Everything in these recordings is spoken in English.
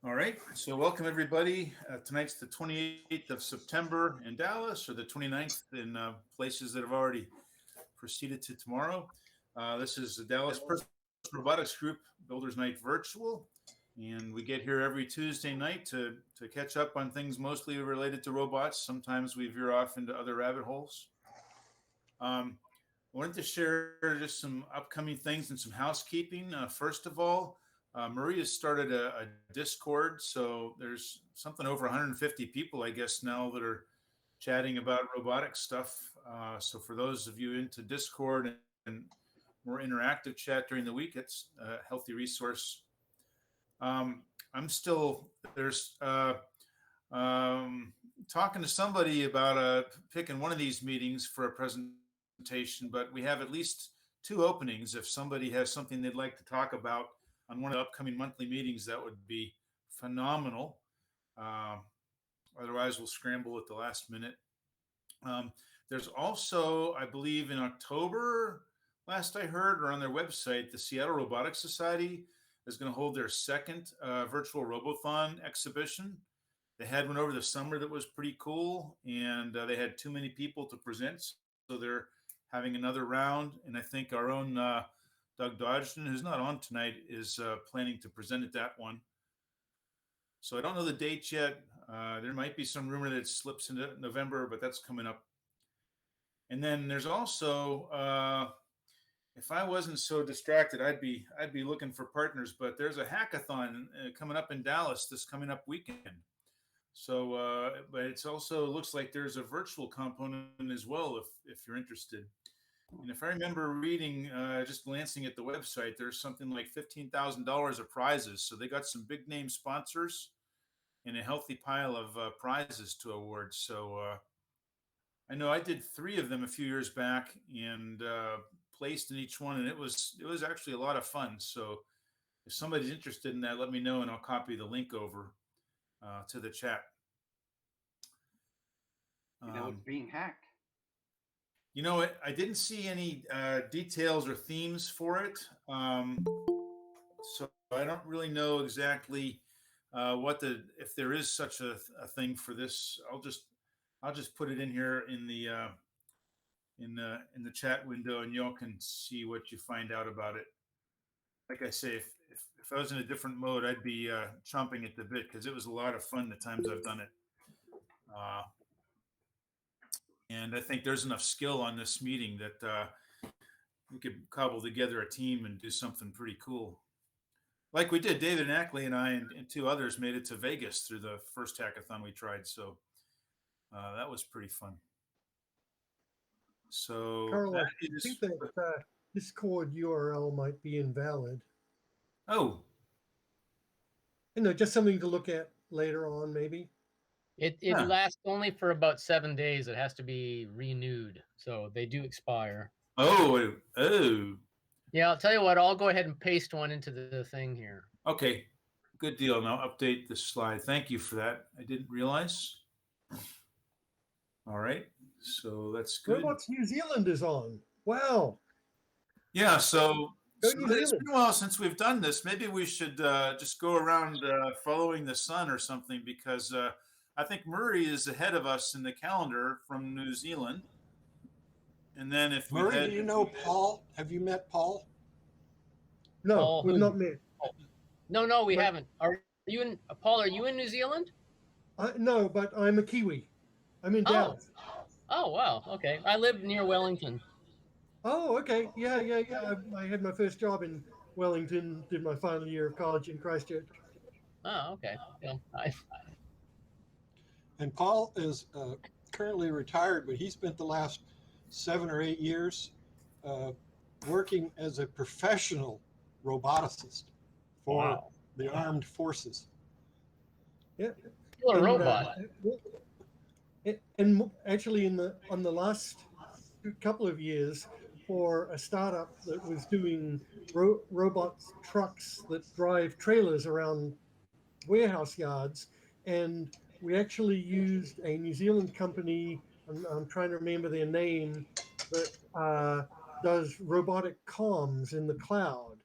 All right, so welcome everybody. Tonight's the 28th of September in Dallas, or the 29th in places that have already proceeded to tomorrow. This is the Dallas Personal Robotics Group Builders Night Virtual, and we get here every Tuesday night to catch up on things mostly related to robots. Sometimes we veer off into other rabbit holes. I wanted to share just some upcoming things and some housekeeping. First of all, Maria started a Discord, so there's something over 150 people, I guess, now that are chatting about robotic stuff. So for those of you into Discord and more interactive chat during the week, it's a healthy resource. I'm still talking to somebody about picking one of these meetings for a presentation, but we have at least 2 openings. If somebody has something they'd like to talk about on one of the upcoming monthly meetings, that would be phenomenal. Otherwise, we'll scramble at the last minute. There's also, I believe in October, last I heard, or on their website, the Seattle Robotics Society is going to hold their second virtual Robothon exhibition. They had one over the summer that was pretty cool, and they had too many people to present, so they're having another round. And I think our own Doug Dodgson, who's not on tonight, is planning to present at that one. So I don't know the date yet. There might be some rumor that it slips into November, but that's coming up. And then there's also, if I wasn't so distracted, I'd be looking for partners. But there's a hackathon coming up in Dallas this coming up weekend. So, but it's also looks like there's a virtual component as well, if you're interested. And if I remember reading, just glancing at the website, there's something like $15,000 of prizes. So they got some big name sponsors and a healthy pile of prizes to award. So I know I did 3 of them a few years back and placed in each one, and it was actually a lot of fun. So if somebody's interested in that, let me know, and I'll copy the link over to the chat. It's being hacked. You know what? I didn't see any details or themes for it, so I don't really know exactly if there is such a thing for this. I'll just put it in here in the chat window, and y'all can see what you find out about it. Like I say, if I was in a different mode, I'd be chomping at the bit because it was a lot of fun the times I've done it. And I think there's enough skill on this meeting that we could cobble together a team and do something pretty cool. Like we did, David Ackley and I and 2 others made it to Vegas through the first hackathon we tried. So that was pretty fun. So Carl, I think that Discord URL might be invalid. Oh. Just something to look at later on, maybe. It lasts only for about 7 days. It has to be renewed, so they do expire. Oh. Yeah, I'll tell you what. I'll go ahead and paste one into the thing here. Okay, good deal. Now update the slide. Thank you for that. I didn't realize. All right, so that's good. Robots New Zealand is on. Wow. Yeah, so it's been a while since we've done this. Maybe we should just go around following the sun or something, because I think Murray is ahead of us in the calendar from New Zealand. And then if Murray, do you know Paul? Have you met Paul? No, Paul, we've not met. No, we haven't. Are you in Paul? Are you in New Zealand? No, but I'm a Kiwi. I'm in Dallas. Oh, wow. Okay, I live near Wellington. Oh, okay. Yeah. I had my first job in Wellington. Did my final year of college in Christchurch. Oh, okay. Yeah, And Paul is currently retired, but he spent the last 7 or 8 years working as a professional roboticist for the armed forces. Yeah. You're a robot. And actually, on the last couple of years, for a startup that was doing robot trucks that drive trailers around warehouse yards, and we actually used a New Zealand company, I'm trying to remember their name, that does robotic comms in the cloud.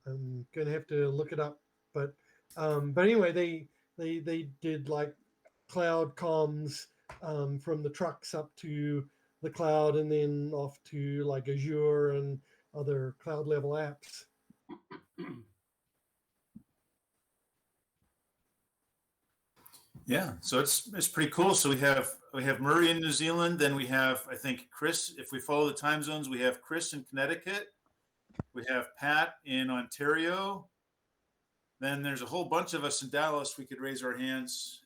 I'm gonna have to look it up, but anyway, they did like cloud comms from the trucks up to the cloud and then off to like Azure and other cloud level apps. Yeah, so it's pretty cool. So we have Murray in New Zealand, then we have, I think, Chris. If we follow the time zones, we have Chris in Connecticut, we have Pat in Ontario. Then there's a whole bunch of us in Dallas. We could raise our hands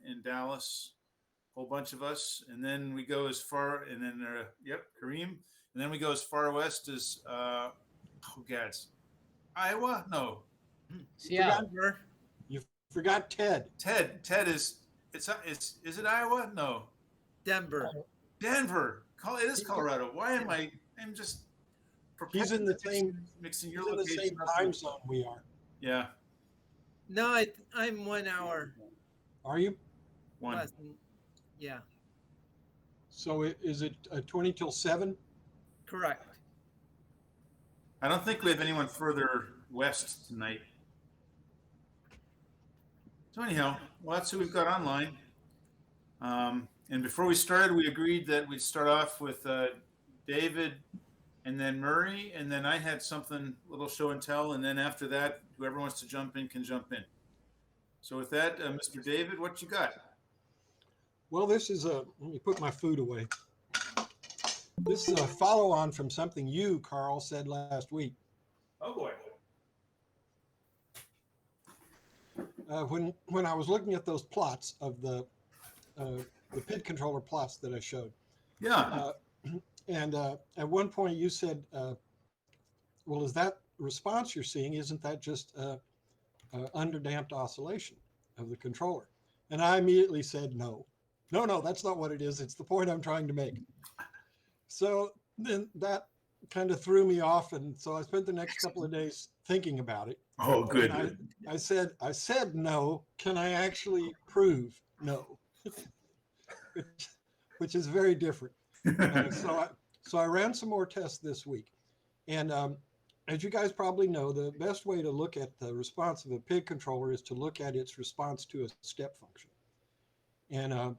in Dallas, a whole bunch of us, and then we go as far, and then Kareem, and then we go as far west as Iowa. No, Seattle. You forgot Ted. Ted is is it Iowa? No, Denver. It is Colorado. Why am I? I'm just. He's in the same mixing your he's in the location. same time zone we are. Yeah. No, I'm 1 hour. Are you? One. Less than- yeah, So is it 20 till 7? correct. I don't think we have anyone further west tonight. So anyhow, well, that's who we've got online. And before we started, we agreed that we'd start off with David and then Murray, and then I had something, little show and tell, and then after that, whoever wants to jump in can jump in. So with that, Mr. David, what you got? Well, this is let me put my food away. This is a follow on from something you, Carl, said last week. Oh boy. When I was looking at those plots of the PID controller plots that I showed. Yeah. And at one point you said, well, is that response you're seeing, isn't that just underdamped oscillation of the controller? And I immediately said, no, that's not what it is. It's the point I'm trying to make. So then that kind of threw me off. And so I spent the next couple of days thinking about it. Oh, good. And I said no. Can I actually prove no? Which is very different. So I ran some more tests this week. And as you guys probably know, the best way to look at the response of a PID controller is to look at its response to a step function. And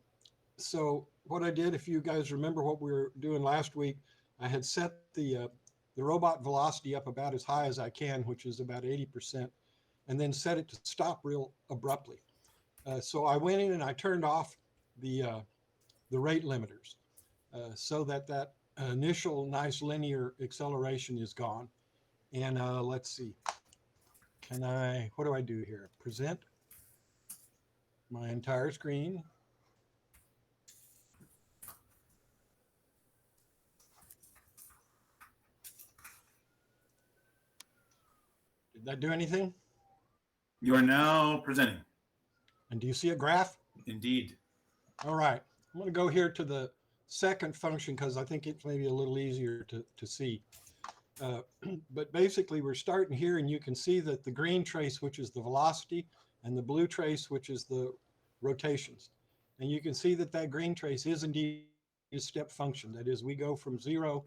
so what I did, if you guys remember what we were doing last week, I had set the robot velocity up about as high as I can, which is about 80%, and then set it to stop real abruptly. So I went in and I turned off the rate limiters so that initial nice linear acceleration is gone. And let's see, what do I do here? Present my entire screen. Did that do anything? You are now presenting. And do you see a graph? Indeed. All right. I'm going to go here to the second function because I think it's maybe a little easier to see. But basically, we're starting here, and you can see that the green trace, which is the velocity, and the blue trace, which is the rotations. And you can see that green trace is indeed a step function. That is, we go from 0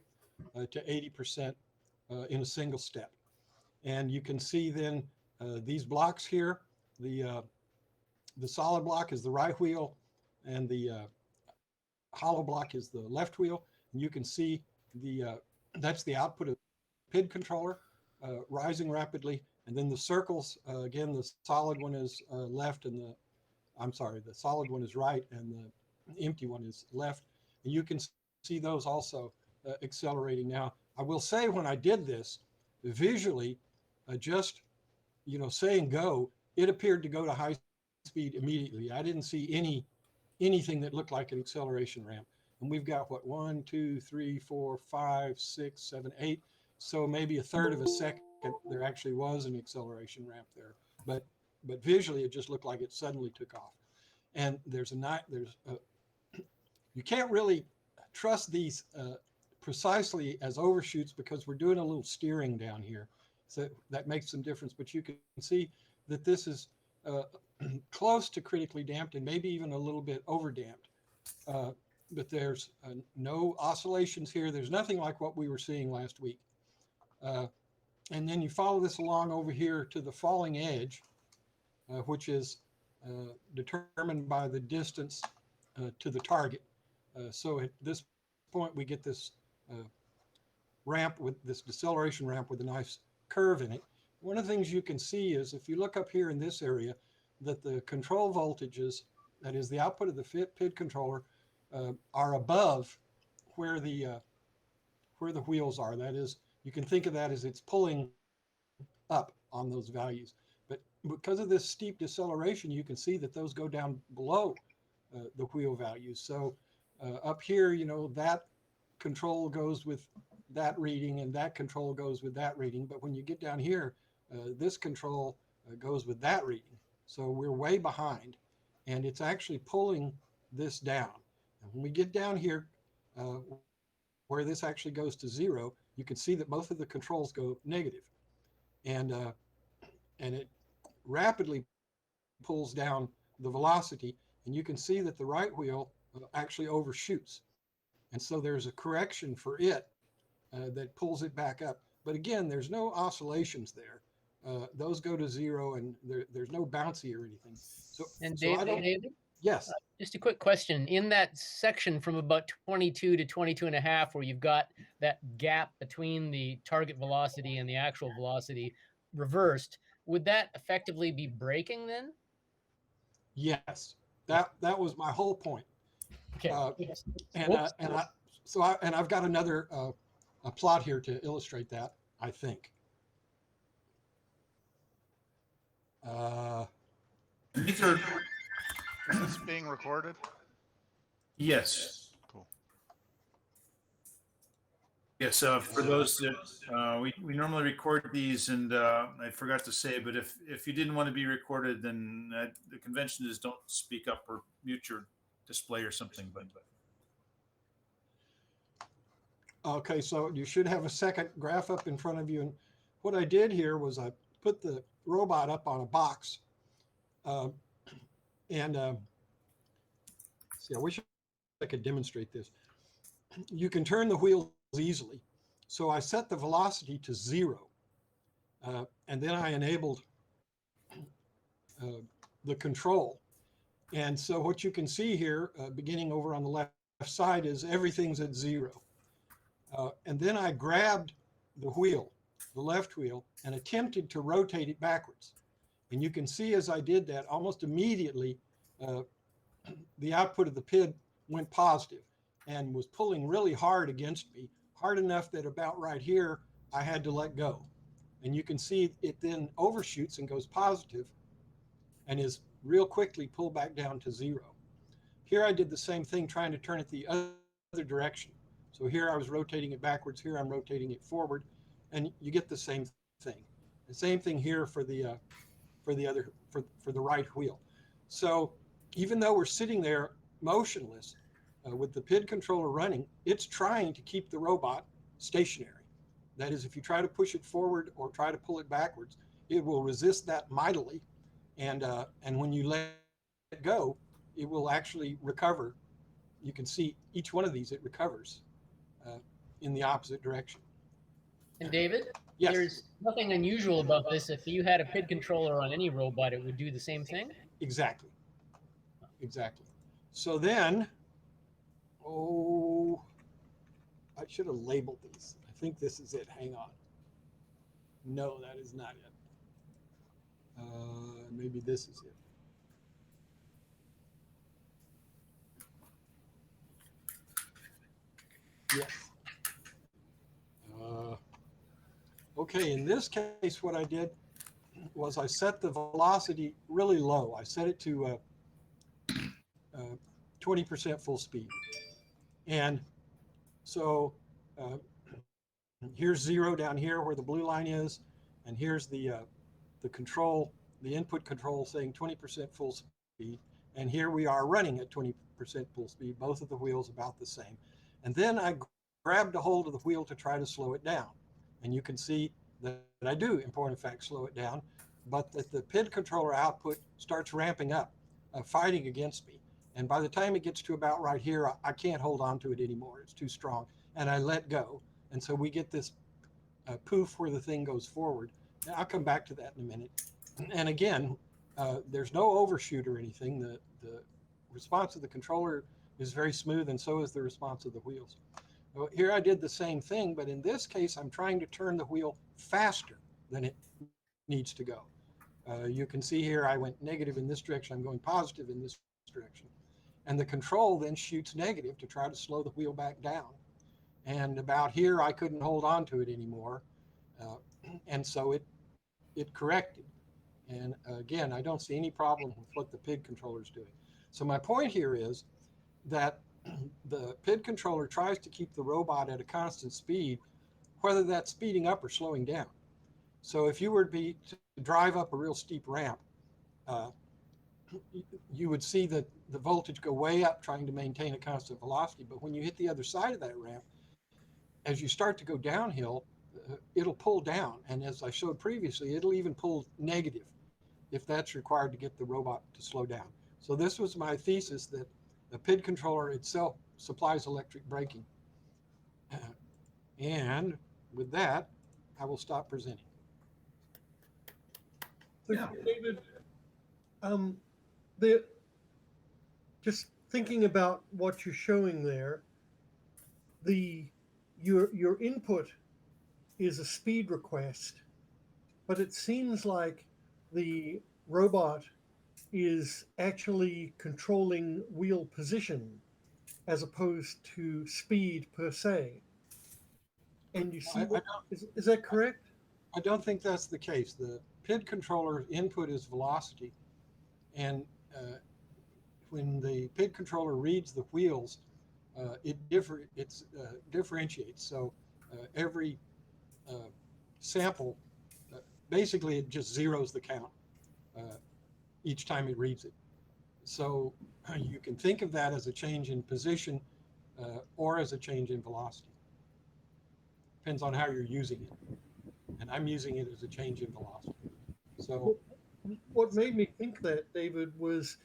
to 80% in a single step. And you can see then these blocks here, the solid block is the right wheel, and the hollow block is the left wheel. And you can see that's the output of the PID controller rising rapidly. And then the circles, again, the solid one is left, and the solid one is right, and the empty one is left. And you can see those also accelerating. Now, I will say when I did this, visually, just saying go, it appeared to go to high speed immediately. I didn't see anything that looked like an acceleration ramp. And we've got 1, 2, 3, 4, 5, 6, 7, 8. So maybe a third of a second there actually was an acceleration ramp there. But visually it just looked like it suddenly took off. And you can't really trust these precisely as overshoots because we're doing a little steering down here. So that makes some difference, but you can see that this is close to critically damped and maybe even a little bit over damped. But there's no oscillations here. There's nothing like what we were seeing last week. And then you follow this along over here to the falling edge, which is determined by the distance to the target. So at this point, we get this ramp with this deceleration ramp with a nice curve in it. One of the things you can see is if you look up here in this area, that the control voltages, that is the output of the PID controller, are above where the wheels are. That is, you can think of that as it's pulling up on those values. But because of this steep deceleration, you can see that those go down below the wheel values. So up here, you know, that control goes with that reading and that control goes with that reading. But when you get down here, this control goes with that reading. So we're way behind, and it's actually pulling this down. And when we get down here, where this actually goes to 0, you can see that both of the controls go negative. And it rapidly pulls down the velocity, and you can see that the right wheel actually overshoots. And so there's a correction for it that pulls it back up. But again, there's no oscillations there. Those go to 0, and there's no bouncy or anything. So, and David, yes. Just a quick question. In that section from about 22 to 22 and a half, where you've got that gap between the target velocity and the actual velocity reversed, would that effectively be braking then? Yes, that was my whole point. Okay. I've got another a plot here to illustrate that, I think. These are, Is this being recorded? yes. Cool. Yes, for those that we normally record these, and I forgot to say, but if you didn't want to be recorded, then the convention is don't speak up or mute your display or something. But okay, so you should have a second graph up in front of you, and what I did here was I put the robot up on a box, see, I wish I could demonstrate this. You can turn the wheels easily. So I set the velocity to 0, and then I enabled the control. And so what you can see here, beginning over on the left side, is everything's at 0. And then I grabbed the wheel, the left wheel, and attempted to rotate it backwards. And you can see as I did that, almost immediately, the output of the PID went positive and was pulling really hard against me, hard enough that about right here, I had to let go. And you can see it then overshoots and goes positive and is real quickly pulled back down to 0. Here I did the same thing, trying to turn it the other direction. So here I was rotating it backwards, here I'm rotating it forward, and you get the same thing. The same thing here for the right wheel. So even though we're sitting there motionless with the PID controller running, it's trying to keep the robot stationary. That is, if you try to push it forward or try to pull it backwards, it will resist that mightily. And when you let it go, it will actually recover. You can see each one of these, it recovers in the opposite direction. And David, yes. There's nothing unusual about this. If you had a PID controller on any robot, it would do the same thing? Exactly. Exactly. So then, I should have labeled these. I think this is it. Hang on. No, that is not it. Maybe this is it. Yes. Okay, in this case, what I did was I set the velocity really low. I set it to 20% full speed. And so here's 0 down here where the blue line is, and here's the control, the input control saying 20% full speed. And here we are running at 20% full speed, both of the wheels about the same. And then I grabbed a hold of the wheel to try to slow it down. And you can see that I do, in point of fact, slow it down, but that the PID controller output starts ramping up, fighting against me. And by the time it gets to about right here, I can't hold on to it anymore. It's too strong. And I let go. And so we get this poof where the thing goes forward. And I'll come back to that in a minute. And again, there's no overshoot or anything. The response of the controller is very smooth, and so is the response of the wheels. Well, here I did the same thing, but in this case, I'm trying to turn the wheel faster than it needs to go. You can see here I went negative in this direction. I'm going positive in this direction. And the control then shoots negative to try to slow the wheel back down. And about here, I couldn't hold on to it anymore. And so it corrected. And again, I don't see any problem with what the PID controller is doing. So my point here is that the PID controller tries to keep the robot at a constant speed, whether that's speeding up or slowing down. So if you were to drive up a real steep ramp, you would see that the voltage go way up trying to maintain a constant velocity. But when you hit the other side of that ramp, as you start to go downhill, it'll pull down. And as I showed previously, it'll even pull negative if that's required to get the robot to slow down. So this was my thesis, that the PID controller itself supplies electric braking. And with that, I will stop presenting. So, Yeah. David, just thinking about what you're showing there, your input is a speed request, but it seems like the robot is actually controlling wheel position as opposed to speed per se. And you see, is that correct? I don't think that's the case. The PID controller input is velocity. And when the PID controller reads the wheels, it differentiates. So every sample, basically it just zeroes the count each time it reads it. So you can think of that as a change in position or as a change in velocity. Depends on how you're using it. And I'm using it as a change in velocity. So what made me think that, David, was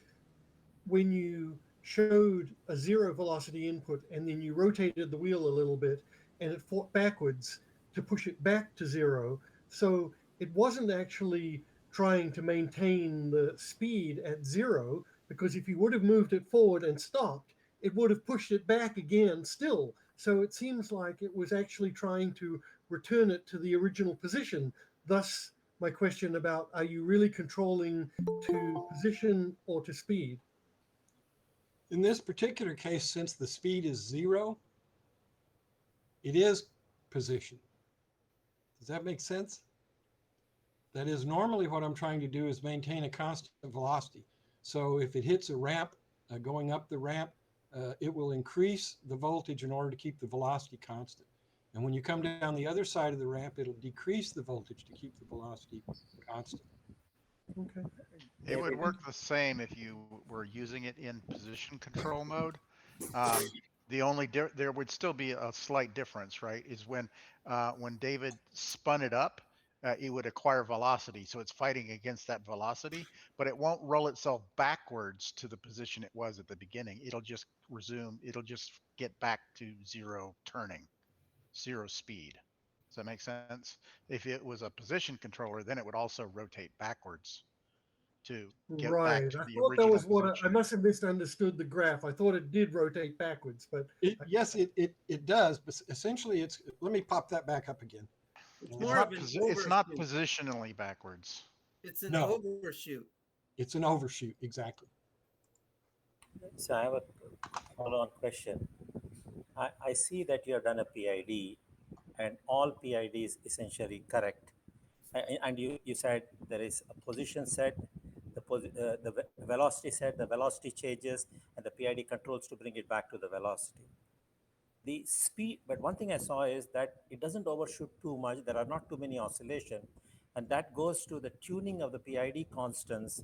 when you showed a zero velocity input and then you rotated the wheel a little bit and it fought backwards to push it back to zero. So it wasn't actually trying to maintain the speed at zero, because if you would have moved it forward and stopped, it would have pushed it back again still. So it seems like it was actually trying to return it to the original position. Thus, my question about, are you really controlling to position or to speed? in this particular case, since the speed is zero, it is position. Does that make sense? That is, normally what I'm trying to do is maintain a constant velocity. So if it hits a ramp, going up the ramp, it will increase the voltage in order to keep the velocity constant. And when you come down the other side of the ramp, it'll decrease the voltage to keep the velocity constant. Okay. It would work the same if you were using it in position control mode. The only there would still be a slight difference, right? Is when David spun it up, it would acquire velocity, so it's fighting against that velocity, but it won't roll itself backwards to the position it was at the beginning. It'll just resume. It'll just get back to zero turning, zero speed. Does that make sense? If it was a position controller, then it would also rotate backwards to get back Right. to I the thought that original was what position. I must have misunderstood the graph. I thought it did rotate backwards, but Yes, it does, but essentially it's, let me pop that back up again. It's It's more not, of an it's not overshoot. positionally backwards. It's an No. overshoot. It's an overshoot, exactly. So I have a follow-on question. I see that you have done a PID and all PID is essentially correct. And you said there is a position set, the velocity set, the velocity changes, and the PID controls to bring it back to the velocity. The speed, but one thing I saw is that it doesn't overshoot too much. There are not too many oscillations, and that goes to the tuning of the PID constants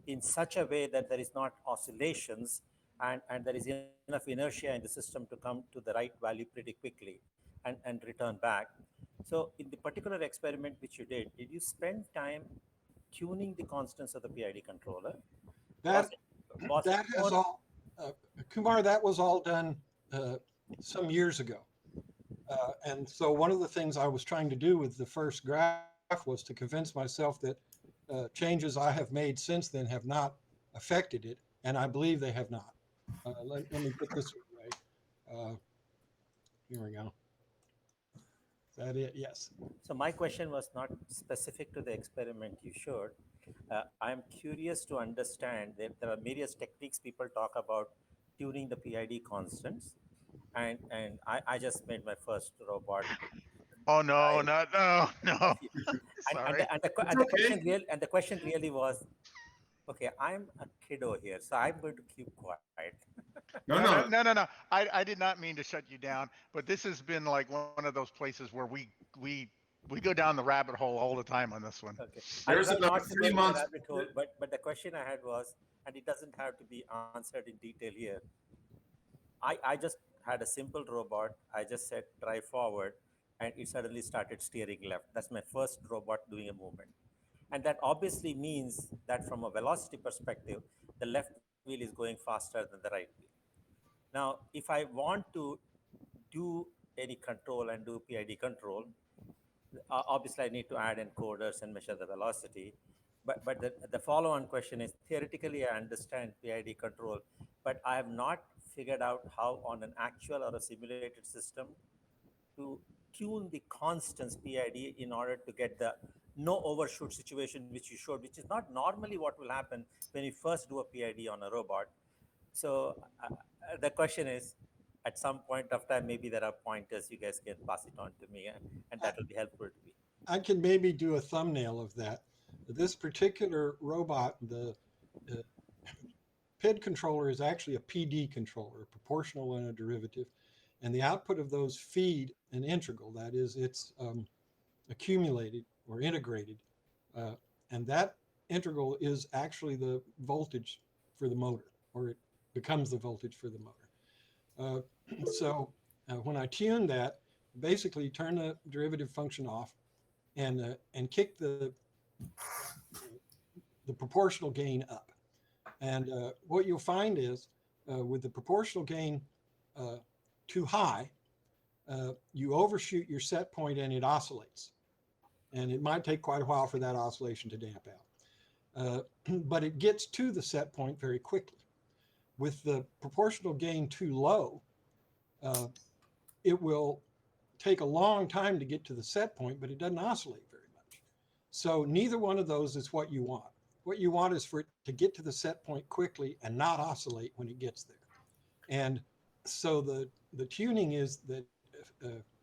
in such a way that there is not oscillations and there is enough inertia in the system to come to the right value pretty quickly and return back. So in the particular experiment which you did you spend time tuning the constants of the PID controller? That has all, Kumar, that was all done some years ago. And so one of the things I was trying to do with the first graph was to convince myself that changes I have made since then have not affected it, and I believe they have not. Let me put this away. Here we go. Is that it? Yes. So my question was not specific to the experiment you showed. I'm curious to understand that there are various techniques people talk about tuning the PID constants. And I just made my first robot. Oh no, not no, no. Sorry. And the question really was, okay, I'm a kiddo here, so I'm going to keep quiet. No. I did not mean to shut you down, but this has been like one of those places where we go down the rabbit hole all the time on this one. Okay. There's I about not 3 months. rabbit hole, but the question I had was, and it doesn't have to be answered in detail here. I just had a simple robot. I just said try forward, and it suddenly started steering left. That's my first robot doing a movement. And that obviously means that from a velocity perspective, the left wheel is going faster than the right wheel. Now, if I want to do any control and do PID control, obviously I need to add encoders and measure the velocity. But the follow-on question is, theoretically I understand PID control, but I have not figured out how on an actual or a simulated system to tune the constants PID in order to get the no overshoot situation which you showed, which is not normally what will happen when you first do a PID on a robot. So the question is, at some point of time, maybe there are pointers you guys can pass it on to me, and that will be helpful to me. I can maybe do a thumbnail of that. This particular robot, the PID controller is actually a PD controller, a proportional and a derivative. And the output of those feed an integral. That is, it's accumulated or integrated. And that integral is actually the voltage for the motor, or it becomes the voltage for the motor. So when I tune that, basically turn the derivative function off and kick the proportional gain up. And what you'll find is with the proportional gain too high, you overshoot your set point and it oscillates. And it might take quite a while for that oscillation to damp out. But it gets to the set point very quickly. With the proportional gain too low, it will take a long time to get to the set point, but it doesn't oscillate very much. So neither one of those is what you want. What you want is for it to get to the set point quickly and not oscillate when it gets there. And so the tuning is that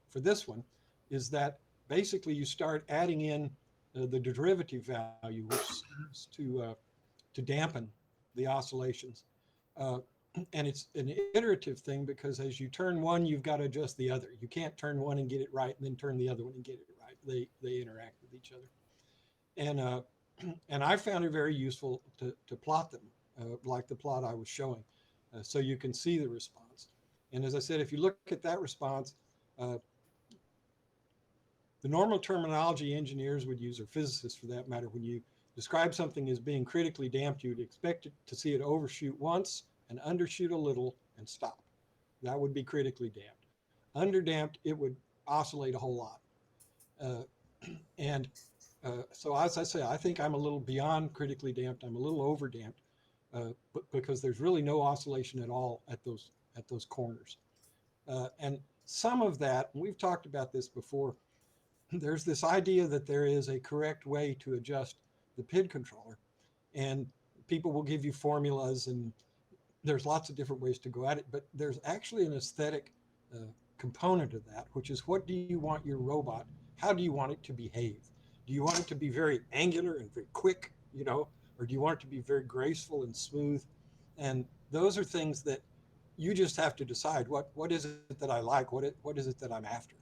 for this one is that basically you start adding in the derivative value, which serves to dampen the oscillations. And it's an iterative thing because as you turn one, you've got to adjust the other. You can't turn one and get it right and then turn the other one and get it right. They interact with each other. And I found it very useful to plot them, like the plot I was showing, so you can see the response. And as I said, if you look at that response, the normal terminology engineers would use, or physicists for that matter, when you describe something as being critically damped, you'd expect to see it overshoot once and undershoot a little and stop. That would be critically damped. Underdamped, it would oscillate a whole lot. So as I say, I think I'm a little beyond critically damped. I'm a little over damped because there's really no oscillation at all at those corners. And some of that, and we've talked about this before, there's this idea that there is a correct way to adjust the PID controller. And people will give you formulas and there's lots of different ways to go at it, but there's actually an aesthetic component of that, which is what do you want your robot, how do you want it to behave? Do you want it to be very angular and very quick, or do you want it to be very graceful and smooth? And those are things that you just have to decide. What is it that I like? What is it that I'm after?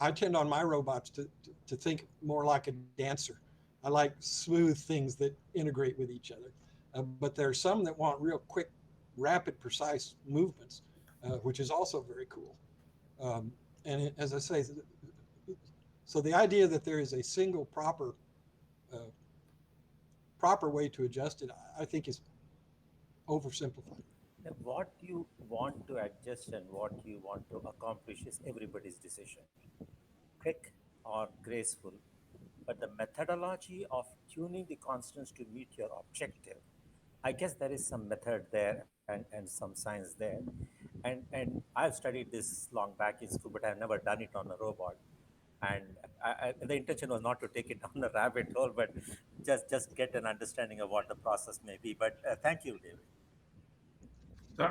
I tend on my robots to think more like a dancer. I like smooth things that integrate with each other. But there are some that want real quick, rapid, precise movements, which is also very cool. As I say, so the idea that there is a single proper way to adjust it, I think is oversimplified. What you want to adjust and what you want to accomplish is everybody's decision, quick or graceful. But the methodology of tuning the constants to meet your objective, I guess there is some method there and some science there. And I've studied this long back in school, but I've never done it on a robot. And the intention was not to take it down a rabbit hole, but just get an understanding of what the process may be. But thank you, David.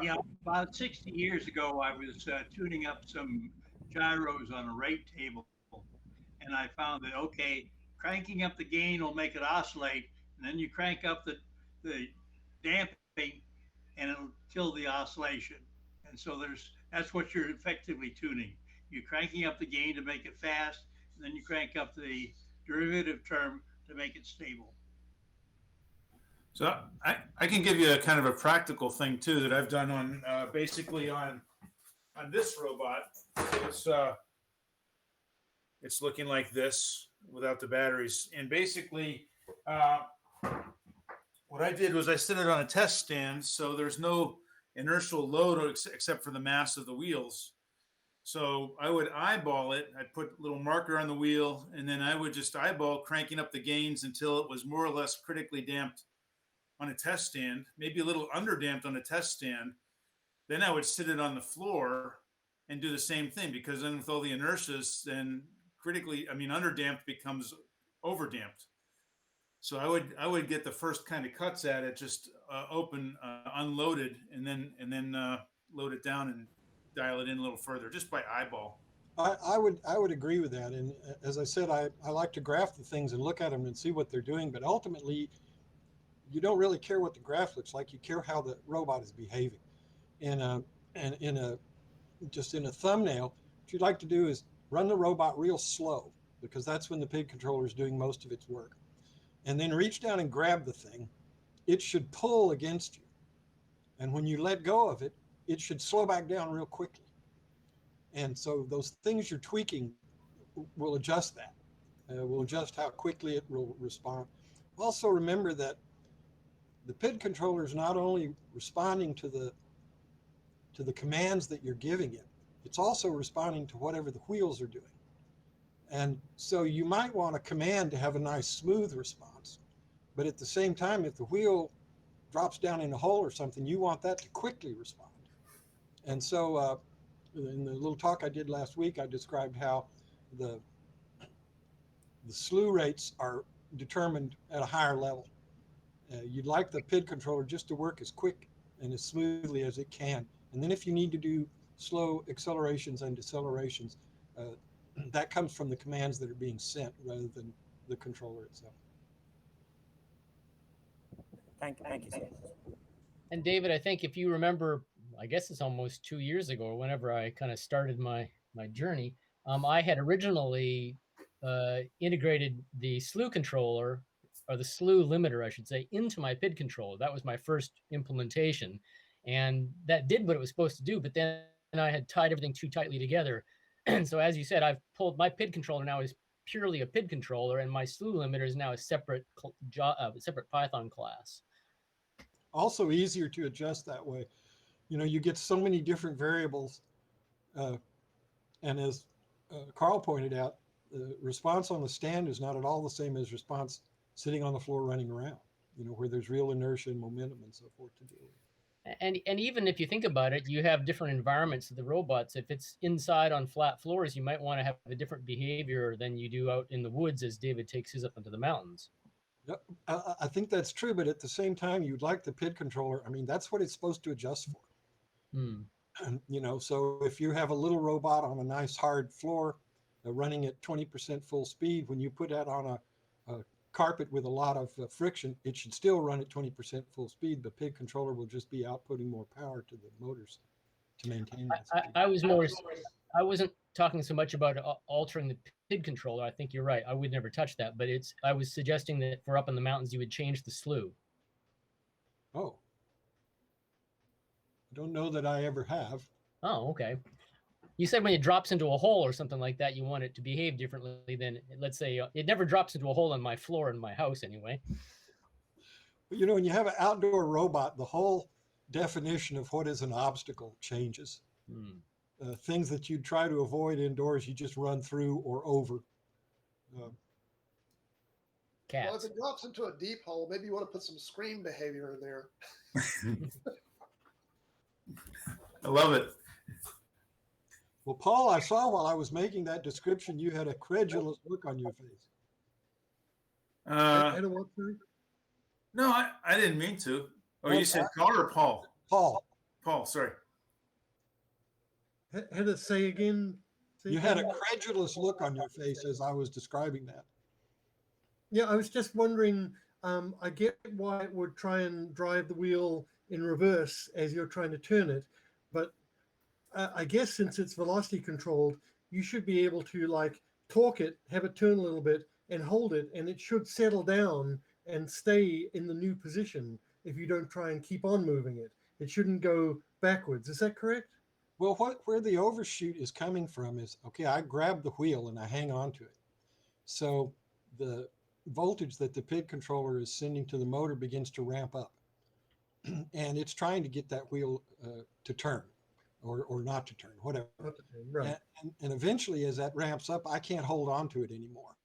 Yeah, about 60 years ago, I was tuning up some gyros on a rate table, and I found that okay, cranking up the gain will make it oscillate, and then you crank up the damping, and it'll kill the oscillation. And so that's what you're effectively tuning. You're cranking up the gain to make it fast, and then you crank up the derivative term to make it stable. So I can give you a kind of a practical thing too that I've done on basically on this robot. It's looking like this without the batteries, and basically what I did was I set it on a test stand, so there's no inertial load except for the mass of the wheels. So I would eyeball it. I'd put a little marker on the wheel, and then I would just eyeball cranking up the gains until it was more or less critically damped on a test stand, maybe a little underdamped on a test stand. Then I would sit it on the floor and do the same thing, because then with all the inertias, then underdamped becomes overdamped. So I would get the first kind of cuts at it, just open, unloaded, and then load it down and dial it in a little further, just by eyeball. I would agree with that. And as I said, I like to graph the things and look at them and see what they're doing. But ultimately, you don't really care what the graph looks like. You care how the robot is behaving. And in a thumbnail, what you'd like to do is run the robot real slow, because that's when the PID controller is doing most of its work. And then reach down and grab the thing. It should pull against you. And when you let go of it, it should slow back down real quickly. And so those things you're tweaking will adjust that. Will adjust how quickly it will respond. Also remember that the PID controller is not only responding to the commands that you're giving it, it's also responding to whatever the wheels are doing. And so you might want a command to have a nice smooth response, but at the same time, if the wheel drops down in a hole or something, you want that to quickly respond. And so in the little talk I did last week, I described how the slew rates are determined at a higher level. You'd like the PID controller just to work as quick and as smoothly as it can. And then if you need to do slow accelerations and decelerations, that comes from the commands that are being sent rather than the controller itself. Thank you so much. And David, I think if you remember, I guess it's almost 2 years ago, or whenever I kind of started my journey, I had originally integrated the slew controller, or the slew limiter, I should say, into my PID controller. That was my first implementation. And that did what it was supposed to do, but then I had tied everything too tightly together. And so, as you said, I've pulled my PID controller now is purely a PID controller, and my slew limiter is now a separate Python class. Also easier to adjust that way. You know, you get so many different variables. And as Carl pointed out, the response on the stand is not at all the same as response sitting on the floor running around, you know, where there's real inertia and momentum and so forth to deal with. And even if you think about it, you have different environments of the robots. If it's inside on flat floors, you might want to have a different behavior than you do out in the woods as David takes his up into the mountains. Yep, I think that's true, but at the same time, you'd like the PID controller. I mean, that's what it's supposed to adjust for. You know, so if you have a little robot on a nice hard floor running at 20% full speed, when you put that on a carpet with a lot of friction, it should still run at 20% full speed. The PID controller will just be outputting more power to the motors to maintain that speed. I wasn't talking so much about altering the PID controller. I think you're right. I would never touch that, but I was suggesting that for up in the mountains, you would change the slew. Oh. I don't know that I ever have. Oh, okay. You said when it drops into a hole or something like that, you want it to behave differently than, let's say, it never drops into a hole on my floor in my house anyway. But, you know, when you have an outdoor robot, the whole definition of what is an obstacle changes. Hmm. Things that you'd try to avoid indoors, you just run through or over. Well, Cats. if it drops into a deep hole, maybe you want to put some scream behavior in there. I love it. Well, Paul, I saw while I was making that description, you had a credulous look on your face. I don't want to. No, I didn't mean to. Oh, Well, you said Carl or Paul? Paul, Paul, sorry. Had to say again. Say you had again? a credulous look on your face as I was describing that. Yeah, I was just wondering. I get why it would try and drive the wheel in reverse as you're trying to turn it, but I guess since it's velocity controlled, you should be able to like torque it, have it turn a little bit, and hold it, and it should settle down and stay in the new position if you don't try and keep on moving it. It shouldn't go backwards. Is that correct? Well, where the overshoot is coming from is, okay, I grab the wheel and I hang on to it. So the voltage that the PID controller is sending to the motor begins to ramp up. And it's trying to get that wheel to turn or not to turn, whatever. Right. And eventually, as that ramps up, I can't hold on to it anymore.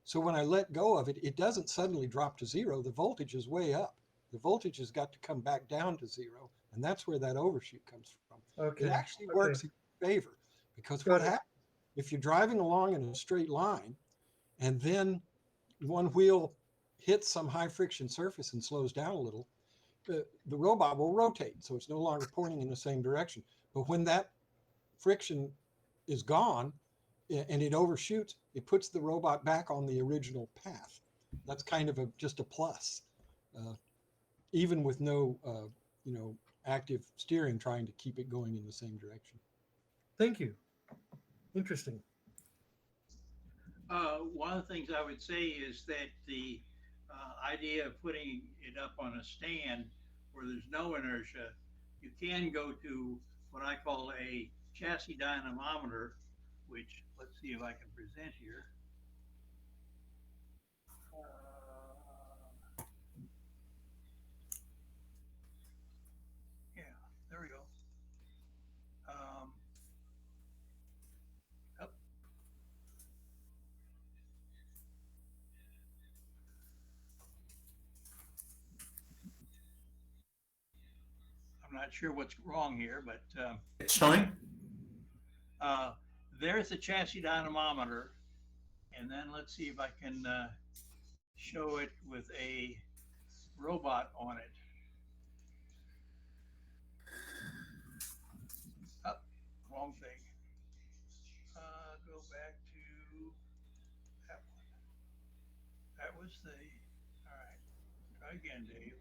So when I let go of it, it doesn't suddenly drop to zero. The voltage is way up. The voltage has got to come back down to zero. And that's where that overshoot comes from. Okay. It actually works in favor, because Got what it. happens if you're driving along in a straight line and then one wheel hits some high friction surface and slows down a little, the robot will rotate. So it's no longer pointing in the same direction. But when that friction is gone and it overshoots, it puts the robot back on the original path. That's kind of just a plus, even with no, active steering trying to keep it going in the same direction. Thank you. Interesting. One of the things I would say is that the idea of putting it up on a stand where there's no inertia, you can go to what I call a chassis dynamometer, which, let's see if I can present here. Yeah, there we go. Up. I'm not sure what's wrong here, but It's showing. there's the chassis dynamometer, and then let's see if I can show it with a robot on it. Oh, wrong thing. Go back to that one. That was the, all right, try again, Dave.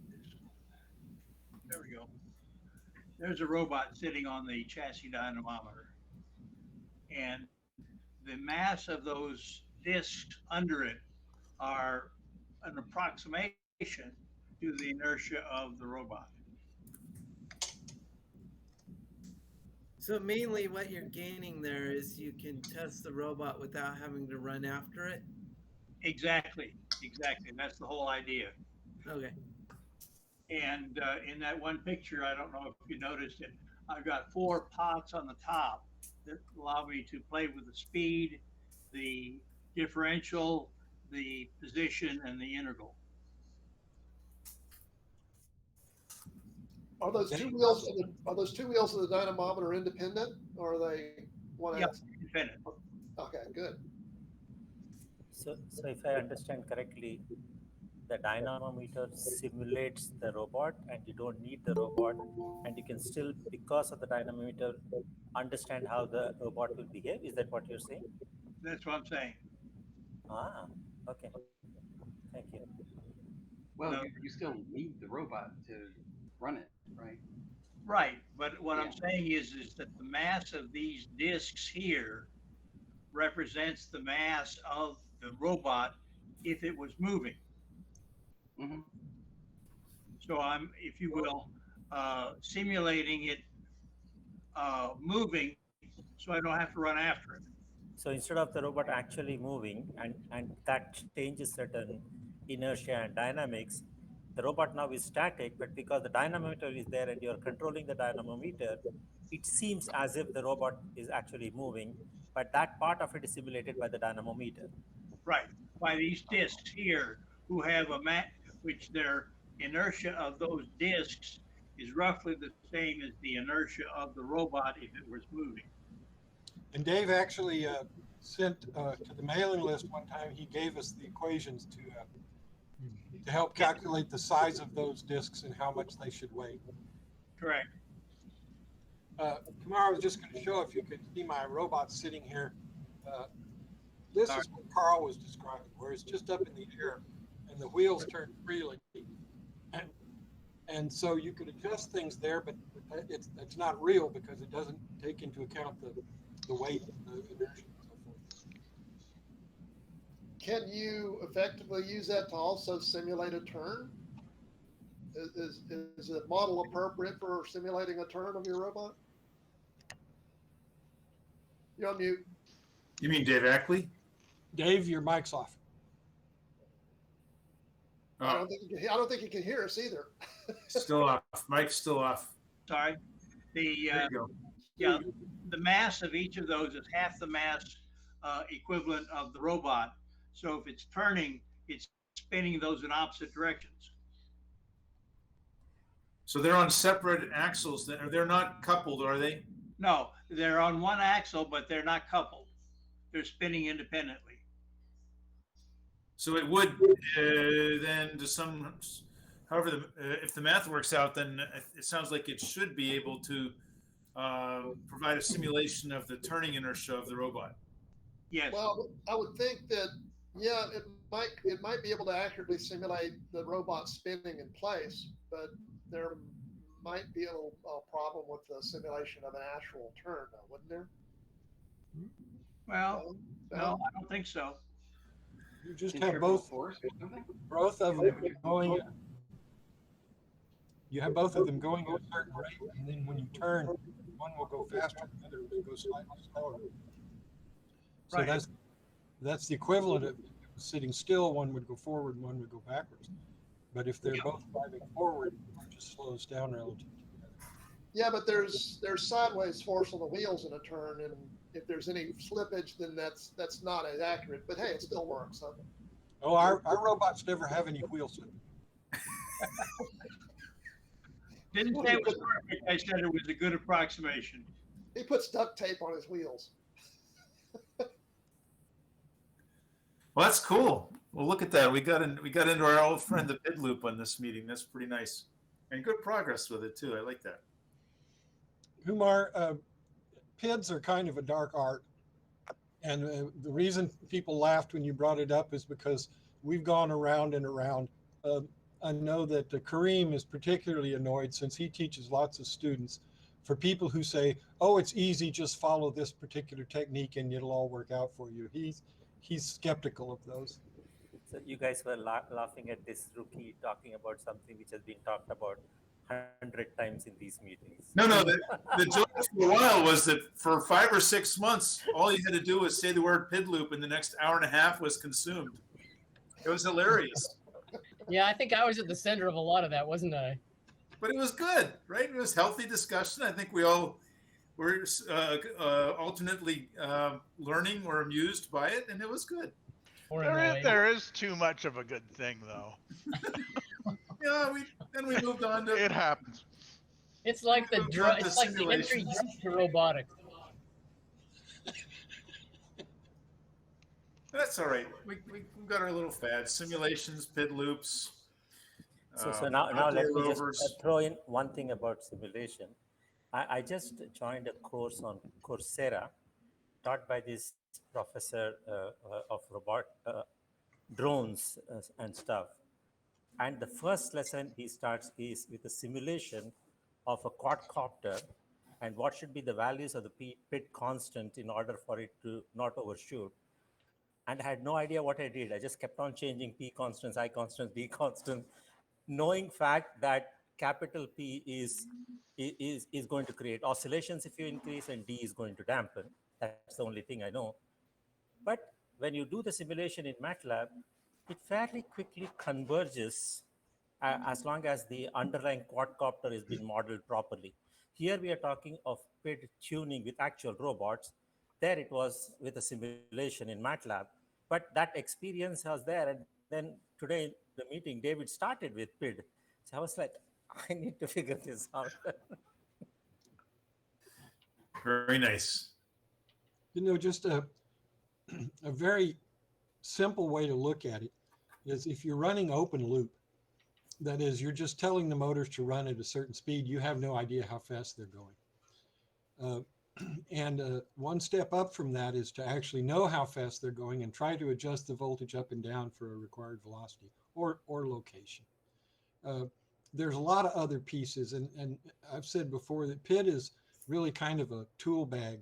This one. There we go. There's a robot sitting on the chassis dynamometer. And the mass of those discs under it are an approximation to the inertia of the robot. So mainly what you're gaining there is you can test the robot without having to run after it. Exactly. That's the whole idea. Okay. And in that one picture, I don't know if you noticed it, I've got 4 pots on the top that allow me to play with the speed, the differential, the position, and the integral. Are those two wheels? Are those two wheels of the dynamometer independent, or are they one? Yeah, independent. Okay, good. So if I understand correctly, the dynamometer simulates the robot, and you don't need the robot, and you can still, because of the dynamometer, understand how the robot will behave. Is that what you're saying? That's what I'm saying. Ah, okay. Thank you. Well, No. you still need the robot to run it, right? Right, but what I'm Yeah. saying is that the mass of these discs here represents the mass of the robot if it was moving. Mm-hmm. So I'm, if you will, simulating it moving, so I don't have to run after it. So instead of the robot actually moving, and that changes certain inertia and dynamics, the robot now is static, but because the dynamometer is there and you're controlling the dynamometer, it seems as if the robot is actually moving, but that part of it is simulated by the dynamometer. Right. By these discs here, who have a which their inertia of those discs is roughly the same as the inertia of the robot if it was moving. And Dave actually sent to the mailing list one time, he gave us the equations to help calculate the size of those discs and how much they should weigh. Correct. Tomorrow I was just going to show, if you could see my robot sitting here. This is what Carl was describing, where it's just up in the air and the wheels turn freely. And so you could adjust things there, but it's not real because it doesn't take into account the weight, the inertia, and so forth. Can you effectively use that to also simulate a turn? Is the model appropriate for simulating a turn of your robot? You're on mute. You mean Dave Ackley? Dave, your mic's off. I don't think you can hear us either. Still off. Mike's still off. Sorry. There you go. Yeah, the mass of each of those is half the mass equivalent of the robot. So if it's turning, it's spinning those in opposite directions. So they're on separate axles. They're not coupled, are they? No, they're on one axle, but they're not coupled. They're spinning independently. So it would then, however, if the math works out, then it sounds like it should be able to provide a simulation of the turning inertia of the robot. Yes. Well, I would think that, yeah, it might be able to accurately simulate the robot spinning in place, but there might be a problem with the simulation of an actual turn, though, wouldn't there? Well, no, I don't think so. You just have both of them going. You have both of them going at a certain rate, and then when you turn, one will go faster, the other will go slightly slower. So Right. that's the equivalent of sitting still. One would go forward, and one would go backwards. But if they're both driving forward, it just slows down relative to the other. Yeah, but there's sideways force on the wheels in a turn, and if there's any slippage, then that's not as accurate. But hey, it still works. Huh? Oh, our robots never have any wheel slip. Didn't say it was perfect. I said it was a good approximation. He puts duct tape on his wheels. Well, that's cool. Well, look at that. We got into our old friend the PID loop on this meeting. That's pretty nice, and good progress with it too. I like that. Kumar, PIDs are kind of a dark art. And the reason people laughed when you brought it up is because we've gone around and around. I know that Kareem is particularly annoyed, since he teaches lots of students, for people who say, oh, it's easy, just follow this particular technique and it'll all work out for you. He's skeptical of those. So you guys were laughing at this rookie talking about something which has been talked about 100 times in these meetings. No, the joke for a while was that for 5 or 6 months, all you had to do was say the word PID loop, and the next hour and a half was consumed. It was hilarious. Yeah, I think I was at the center of a lot of that, wasn't I? But it was good, right? It was healthy discussion. I think we all were alternately learning or amused by it, and it was good. There is too much of a good thing, though. Yeah, then we moved on to. It happens. It's like the entry to robotics. That's all right. We've got our little fads: simulations, PID loops. So now let me just throw in one thing about simulation. I just joined a course on Coursera, taught by this professor of drones and stuff. And the first lesson he starts is with a simulation of a quadcopter and what should be the values of the PID constant in order for it to not overshoot. And I had no idea what I did. I just kept on changing P constants, I constants, D constants, knowing fact that capital P is going to create oscillations if you increase, and D is going to dampen. That's the only thing I know. But when you do the simulation in MATLAB, it fairly quickly converges as long as the underlying quadcopter is being modeled properly. Here we are talking of PID tuning with actual robots. There it was with a simulation in MATLAB, but that experience was there. And then today, the meeting, David started with PID. So I was like, I need to figure this out. Very nice. Just a very simple way to look at it is if you're running open loop, that is, you're just telling the motors to run at a certain speed, you have no idea how fast they're going. And one step up from that is to actually know how fast they're going and try to adjust the voltage up and down for a required velocity or location. There's a lot of other pieces, and I've said before that PID is really kind of a tool bag.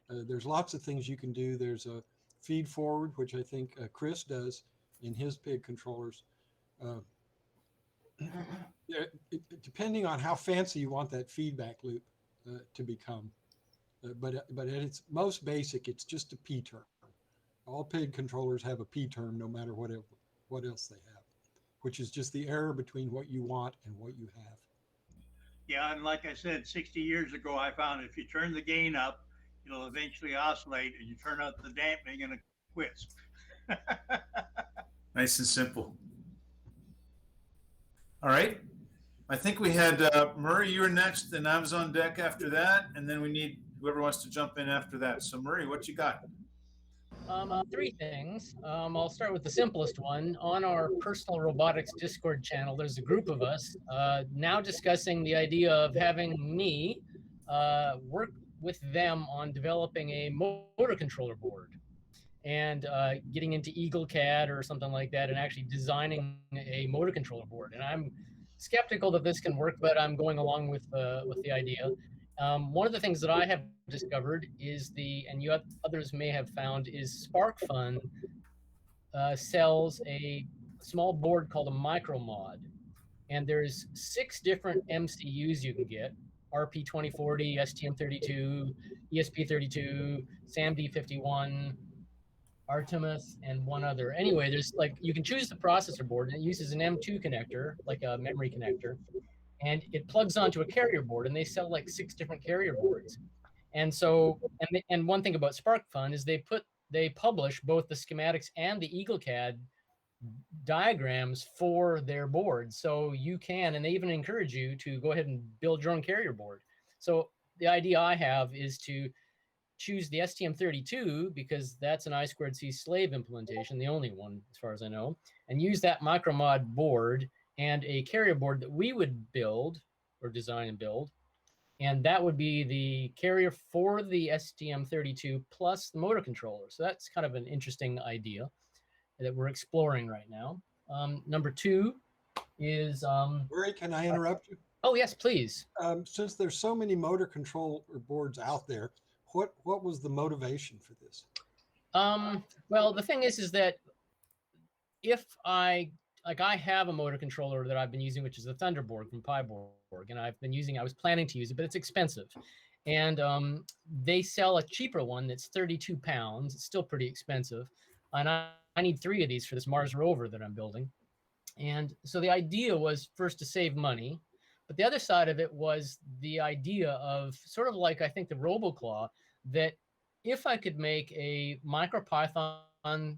There's lots of things you can do. There's a feed forward, which I think Chris does in his PID controllers. Depending on how fancy you want that feedback loop to become. But at its most basic, it's just a P term. All PID controllers have a P term no matter what else they have, which is just the error between what you want and what you have. Yeah, and like I said, 60 years ago, I found if you turn the gain up, it'll eventually oscillate, and you turn up the dampening and it quits. Nice and simple. All right. I think we had Murray, you were next, and I was on deck after that. And then we need whoever wants to jump in after that. So Murray, what you got? Three things. I'll start with the simplest one. On our personal robotics Discord channel, there's a group of us now discussing the idea of having me work with them on developing a motor controller board and getting into EagleCAD or something like that and actually designing a motor controller board. And I'm skeptical that this can work, but I'm going along with the idea. One of the things that I have discovered is and you others may have found, is SparkFun sells a small board called a micromod. And there's 6 different MCUs you can get: RP2040, STM32, ESP32, SAMD51, Artemis, and one other. Anyway, there's you can choose the processor board, and it uses an M2 connector, like a memory connector, and it plugs onto a carrier board, and they sell 6 different carrier boards. And so, and one thing about SparkFun is they publish both the schematics and the EagleCAD diagrams for their boards. So you can, and they even encourage you to go ahead and build your own carrier board. So the idea I have is to choose the STM32 because that's an I2C slave implementation, the only one as far as I know, and use that micromod board and a carrier board that we would build or design and build. And that would be the carrier for the STM32 plus the motor controller. So that's kind of an interesting idea that we're exploring right now. Number 2 is... Murray, can I interrupt you? Oh, yes, please. Since there's so many motor control boards out there, what was the motivation for this? Well, the thing is that if I have a motor controller that I've been using, which is the Thunderboard from Pyborg, and I was planning to use it, but it's expensive. And they sell a cheaper one that's 32 pounds. It's still pretty expensive. And I need 3 of these for this Mars rover that I'm building. And so the idea was first to save money, but the other side of it was the idea of sort of I think the RoboClaw, that if I could make a MicroPython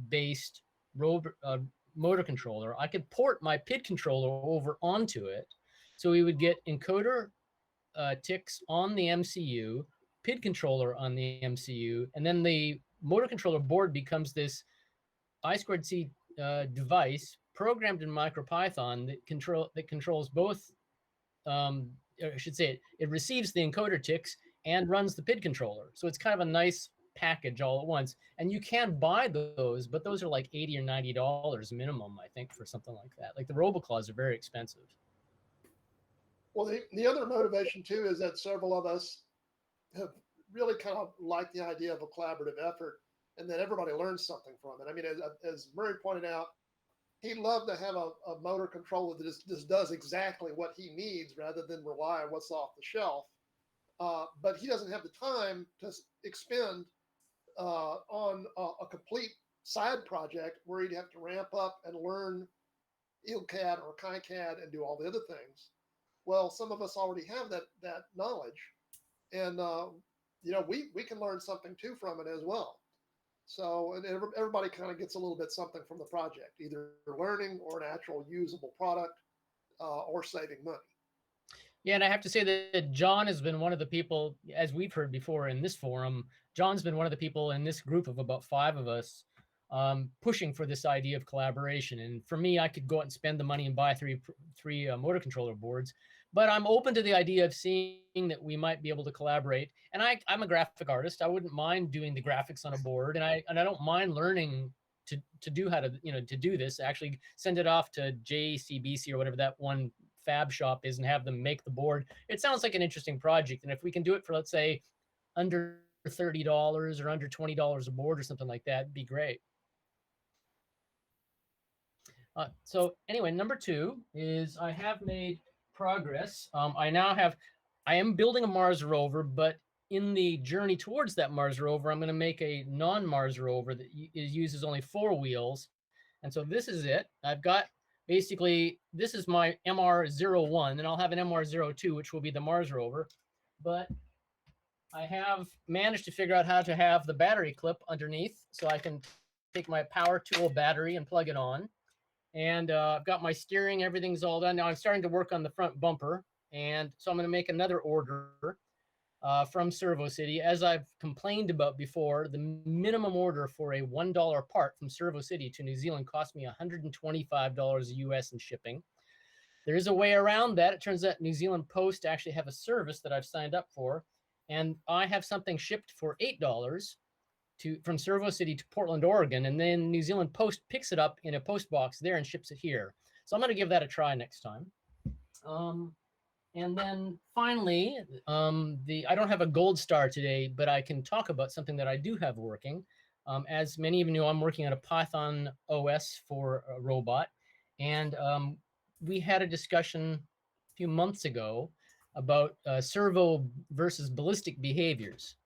based motor controller, I could port my PID controller over onto it. So we would get encoder ticks on the MCU, PID controller on the MCU, and then the motor controller board becomes this I2C device programmed in MicroPython that controls both. I should say it receives the encoder ticks and runs the PID controller. So it's kind of a nice package all at once. And you can buy those, but those are $80 or $90 minimum, I think, for something like that. The RoboClaws are very expensive. Well, the other motivation too is that several of us have really kind of liked the idea of a collaborative effort, and that everybody learns something from it. I mean, as Murray pointed out, he'd love to have a motor controller that just does exactly what he needs rather than rely on what's off the shelf. But he doesn't have the time to expend on a complete side project where he'd have to ramp up and learn EelCAD or KiCad and do all the other things. Well, some of us already have that knowledge, and we can learn something too from it as well. So, and everybody kind of gets a little bit something from the project, either learning or an actual usable product, or saving money. Yeah, and I have to say that John has been one of the people, as we've heard before in this forum, John's been one of the people in this group of about 5 of us pushing for this idea of collaboration. And for me, I could go out and spend the money and buy three motor controller boards, but I'm open to the idea of seeing that we might be able to collaborate. And I'm a graphic artist. I wouldn't mind doing the graphics on a board, and I don't mind learning to do how to to do this. Actually, send it off to JCBC or whatever that one fab shop is and have them make the board. It sounds like an interesting project. And if we can do it for, let's say, under $30 or under $20 a board or something like that, it'd be great. So anyway, number 2 is I have made progress. I am building a Mars rover, but in the journey towards that Mars rover, I'm going to make a non-Mars rover that uses only 4 wheels. And so this is it. I've got basically, this is my MR01, and I'll have an MR02, which will be the Mars rover. But I have managed to figure out how to have the battery clip underneath, so I can take my power tool battery and plug it on. And I've got my steering, everything's all done. Now I'm starting to work on the front bumper. And so I'm going to make another order from Servo City. As I've complained about before, the minimum order for a $1 part from Servo City to New Zealand cost me $125 US in shipping. There is a way around that. It turns out New Zealand Post actually have a service that I've signed up for. And I have something shipped for $8 from Servo City to Portland, Oregon, and then New Zealand Post picks it up in a post box there and ships it here. So I'm going to give that a try next time. And then finally, I don't have a gold star today, but I can talk about something that I do have working. As many of you know, I'm working on a Python OS for a robot, and we had a discussion a few months ago about servo versus ballistic behaviors.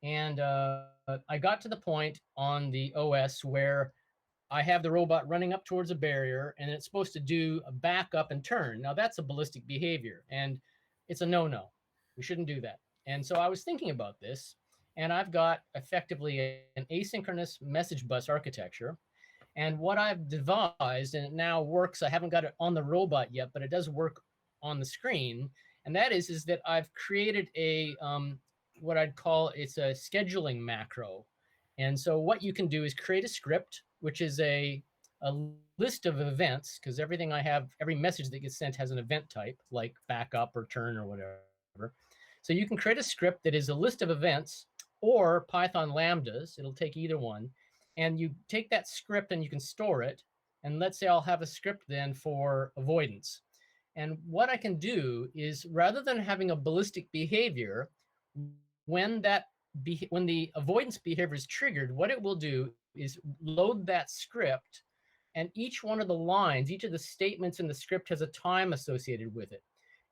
And I got to the point on the OS where I have the robot running up towards a barrier, and it's supposed to do a back up and turn. Now that's a ballistic behavior, and it's a no-no. We shouldn't do that. And so I was thinking about this, and I've got effectively an asynchronous message bus architecture. And what I've devised, and it now works, I haven't got it on the robot yet, but it does work on the screen. And that is that I've created a what I'd call, it's a scheduling macro. And so what you can do is create a script, which is a list of events, because everything I have, every message that gets sent has an event type, like backup or turn or whatever. So you can create a script that is a list of events or Python lambdas. It'll take either one. And you take that script and you can store it. And let's say I'll have a script then for avoidance. And what I can do is, rather than having a ballistic behavior, when the avoidance behavior is triggered, what it will do is load that script, and each one of the lines, each of the statements in the script has a time associated with it.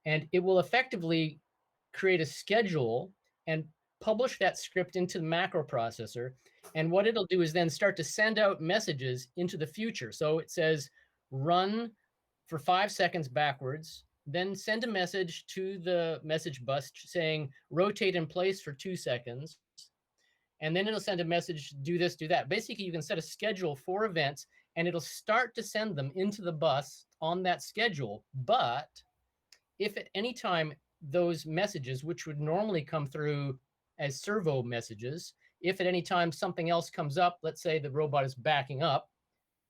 And it will effectively create a schedule and publish that script into the macro processor. And what it'll do is then start to send out messages into the future. So it says, run for 5 seconds backwards, then send a message to the message bus saying, rotate in place for 2 seconds. And then it'll send a message, do this, do that. Basically, you can set a schedule for events, and it'll start to send them into the bus on that schedule. But if at any time those messages, which would normally come through as servo messages, if at any time something else comes up, let's say the robot is backing up,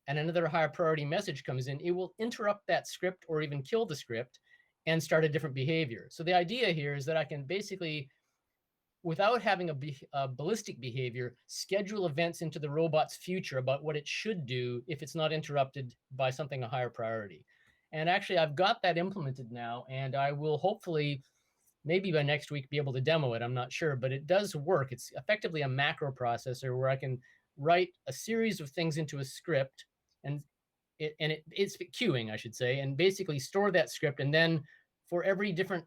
and another higher priority message comes in, it will interrupt that script or even kill the script and start a different behavior. So the idea here is that I can basically, without having a ballistic behavior, schedule events into the robot's future about what it should do if it's not interrupted by something a higher priority. And actually, I've got that implemented now, and I will hopefully, maybe by next week, be able to demo it. I'm not sure, but it does work. It's effectively a macro processor where I can write a series of things into a script, and it's queuing, I should say, and basically store that script. And then for every different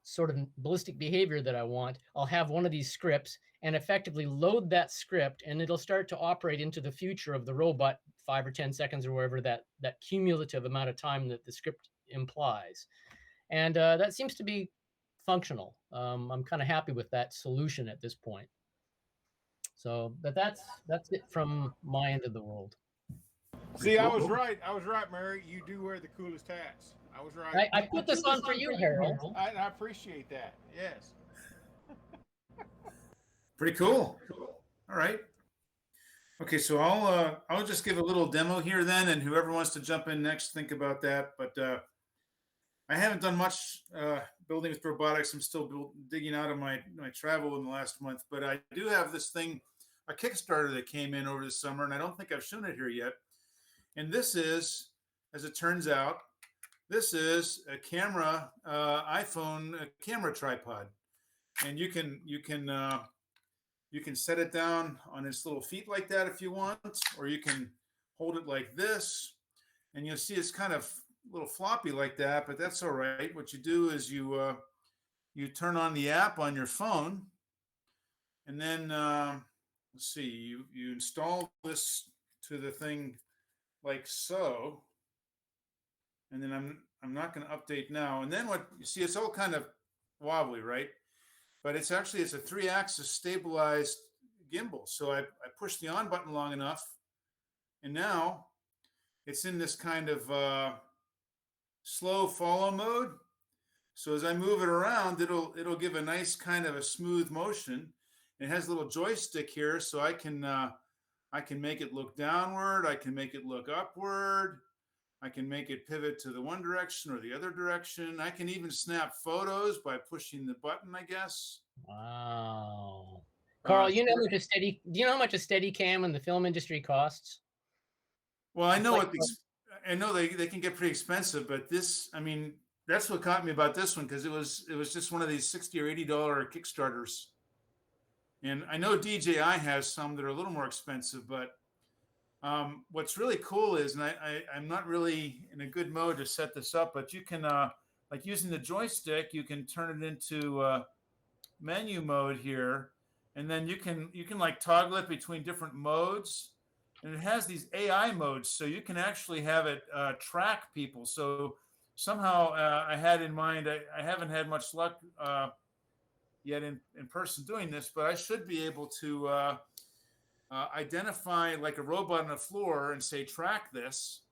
sort of ballistic behavior that I want, I'll have one of these scripts, and effectively load that script, and it'll start to operate into the future of the robot 5 or 10 seconds or wherever that cumulative amount of time that the script implies. And that seems to be functional. I'm kind of happy with that solution at this point. So, but that's it from my end of the world. See, I was right. I was right, Mary. You do wear the coolest hats. I was right. I put this on for you, Harold. I appreciate that. Yes. Pretty cool. All right. Okay, so I'll just give a little demo here then, and whoever wants to jump in next, think about that. But I haven't done much building with robotics. I'm still digging out of my travel in the last month, but I do have this thing, a Kickstarter that came in over the summer, and I don't think I've shown it here yet. And this is, as it turns out, this is a camera, iPhone camera tripod, and you can set it down on its little feet like that if you want, or you can hold it like this, and you'll see it's kind of a little floppy like that, but that's all right. What you do is you turn on the app on your phone, and then let's see, you install this to the thing like so, and then I'm not going to update now. And then what you see, it's all kind of wobbly, right? But it's a 3-axis stabilized gimbal. So I push the on button long enough, and now it's in this kind of slow follow mode. So as I move it around, it'll give a nice kind of a smooth motion. It has a little joystick here, so I can make it look downward. I can make it look upward. I can make it pivot to the one direction or the other direction. I can even snap photos by pushing the button, I guess. Wow. Carl, do you know how much a Steadicam in the film industry costs? Well, I know I know they can get pretty expensive, but this, I mean, that's what caught me about this one, because it was just one of these $60 or $80 Kickstarters. And I know DJI has some that are a little more expensive, but what's really cool is, and I'm not really in a good mode to set this up, but you can, like using the joystick, you can turn it into menu mode here, and then you can like toggle it between different modes, and it has these AI modes, so you can actually have it track people. So somehow I had in mind, I haven't had much luck yet in person doing this, but I should be able to identify like a robot on the floor and say, track this.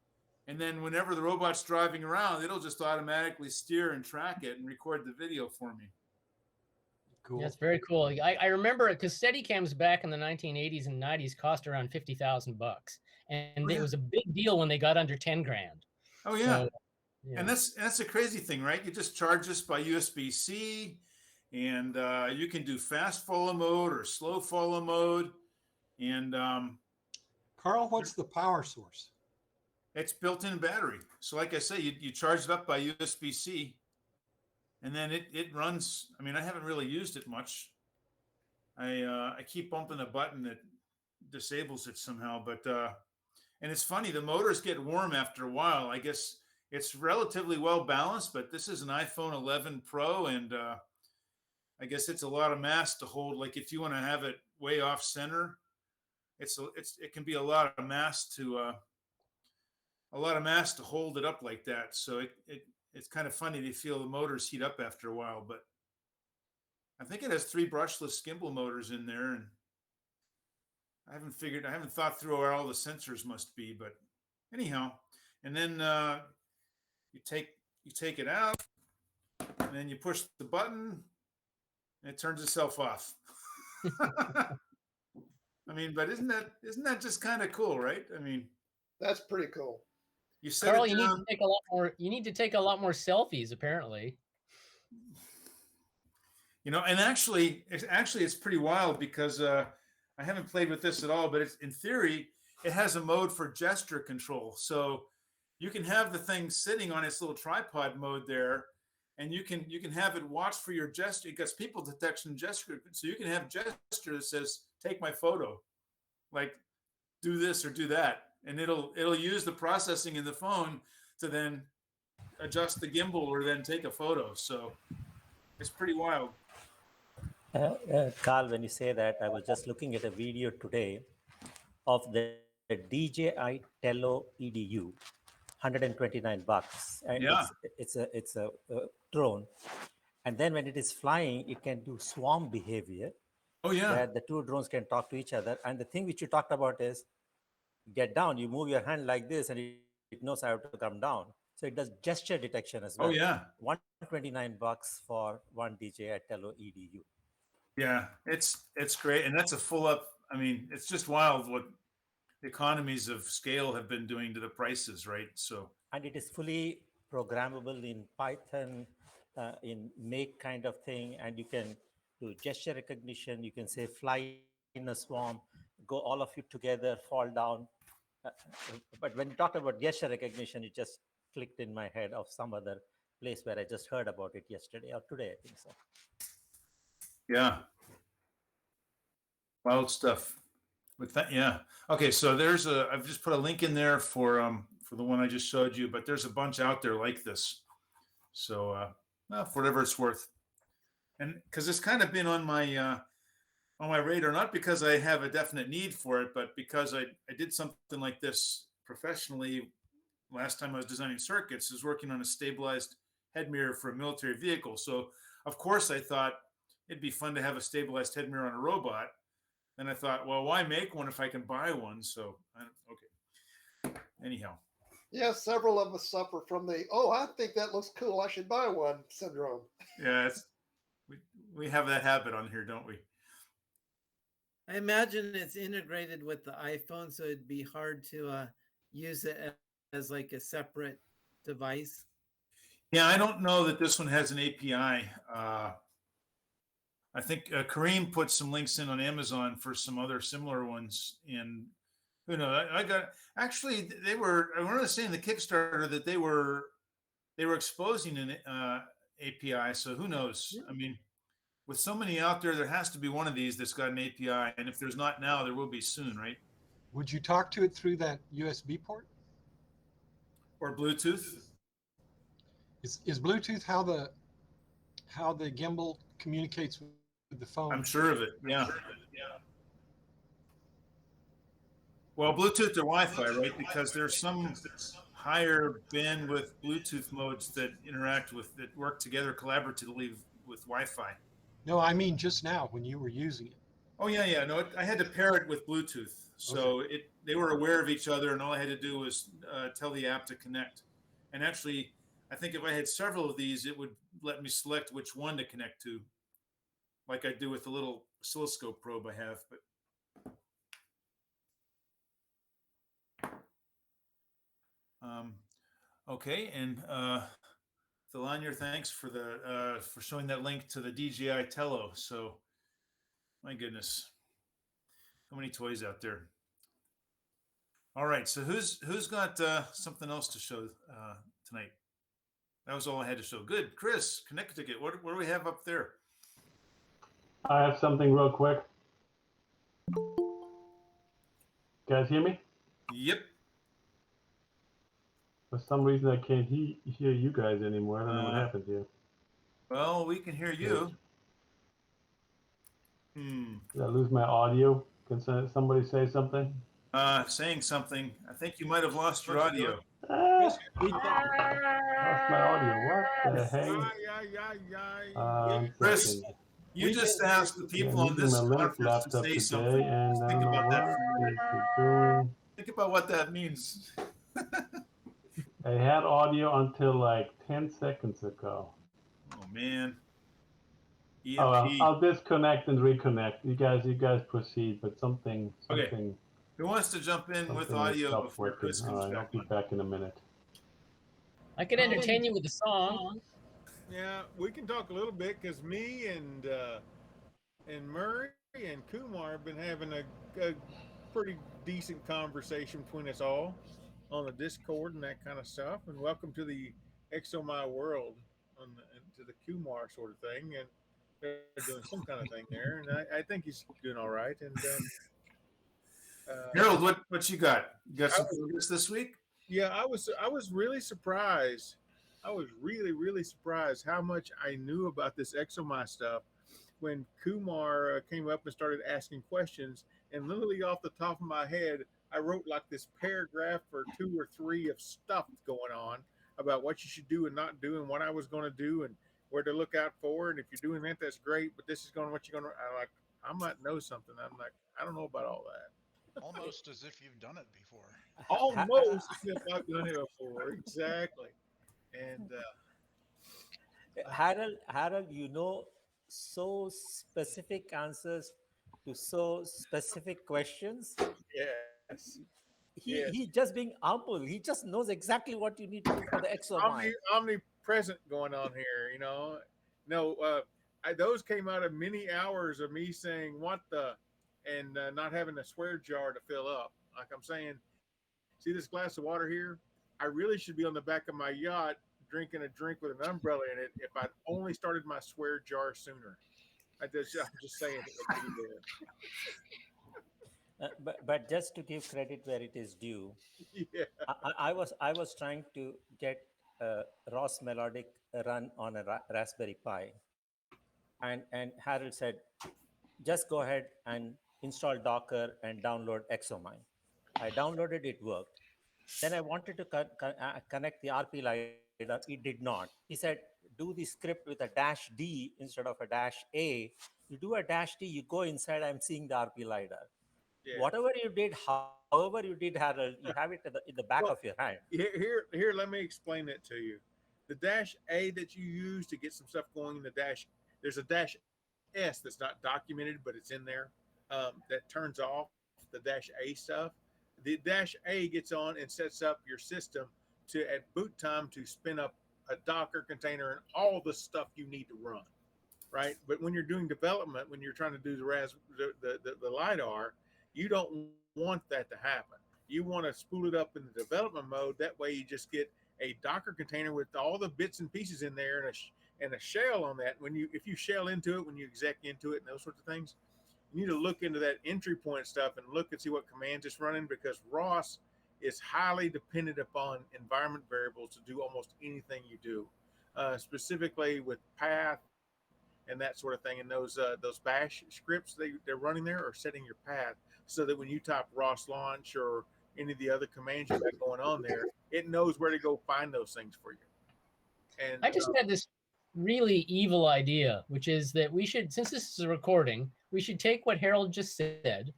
And then whenever the robot's driving around, it'll just automatically steer and track it and record the video for me. Cool. That's very cool. I remember it because Steadicams back in the 1980s and 90s cost around $50,000, and it was a big deal when they got under 10 grand. Oh yeah. So, yeah. And that's a crazy thing, right? You just charge this by USB-C, and you can do fast follow mode or slow follow mode. And Carl, what's the power source? It's built-in battery. So like I say, you charge it up by USB-C, and then it runs. I mean, I haven't really used it much. I keep bumping a button that disables it somehow, but and it's funny, the motors get warm after a while. I guess it's relatively well balanced, but this is an iPhone 11 Pro, and I guess it's a lot of mass to hold. Like if you want to have it way off center, it can be a lot of mass to hold it up like that. So it's kind of funny to feel the motors heat up after a while, but I think it has 3 brushless gimbal motors in there, and I haven't thought through where all the sensors must be, but anyhow, and then you take it out, and then you push the button, and it turns itself off. I mean, but isn't that just kind of cool, right? I mean, that's pretty cool. You said, Carl, you need to take a lot more. You need to take a lot more selfies, apparently. You know, and actually, it's pretty wild because I haven't played with this at all, but in theory, it has a mode for gesture control. So you can have the thing sitting on its little tripod mode there, and you can have it watch for your gesture. It gets people detection gesture, so you can have gesture that says, "Take my photo," like do this or do that, and it'll use the processing in the phone to then adjust the gimbal or then take a photo. So it's pretty wild. Carl, when you say that, I was just looking at a video today of the DJI Tello Edu, $129, and Yeah. it's a drone, and then when it is flying, it can do swarm behavior. Oh yeah. Where the two drones can talk to each other. And the thing which you talked about is get down. You move your hand like this, and it knows how to come down. So it does gesture detection as well. Oh yeah. $129 for one DJI Tello Edu. Yeah, it's great, and that's a full up. I mean, it's just wild what the economies of scale have been doing to the prices, right? So, and it is fully programmable in Python, in make kind of thing, and you can do gesture recognition. You can say fly in a swarm, go all of you together, fall down. But when you talk about gesture recognition, it just clicked in my head of some other place where I just heard about it yesterday or today, I think so. Yeah. Wild stuff. With that, yeah. Okay, so I've just put a link in there for the one I just showed you, but there's a bunch out there like this. So well, for whatever it's worth. And because it's kind of been on my radar, not because I have a definite need for it, but because I did something like this professionally last time I was designing circuits, is working on a stabilized head mirror for a military vehicle. So of course I thought it'd be fun to have a stabilized head mirror on a robot. And I thought, well, why make one if I can buy one? So, okay. Anyhow. Yeah, several of us suffer from the, I think that looks cool, I should buy one syndrome. Yeah, we have that habit on here, don't we? I imagine it's integrated with the iPhone, so it'd be hard to use it as like a separate device. Yeah, I don't know that this one has an API. I think Kareem put some links in on Amazon for some other similar ones. And who knows? I got actually I wanted to say in the Kickstarter that they were exposing an API. So who knows? I mean, with so many out there, there has to be one of these that's got an API. And if there's not now, there will be soon, right? Would you talk to it through that USB port? Or Bluetooth? Is Bluetooth how the gimbal communicates with the phone? I'm sure of it. Yeah. Well, Bluetooth or Wi-Fi, right? Because there's some higher bandwidth Bluetooth modes that work together collaboratively with Wi-Fi. No, I mean just now when you were using it. Oh yeah. No, I had to pair it with Bluetooth, so okay. They were aware of each other, and all I had to do was tell the app to connect. And actually, I think if I had several of these, it would let me select which one to connect to, like I do with the little oscilloscope probe I have. But okay, and Thelonier, thanks for for showing that link to the DJI Tello. So, my goodness, so many toys out there. All right, so who's got something else to show tonight? That was all I had to show. Good, Chris, Connecticut. What do we have up there? I have something real quick. Guys, hear me? Yep. For some reason, I can't hear you guys anymore. I don't know what happened here. Well, we can hear you. Did I lose my audio? Can somebody say something? Saying something. I think you might have lost your audio. Lost my audio. What the heck? Chris, you just asked the people on this conference to say something. Think about that. Think about what that means. I had audio until like 10 seconds ago. Oh man. I'll disconnect and reconnect. You guys proceed, but something. Okay. Who wants to jump in with audio before Chris comes back? I'll be back in a minute. I can entertain you with a song. Yeah, we can talk a little bit because me and Murray and Kumar have been having a pretty decent conversation between us all on the Discord and that kind of stuff. And welcome to the ExoMy world, to the Kumar sort of thing. And they're doing some kind of thing there, and I think he's doing all right. And Harold, what you got? You got some progress this week? Yeah, I was really surprised. I was really surprised how much I knew about this ExoMy stuff when Kumar came up and started asking questions, and literally off the top of my head, I wrote like this paragraph or 2 or 3 of stuff going on about what you should do and not do, and what I was going to do, and where to look out for. And if you're doing that, that's great. But this is going what you're going to. I might know something. I'm like, I don't know about all that. Almost as if you've done it before. Almost as if I've done it before. Exactly. And Harold, you know, so specific answers to so specific questions. yes. He's just being humble. He just knows exactly what you need to do for the exomine. Omnipresent going on here, you know. No, those came out of many hours of me saying what the, and not having a swear jar to fill up. Like I'm saying, see this glass of water here? I really should be on the back of my yacht drinking a drink with an umbrella in it if I'd only started my swear jar sooner. I'm just saying it would be there. But just to give credit where it is due, Yeah. I was trying to get Ross Melodic run on a Raspberry Pi, and Harold said, just go ahead and install Docker and download Exomine. I downloaded it, worked. Then I wanted to connect the RP LiDAR. It did not. He said, do the script with a -D instead of a -A. You do a -D, you go inside, I'm seeing the RP LiDAR. Yeah. Whatever you did, however you did, Harold, you have it in the back of your hand. Here, let me explain that to you. The -A that you use to get some stuff going in the there's a -S that's not documented, but it's in there, that turns off the -A stuff. The -A gets on and sets up your system to, at boot time, to spin up a Docker container and all the stuff you need to run, right? But when you're doing development, when you're trying to do the LiDAR, you don't want that to happen. You want to spool it up in the development mode. That way you just get a Docker container with all the bits and pieces in there and a shell on that. If you shell into it, when you exec into it and those sorts of things, you need to look into that entry point stuff and look and see what commands it's running, because ROS is highly dependent upon environment variables to do almost anything you do, specifically with path and that sort of thing. And those bash scripts they're running there are setting your path so that when you type ROS launch or any of the other commands you got going on there, it knows where to go find those things for you. And I just had this really evil idea, which is that we should, since this is a recording, we should take what Harold just said,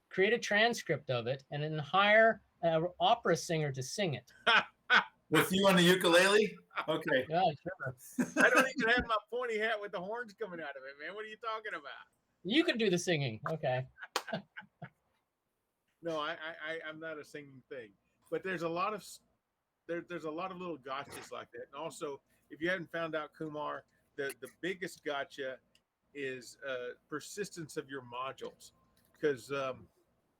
create a transcript of it, and then hire an opera singer to sing it. With you on the ukulele? Okay. Yeah, sure. I don't even have my pointy hat with the horns coming out of it, man. What are you talking about? You can do the singing. Okay. No, I'm not a singing thing, but there's a lot of little gotchas like that. And also, if you haven't found out, Kumar, the biggest gotcha is persistence of your modules, because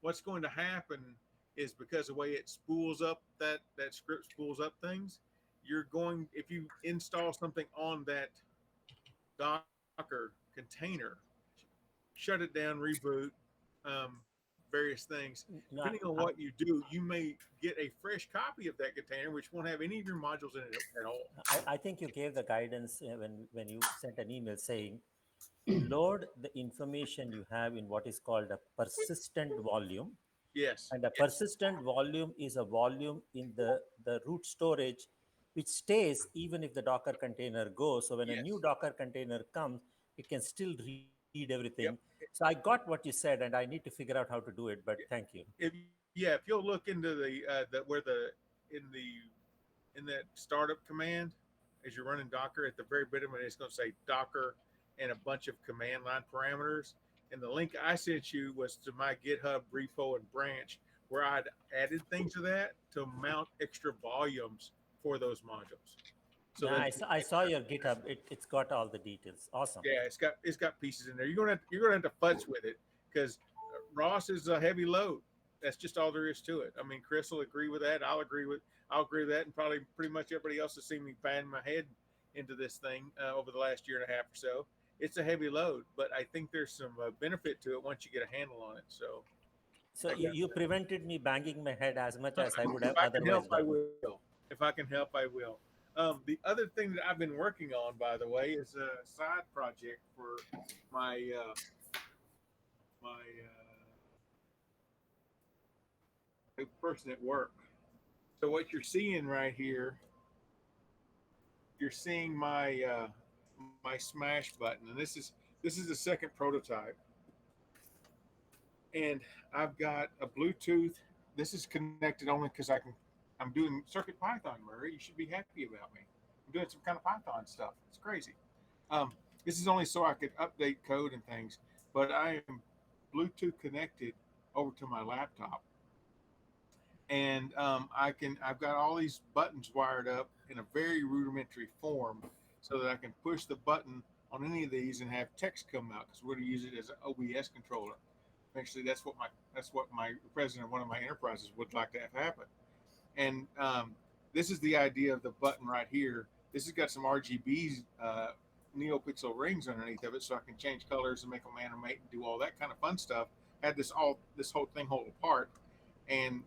what's going to happen is, because the way it spools up that script spools up things, if you install something on that Docker container, shut it down, reboot, various things. Depending on what you do, you may get a fresh copy of that container, which won't have any of your modules in it at all. I think you gave the guidance when you sent an email saying, load the information you have in what is called a persistent volume. Yes. And a persistent volume is a volume in the root storage, which stays even if the Docker container goes. So when a new Docker container comes, it can still read everything. Yep. So I got what you said, and I need to figure out how to do it, but thank you. If you'll look into in that startup command, as you're running Docker, at the very bottom, it's going to say Docker and a bunch of command line parameters. And the link I sent you was to my GitHub repo and branch, where I'd added things to that to mount extra volumes for those modules. So I saw your GitHub. It's got all the details. Awesome. Yeah, it's got pieces in there. You're gonna have to futz with it, because ROS is a heavy load. That's just all there is to it. I mean, Chris will agree with that. I'll agree with that, and probably pretty much everybody else has seen me bang my head into this thing over the last year and a half or so. It's a heavy load, but I think there's some benefit to it once you get a handle on it. So you prevented me banging my head as much as I would have otherwise done. If I can help, I will. The other thing that I've been working on, by the way, is a side project for my person at work. So what you're seeing right here, you're seeing my my smash button, and this is the second prototype, and I've got a Bluetooth. This is connected only because I'm doing Circuit Python, Murray. You should be happy about me. I'm doing some kind of Python stuff. It's crazy. This is only so I could update code and things, but I am Bluetooth connected over to my laptop, and I've got all these buttons wired up in a very rudimentary form, so that I can push the button on any of these and have text come out, because we're going to use it as an OBS controller. Eventually, that's what my president of one of my enterprises would like to have happen. And this is the idea of the button right here. This has got some RGB NeoPixel rings underneath of it, so I can change colors and make them animate and do all that kind of fun stuff. Had this whole thing hold apart, and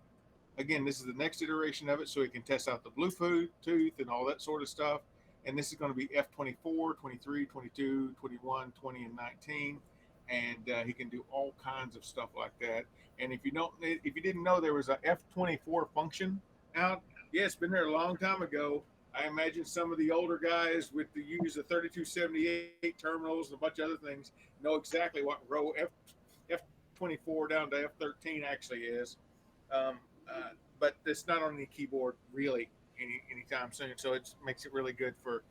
again, this is the next iteration of it, so we can test out the Bluetooth and all that sort of stuff. And this is going to be F24, 23, 22, 21, 20, and 19. And he can do all kinds of stuff like that. And if you didn't know there was a F24 function out, yeah, it's been there a long time ago. I imagine some of the older guys with the use of 3278 terminals and a bunch of other things know exactly what row F24 down to F13 actually is. But it's not on the keyboard really anytime soon, so it makes it really good for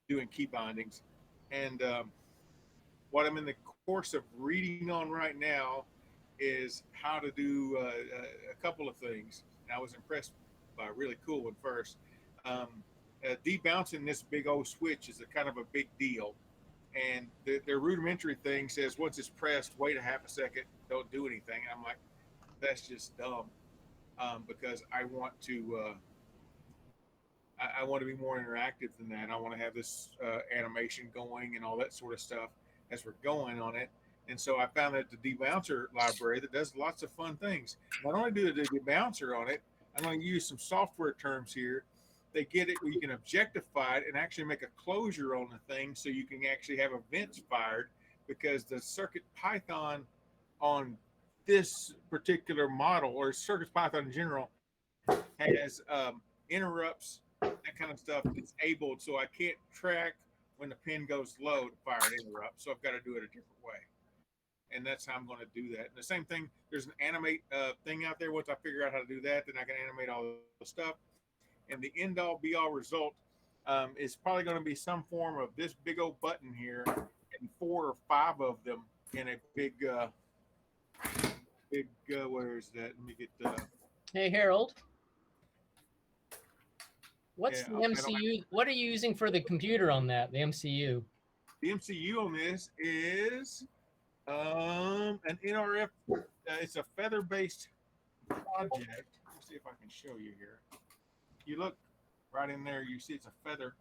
doing key bindings. And what I'm in the course of reading on right now is how to do a couple of things. And I was impressed by a really cool one first. Debouncing this big old switch is a kind of a big deal, and their rudimentary thing says once it's pressed, wait a half a second, don't do anything. I'm like, that's just dumb. Because I want to be more interactive than that. I want to have this animation going and all that sort of stuff as we're going on it. And so I found that the debouncer library that does lots of fun things. Not only do the debouncer on it, I'm going to use some software terms here. They get it where you can objectify it and actually make a closure on the thing, so you can actually have events fired, because the Circuit Python on this particular model, or Circuit Python in general, has interrupts, that kind of stuff disabled, so I can't track when the pin goes low to fire an interrupt. So I've got to do it a different way, and that's how I'm going to do that. And the same thing, there's an animate thing out there. Once I figure out how to do that, then I can animate all the stuff. And the end all be all result is probably going to be some form of this big old button here, and 4 or 5 of them in a big where is that? Let me get Hey Harold, what's the MCU? What are you using for the computer on that? The MCU. The MCU on this is an NRF. It's a feather-based project. Let's see if I can show you here. You look right in there. You see it's a feather.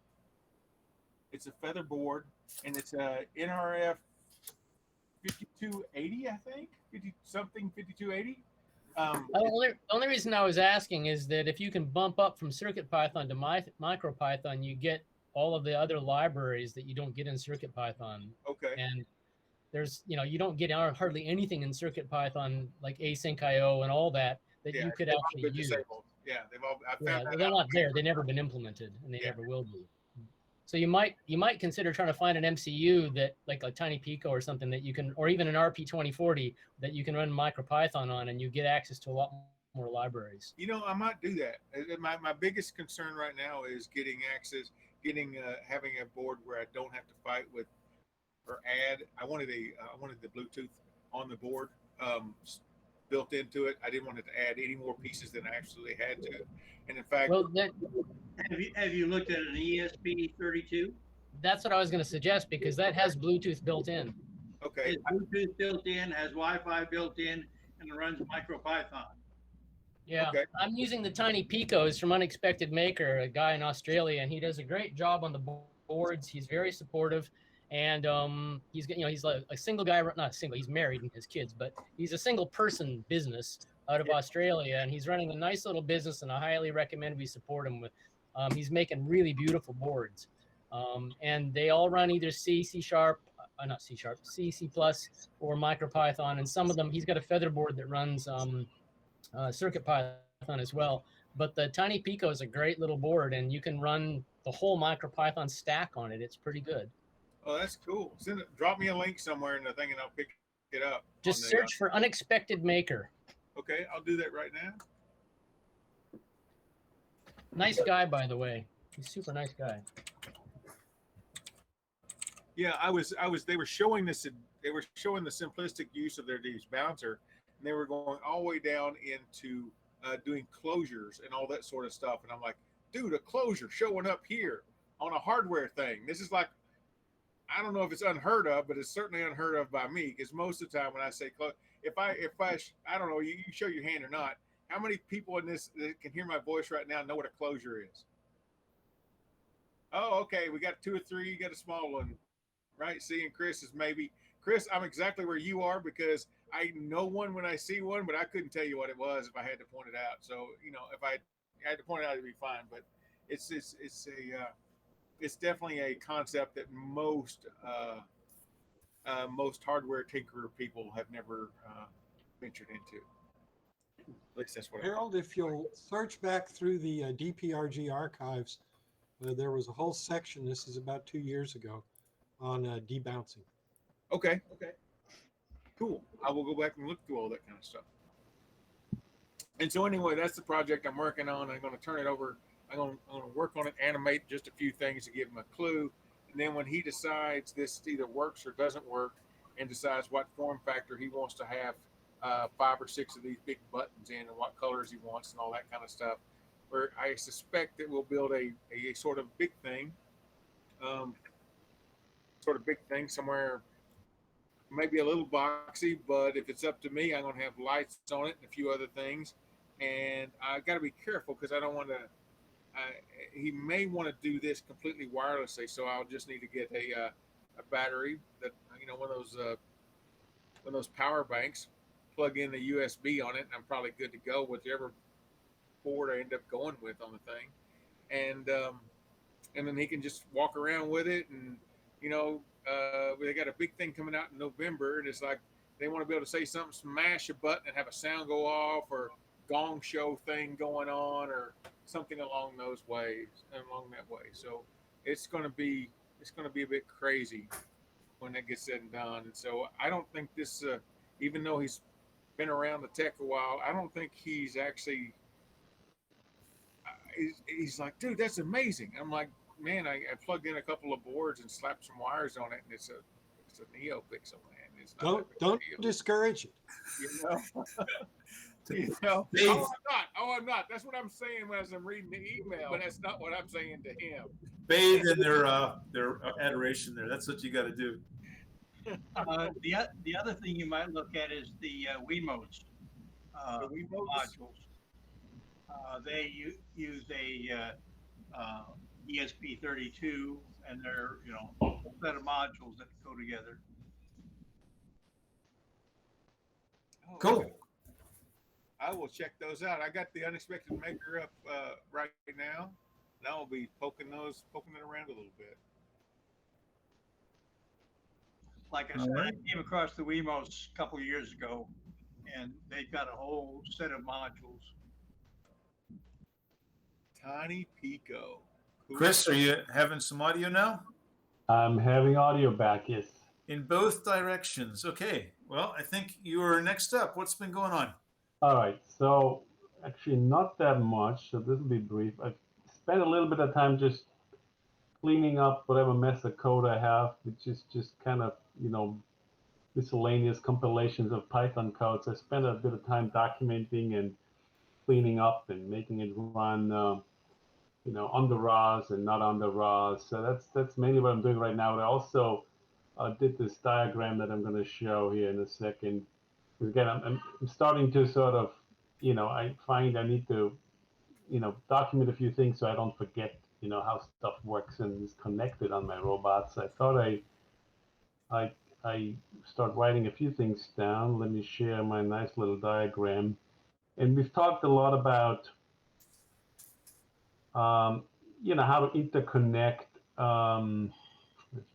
It's a feather board, and it's a NRF 5280, I think. 5280. The only reason I was asking is that if you can bump up from CircuitPython to MicroPython, you get all of the other libraries that you don't get in CircuitPython. Okay. And there's, you don't get hardly anything in CircuitPython like async.io and all that you could actually use. Disabled. Yeah, they've all. They're not there. They've never been implemented, and they never will be. So you might consider trying to find an MCU that, like a Tiny Pico or something, that you can, or even an RP2040 that you can run MicroPython on, and you get access to a lot more libraries. I might do that. My biggest concern right now is getting access, having a board where I don't have to fight with or add. I wanted the Bluetooth on the board built into it. I didn't want it to add any more pieces than I absolutely had to. And in fact, have you looked at an ESP32? That's what I was going to suggest, because that has Bluetooth built in. Okay. It's Bluetooth built in, has Wi-Fi built in, and it runs MicroPython. Yeah, okay. I'm using the Tiny Picos from Unexpected Maker, a guy in Australia, and he does a great job on the boards. He's very supportive, and he's like a single guy, not single, he's married and has kids, but he's a single person business out of Australia, and he's running a nice little business, and I highly recommend we support him with He's making really beautiful boards. And they all run either C, C sharp, not C sharp, C, C plus, or MicroPython. And some of them, he's got a feather board that runs CircuitPython as well. But the Tiny Pico is a great little board, and you can run the whole MicroPython stack on it. It's pretty good. Oh, that's cool. Drop me a link somewhere in the thing, and I'll pick it up. Just search for Unexpected Maker. Okay, I'll do that right now. Nice guy, by the way. He's a super nice guy. Yeah, they were showing this. They were showing the simplistic use of their bouncer, and they were going all the way down into doing closures and all that sort of stuff. And I'm like, dude, a closure showing up here on a hardware thing. This is like, I don't know if it's unheard of, but it's certainly unheard of by me, because most of the time when I say close, if I don't know, you show your hand or not, how many people in this that can hear my voice right now know what a closure is? Oh, okay, we got 2 or 3, you got a small one, right? See, and Chris is maybe, Chris, I'm exactly where you are, because I know one when I see one, but I couldn't tell you what it was if I had to point it out. So, you know, if I had to point it out, it'd be fine. But it's definitely a concept that most hardware tinkerer people have never ventured into. At least that's what Harold, if you'll search back through the DPRG archives, there was a whole section, this is about 2 years ago, on debouncing. Okay. Cool. I will go back and look through all that kind of stuff. And so anyway, that's the project I'm working on. I'm going to turn it over. I'm going to work on it, animate just a few things to give him a clue. And then when he decides this either works or doesn't work, and decides what form factor he wants to have 5 or 6 of these big buttons in, and what colors he wants and all that kind of stuff, where I suspect that we'll build a sort of big thing, somewhere, maybe a little boxy, but if it's up to me, I'm going to have lights on it and a few other things. And I got to be careful, because I don't want to, he may want to do this completely wirelessly. So I'll just need to get a battery that, you know, one of those power banks, plug in the USB on it, and I'm probably good to go with whatever board I end up going with on the thing. And then he can just walk around with it. And, you know, they got a big thing coming out in November, and it's like they want to be able to say something, smash a button and have a sound go off, or gong show thing going on, or something along that way. So it's going to be a bit crazy when that gets said and done. And so I don't think this, even though he's been around the tech a while, I don't think he's actually. He's like, dude, that's amazing. I'm like, man, I plugged in a couple of boards and slapped some wires on it, and it's a NeoPixel, man. It's not Don't discourage it. You know? I'm not. That's what I'm saying as I'm reading the email, but that's not what I'm saying to him. Bathe in their adoration there. That's what you got to do. The other thing you might look at is the Wiimotes modules. They use a ESP32, and they're, you know, a whole set of modules that go together. Cool. I will check those out. I got the Unexpected Maker up right now, and I'll be poking it around a little bit. Like I said, I came across the Wiimotes a couple of years ago, and they've got a whole set of modules. Tiny Pico. Cool. Chris, are you having some audio now? I'm having audio back, yes. In both directions. Okay. Well, I think you are next up. What's been going on? All right. So actually not that much. So this will be brief. I've spent a little bit of time just cleaning up whatever mess of code I have, which is just kind of, you know, miscellaneous compilations of Python codes. I spent a bit of time documenting and cleaning up and making it run, you know, on the RAS and not on the RAS. So that's mainly what I'm doing right now. But I also did this diagram that I'm going to show here in a second. Again, I'm starting to sort of, you know, I find I need to, you know, document a few things so I don't forget, you know, how stuff works and is connected on my robots. I thought I start writing a few things down. Let me share my nice little diagram. And we've talked a lot about, how to interconnect.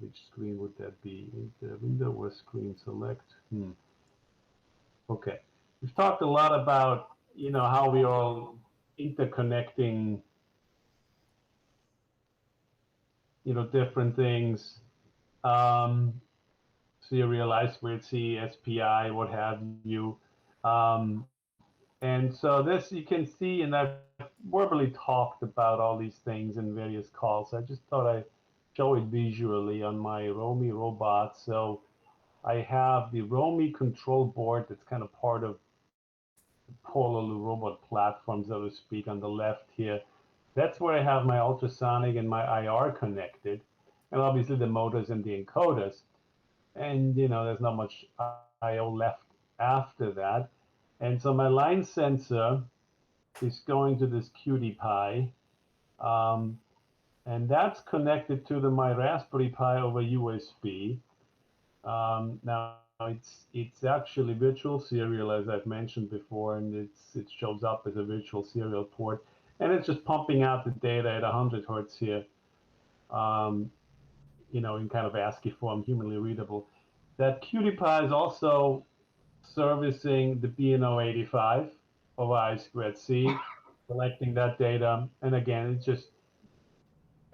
Which screen would that be? The window or screen select? Okay. We've talked a lot about, how we all interconnecting, different things. Serial, I2C, SPI, what have you. And so this you can see, and I've verbally talked about all these things in various calls. I just thought I'd show it visually on my Romy robot. So I have the Romy control board that's kind of part of the Polar robot platform, so to speak, on the left here. That's where I have my ultrasonic and my IR connected, and obviously the motors and the encoders. And there's not much I/O left after that. And so my line sensor is going to this QT Py, and that's connected to my Raspberry Pi over USB. Now it's actually virtual serial, as I've mentioned before, and it shows up as a virtual serial port, and it's just pumping out the data at 100 hertz here, in kind of ASCII form, humanly readable. That QT Py is also servicing the BNO85 over I2C, collecting that data, and again, it's just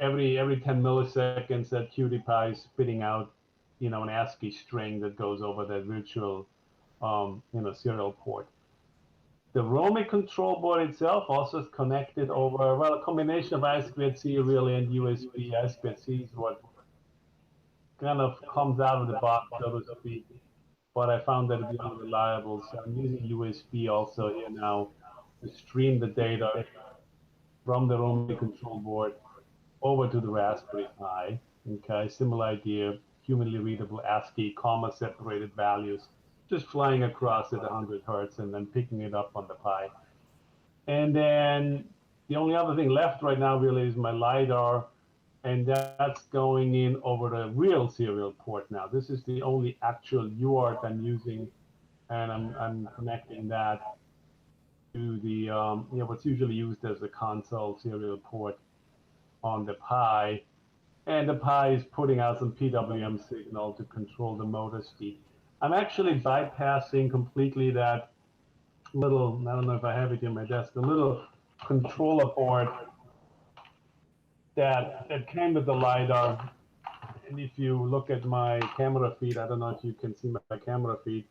every 10 milliseconds that QT Py is spitting out, an ASCII string that goes over that virtual, serial port. The Romy control board itself also is connected over, well, a combination of I2C really and USB. I2C is what kind of comes out of the box, so to speak. But I found that to be unreliable, so I'm using USB also here now to stream the data from the Romy control board over to the Raspberry Pi. Okay, similar idea, humanly readable ASCII, comma separated values, just flying across at 100 hertz and then picking it up on the Pi. And then the only other thing left right now really is my LiDAR, and that's going in over the real serial port now. This is the only actual UART I'm using, and I'm connecting that to the what's usually used as the console serial port on the Pi, and the Pi is putting out some PWM signal to control the motor speed. I'm actually bypassing completely that little, I don't know if I have it in my desk, the little controller board that came with the LiDAR. And if you look at my camera feed, I don't know if you can see my camera feed,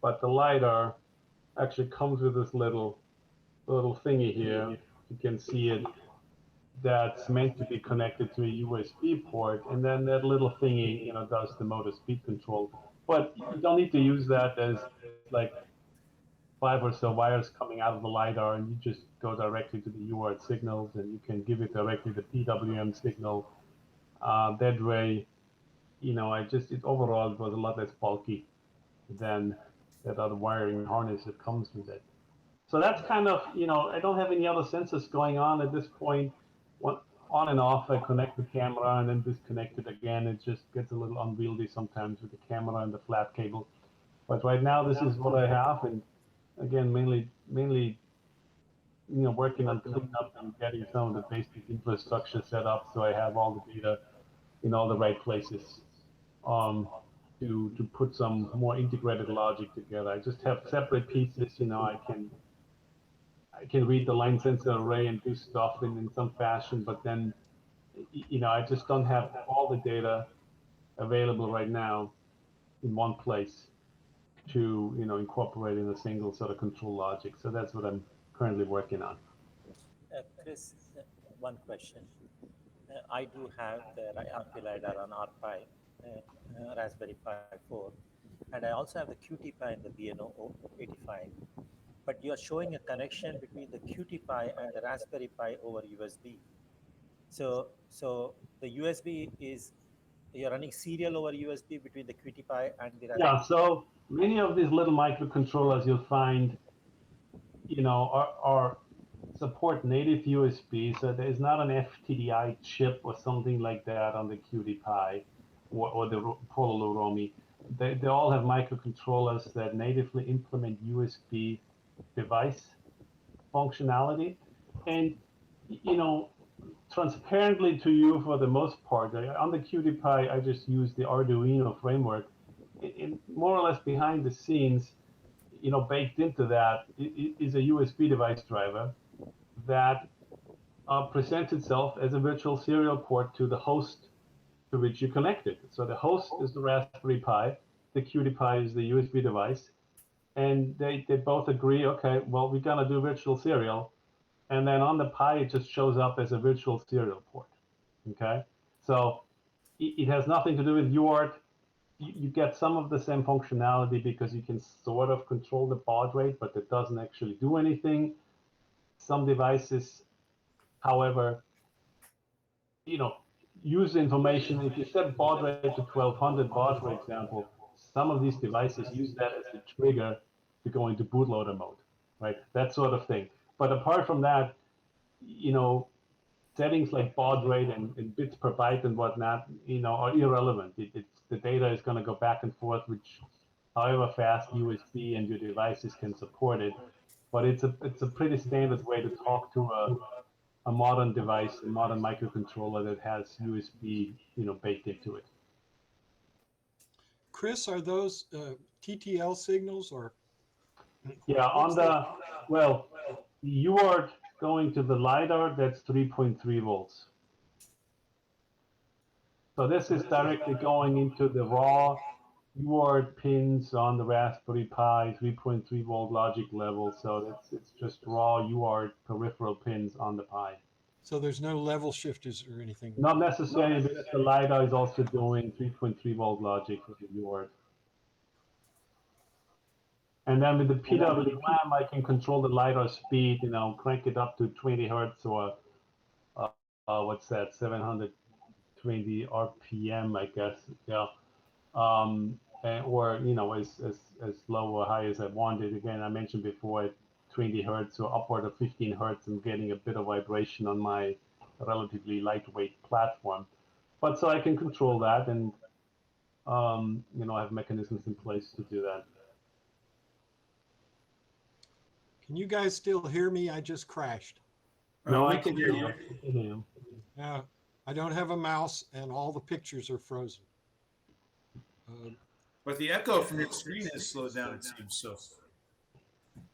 but the LiDAR actually comes with this little thingy here. You can see it. That's meant to be connected to a USB port, and then that little thingy, does the motor speed control. But you don't need to use that as like 5 or so wires coming out of the LiDAR, and you just go directly to the UART signals, and you can give it directly the PWM signal. That way, overall it was a lot less bulky than that other wiring harness that comes with it. So that's kind of, I don't have any other sensors going on at this point. On and off, I connect the camera and then disconnect it again. It just gets a little unwieldy sometimes with the camera and the flat cable. But right now, this is what I have, and again, mainly, working on cleanup and getting some of the basic infrastructure set up so I have all the data in all the right places. To put some more integrated logic together. I just have separate pieces. I can read the line sensor array and do stuff in some fashion, but then, I just don't have all the data available right now in one place to, incorporate in a single sort of control logic. So that's what I'm currently working on. Chris, one question. I do have the RP LiDAR on RPi, Raspberry Pi 4, and I also have the QT Pi and the BNO85. But you are showing a connection between the QT Pi and the Raspberry Pi over USB. So the USB is, you're running serial over USB between the QT Pi and the Raspberry Pi. Yeah, so many of these little microcontrollers you'll find, are support native USB, so there is not an FTDI chip or something like that on the QT Pi or the Polar Romy. They all have microcontrollers that natively implement USB device functionality. And, transparently to you for the most part. On the QT Py, I just use the Arduino framework. More or less behind the scenes, baked into that is a USB device driver that presents itself as a virtual serial port to the host to which you connect it. So the host is the Raspberry Pi, the QT Py is the USB device, and they both agree, okay, well, we're gonna do virtual serial, and then on the Pi it just shows up as a virtual serial port. Okay, so it has nothing to do with UART. You get some of the same functionality because you can sort of control the baud rate, but it doesn't actually do anything. Some devices, however, use the information. If you set baud rate to 1200 baud, for example, some of these devices use that as a trigger to go into bootloader mode, right? That sort of thing. But apart from that, settings like baud rate and bits per byte and whatnot, are irrelevant. The data is going to go back and forth, which, however fast USB and your devices can support it. But it's a pretty standard way to talk to a modern device, a modern microcontroller that has USB, baked into it. Chris, are those TTL signals or? Yeah, you are going to the LiDAR, that's 3.3 volts. So this is directly going into the raw UART pins on the Raspberry Pi, 3.3 volt logic level. So it's just raw UART peripheral pins on the Pi. So there's no level shifters or anything? Not necessarily, because the LiDAR is also doing 3.3 volt logic with the UART. And then with the PWM, I can control the LiDAR speed, crank it up to 20 hertz or what's that, 720 RPM, I guess, yeah. Or as low or high as I wanted. Again, I mentioned before, at 20 hertz or upward of 15 hertz, I'm getting a bit of vibration on my relatively lightweight platform. But so I can control that, and I have mechanisms in place to do that. Can you guys still hear me? I just crashed. No, I can hear you. Yeah, I don't have a mouse, and all the pictures are frozen. But the echo from your screen has slowed down, it seems.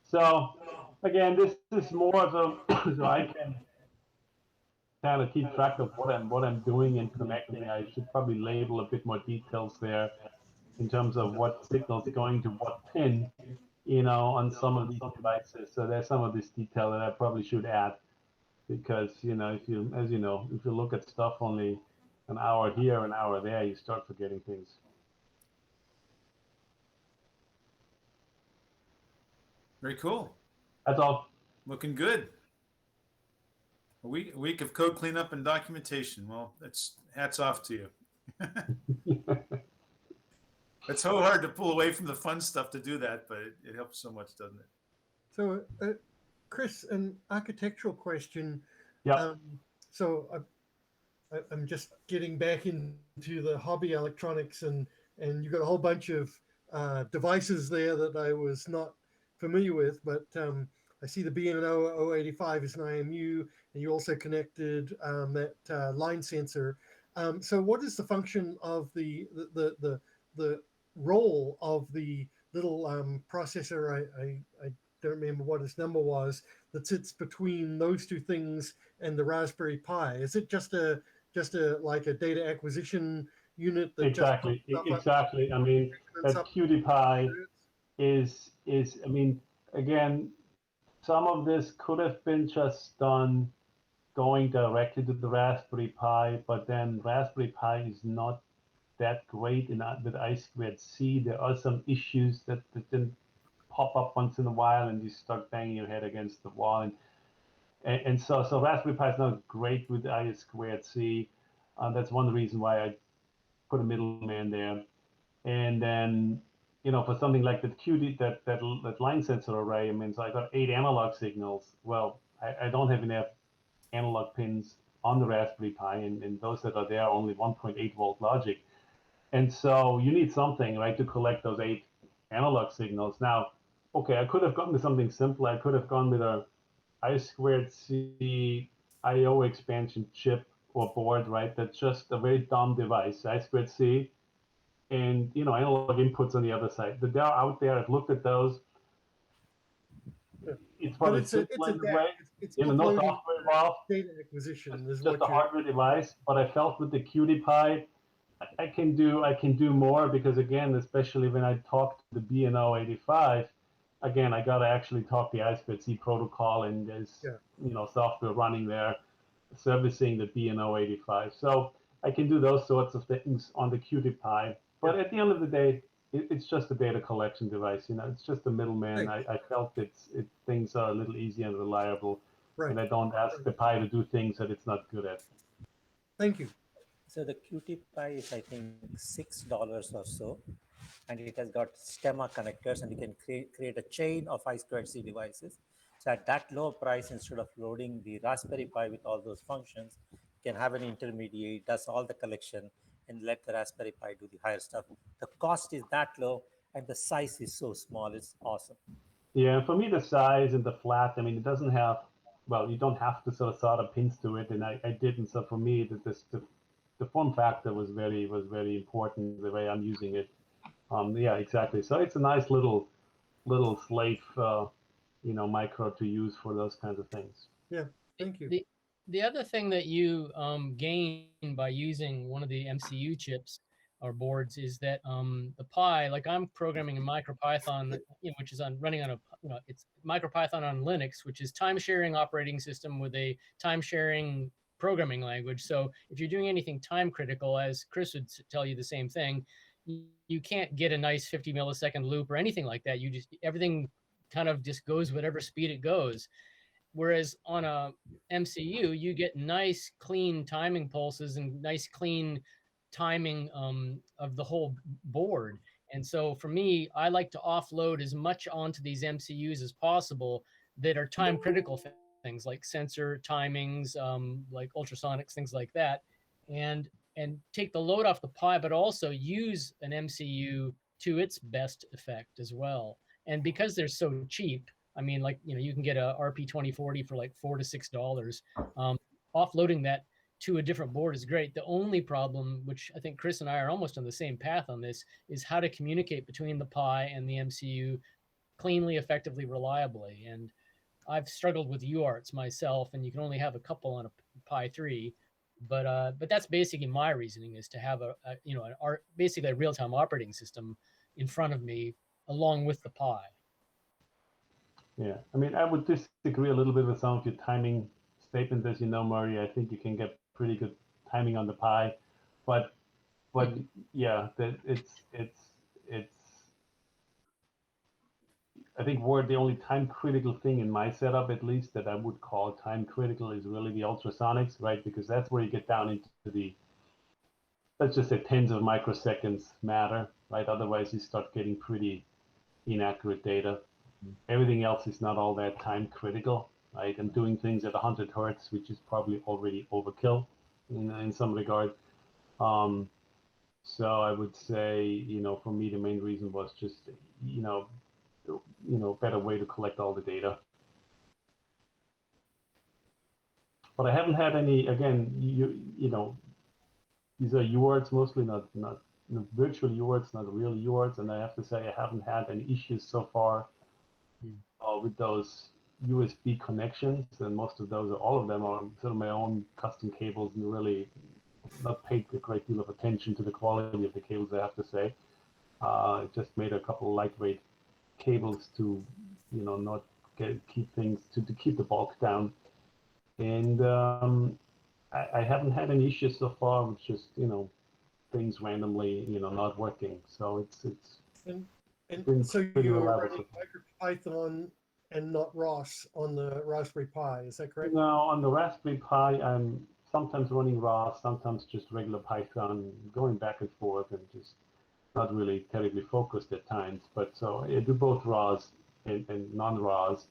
So again, this is more of a so I can kind of keep track of what I'm doing and connecting. I should probably label a bit more details there in terms of what signals going to what pin, on some of these devices. So there's some of this detail that I probably should add, because if you look at stuff only an hour here, an hour there, you start forgetting things. Very cool. That's all. Looking good. A week of code cleanup and documentation. Well, that's hats off to you. It's so hard to pull away from the fun stuff to do that, but it helps so much, doesn't it? So, Chris, an architectural question. Yeah. So I'm just getting back into the hobby electronics, and you've got a whole bunch of devices there that I was not familiar with, but I see the B&O 085 is an IMU, and you also connected that line sensor. So what is the function of the role of the little processor? I don't remember what its number was, that sits between those two things and the Raspberry Pi. Is it just a like a data acquisition unit that exactly. I mean, that QT Py is I mean, again, some of this could have been just done going directly to the Raspberry Pi, but then Raspberry Pi is not that great with I2C. There are some issues that then pop up once in a while, and you start banging your head against the wall. And so Raspberry Pi is not great with I2C. That's one reason why I put a middleman there. And then, for something like that that line sensor array, I mean, so I got 8 analog signals. Well, I don't have enough analog pins on the Raspberry Pi, and those that are there are only 1.8 volt logic. And so you need something, right, to collect those 8 analog signals. Now, okay, I could have gone with something simple. I could have gone with a I2C I/O expansion chip or board, right? That's just a very dumb device, I2C, and analog inputs on the other side. They're out there. I've looked at those. It's But probably it's a simple in a DAC. way. It's No offloading software involved. data acquisition is Just what a you're. hardware device. But I felt with the QT Py, I can do more, because again, especially when I talk to the BNO85, again, I gotta actually talk the I2C protocol, and there's software running there servicing the BNO85. So I can do those sorts of things on the QT Py. But at the end of the day, it's just a data collection device. It's just a middleman. Right. I felt things are a little easy and reliable, Right. and I don't ask the Pi to do things that it's not good at. Thank you. So the QT Py is, I think, $6 or so, and it has got stemma connectors, and you can create a chain of I2C devices. So at that low price, instead of loading the Raspberry Pi with all those functions, you can have an intermediate, does all the collection, and let the Raspberry Pi do the higher stuff. The cost is that low, and the size is so small. It's awesome. Yeah, for me, the size and the flat, I mean, it doesn't have, well, you don't have to sort of solder pins to it, and I didn't. So for me, the form factor was very important, the way I'm using it. Yeah, exactly. So it's a nice little slave, micro to use for those kinds of things. Yeah, thank you. The other thing that you gain by using one of the MCU chips or boards is that the Pi, like I'm programming in MicroPython, which is running on it's MicroPython on Linux, which is time sharing operating system with a time sharing programming language. So if you're doing anything time critical, as Chris would tell you the same thing, you can't get a nice 50 millisecond loop or anything like that. Everything kind of just goes whatever speed it goes. Whereas on a MCU, you get nice, clean timing pulses and nice, clean timing of the whole board. And so for me, I like to offload as much onto these MCUs as possible that are time critical things like sensor timings, like ultrasonics, things like that, and take the load off the Pi, but also use an MCU to its best effect as well. And because they're so cheap, I mean, like, you can get a RP2040 for like $4 to $6. Offloading that to a different board is great. The only problem, which I think Chris and I are almost on the same path on this, is how to communicate between the Pi and the MCU cleanly, effectively, reliably. And I've struggled with UARTs myself, and you can only have a couple on a Pi 3. But that's basically my reasoning, is to have basically a real-time operating system in front of me along with the Pi. Yeah, I mean, I would disagree a little bit with some of your timing statements. As you know, Murray, I think you can get pretty good timing on the Pi, but yeah, it's. I think the only time critical thing in my setup, at least, that I would call time critical is really the ultrasonics, right? Because that's where you get down into the, let's just say, tens of microseconds matter, right? Otherwise, you start getting pretty inaccurate data. Everything else is not all that time critical, right? I'm doing things at 100 hertz, which is probably already overkill in some regard. So I would say, for me, the main reason was just, better way to collect all the data. But I haven't had any. Again, these are UARTs mostly, not virtual UARTs, not real UARTs, and I have to say I haven't had any issues so far with those USB connections, and most of those, all of them, are sort of my own custom cables, and really not paid a great deal of attention to the quality of the cables, I have to say. Just made a couple lightweight cables to, not keep things, to keep the bulk down. And I haven't had any issues so far with just, things randomly, not working. So it's And so you're running MicroPython and not ROS on the Raspberry Pi, is that correct? No, on the Raspberry Pi, I'm sometimes running ROS, sometimes just regular Python, going back and forth, and just not really terribly focused at times. But so I do both ROS and non-ROS.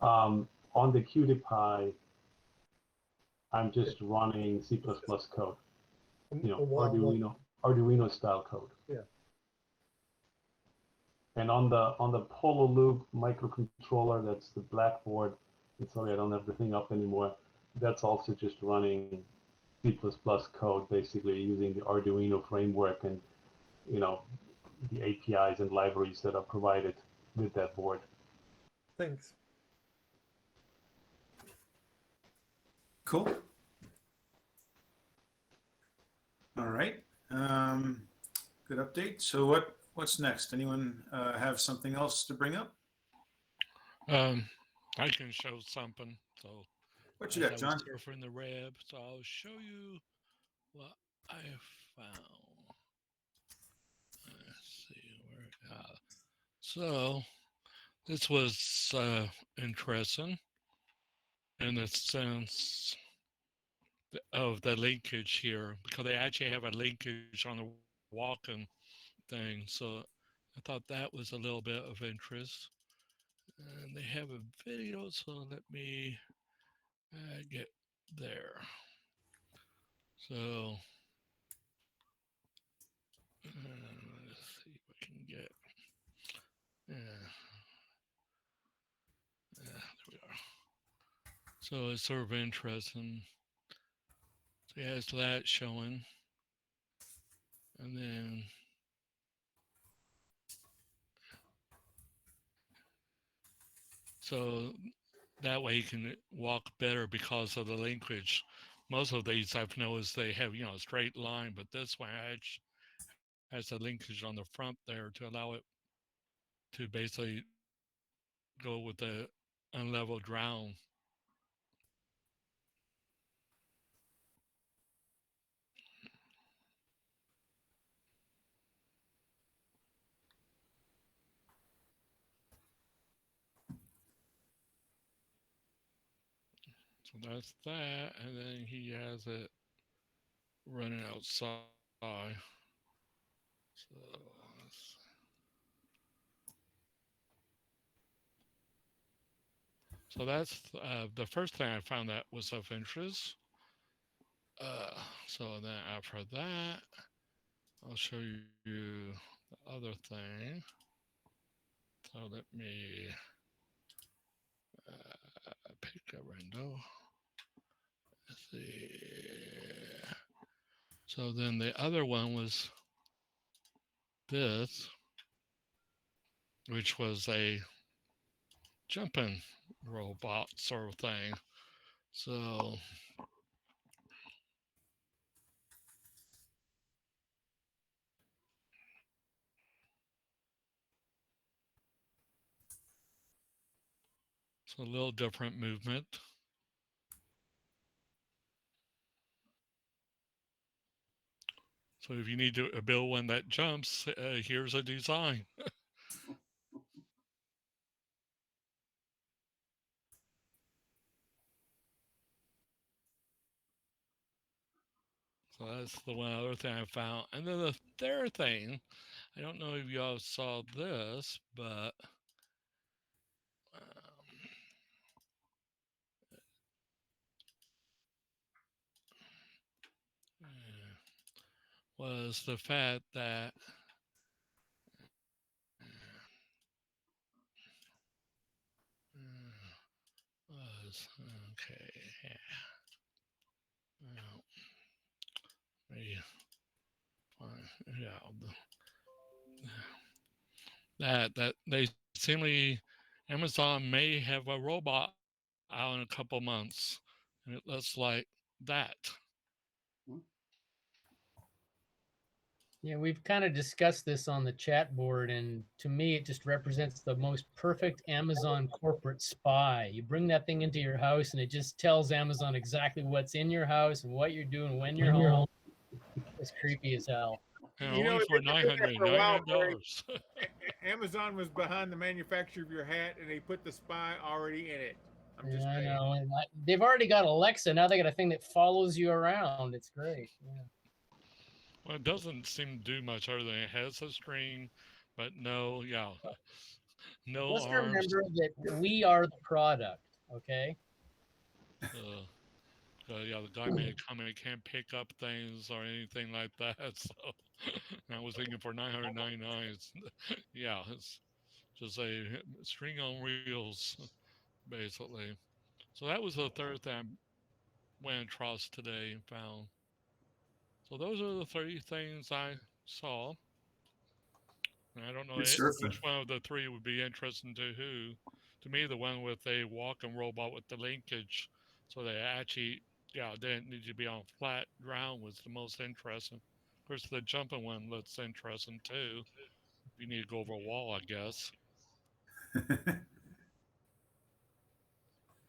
On the QT Pi, I'm just running C++ code, Arduino style code. Yeah. And on the Polo Loop microcontroller, that's the blackboard. And sorry, I don't have the thing up anymore. that's also just running C++ code, basically using the Arduino framework and the APIs and libraries that are provided with that board. Thanks. Cool. All right. Good update. So what's next? Anyone have something else to bring up? I can show something. So what you got, John? Surfing the web, so I'll show you what I found. Let's see where. So this was interesting in the sense of the linkage here, because they actually have a linkage on the walking thing. So I thought that was a little bit of interest. And they have a video, so let me get there. So let's see if I can get. There we are. So it's sort of interesting. So he has that showing. And then so that way you can walk better because of the linkage. Most of these I've noticed they have, a straight line, but this one has a linkage on the front there to allow it to basically go with the unleveled ground. So that's that, and then he has it running outside. So that's the first thing I found that was of interest. So then after that, I'll show you the other thing. So let me pick a window. Let's see. So then the other one was this, which was a jumping robot sort of thing. So it's a little different movement. So if you need to build one that jumps, here's a design. So that's the one other thing I found. And then the third thing, I don't know if y'all saw this, but was the fact that was okay. That they seemingly Amazon may have a robot out in a couple months, and it looks like that. Yeah, we've kind of discussed this on the chat board, and to me, it just represents the most perfect Amazon corporate spy. You bring that thing into your house, and it just tells Amazon exactly what's in your house and what you're doing when you're home. It's creepy as hell. And only for $999. Amazon was behind the manufacture of your hat, and they put the spy already in it. I'm just saying. I know. And they've already got Alexa. Now they got a thing that follows you around. It's great. Yeah. Well, it doesn't seem to do much other than it has a screen, but no, no Let's arms. remember that we are the product, okay? The guy may come in and can't pick up things or anything like that. So I was thinking for $999, it's just a string on wheels, basically. So that was the third thing went across today and found. So those are the 3 things I saw. And I don't know Good surfing. which one of the 3 would be interesting to who. To me, the one with a walking robot with the linkage, so they actually, didn't need to be on flat ground, was the most interesting. Of course, the jumping one looks interesting too. You need to go over a wall, I guess.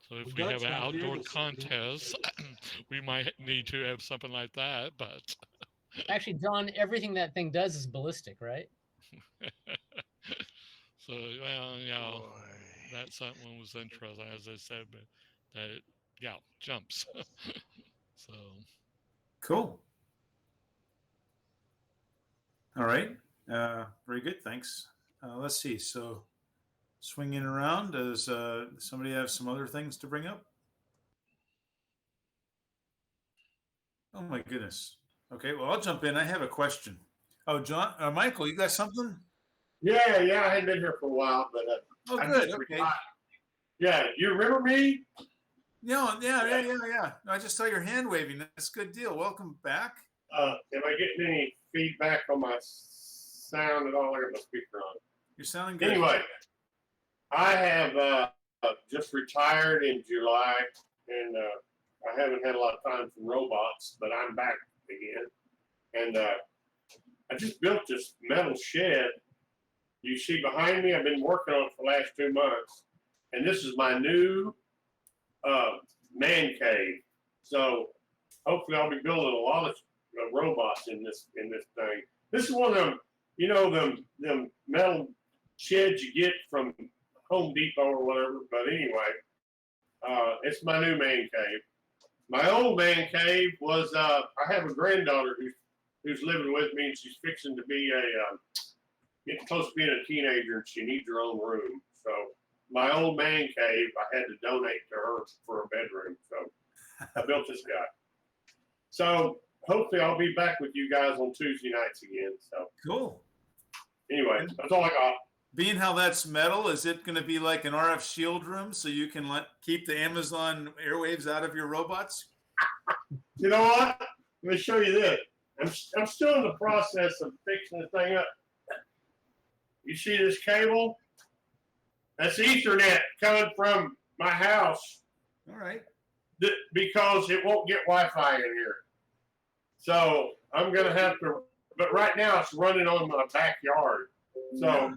So if we have Doug's an not here outdoor this evening. contest, we might need to have something like that. But Actually, Don, everything that thing does is ballistic, right? so, well, that something was interesting, as I said, but that it, jumps. So Cool. All right. Very good. Thanks. Let's see. So, swinging around, does somebody have some other things to bring up? Oh my goodness. Okay. Well, I'll jump in. I have a question. Oh, John, Michael, you got something? Yeah, I hadn't been here for a while, but Oh, I'm good. just Okay. retired. Yeah, you remember me? Yeah. I just saw your hand waving. That's a good deal. Welcome back. Am I getting any feedback on my sound at all? I got my speaker on. You're sounding good. Anyway, I have just retired in July, and I haven't had a lot of time for robots, but I'm back again. And I just built this metal shed. You see behind me, I've been working on it for the last 2 months. And this is my new man cave. So hopefully I'll be building a lot of robots in this thing. This is one of them, you know, them metal sheds you get from Home Depot or whatever. But anyway, it's my new man cave. My old man cave was I have a granddaughter who's living with me, and she's fixing to be getting close to being a teenager, and she needs her own room. So my old man cave, I had to donate to her for a bedroom. So I built this guy. So hopefully I'll be back with you guys on Tuesday nights again. So cool. Anyway, that's all I got. Being how that's metal, is it going to be like an RF shield room so you can keep the Amazon airwaves out of your robots? You know what? Let me show you this. I'm still in the process of fixing the thing up. You see this cable? That's Ethernet coming from my house. All right. Because it won't get Wi-Fi in here. So I'm going to have to, but right now it's running on my backyard. So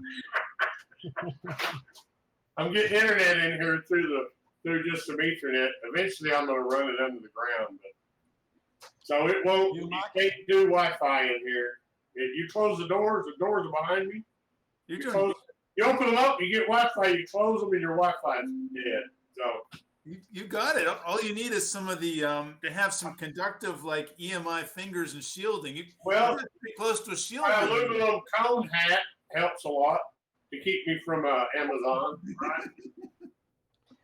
I'm getting internet in here through just some Ethernet. Eventually I'm going to run it under the ground. But, so it won't, you can't do Wi-Fi in here. If you close the doors are behind me. You open them up, you get Wi-Fi, you close them, and your Wi-Fi is dead. So you got it. All you need is some of the to have some conductive like EMI fingers and shielding. You're pretty close to a shield. My aluminum cone hat helps a lot to keep me from Amazon. Right?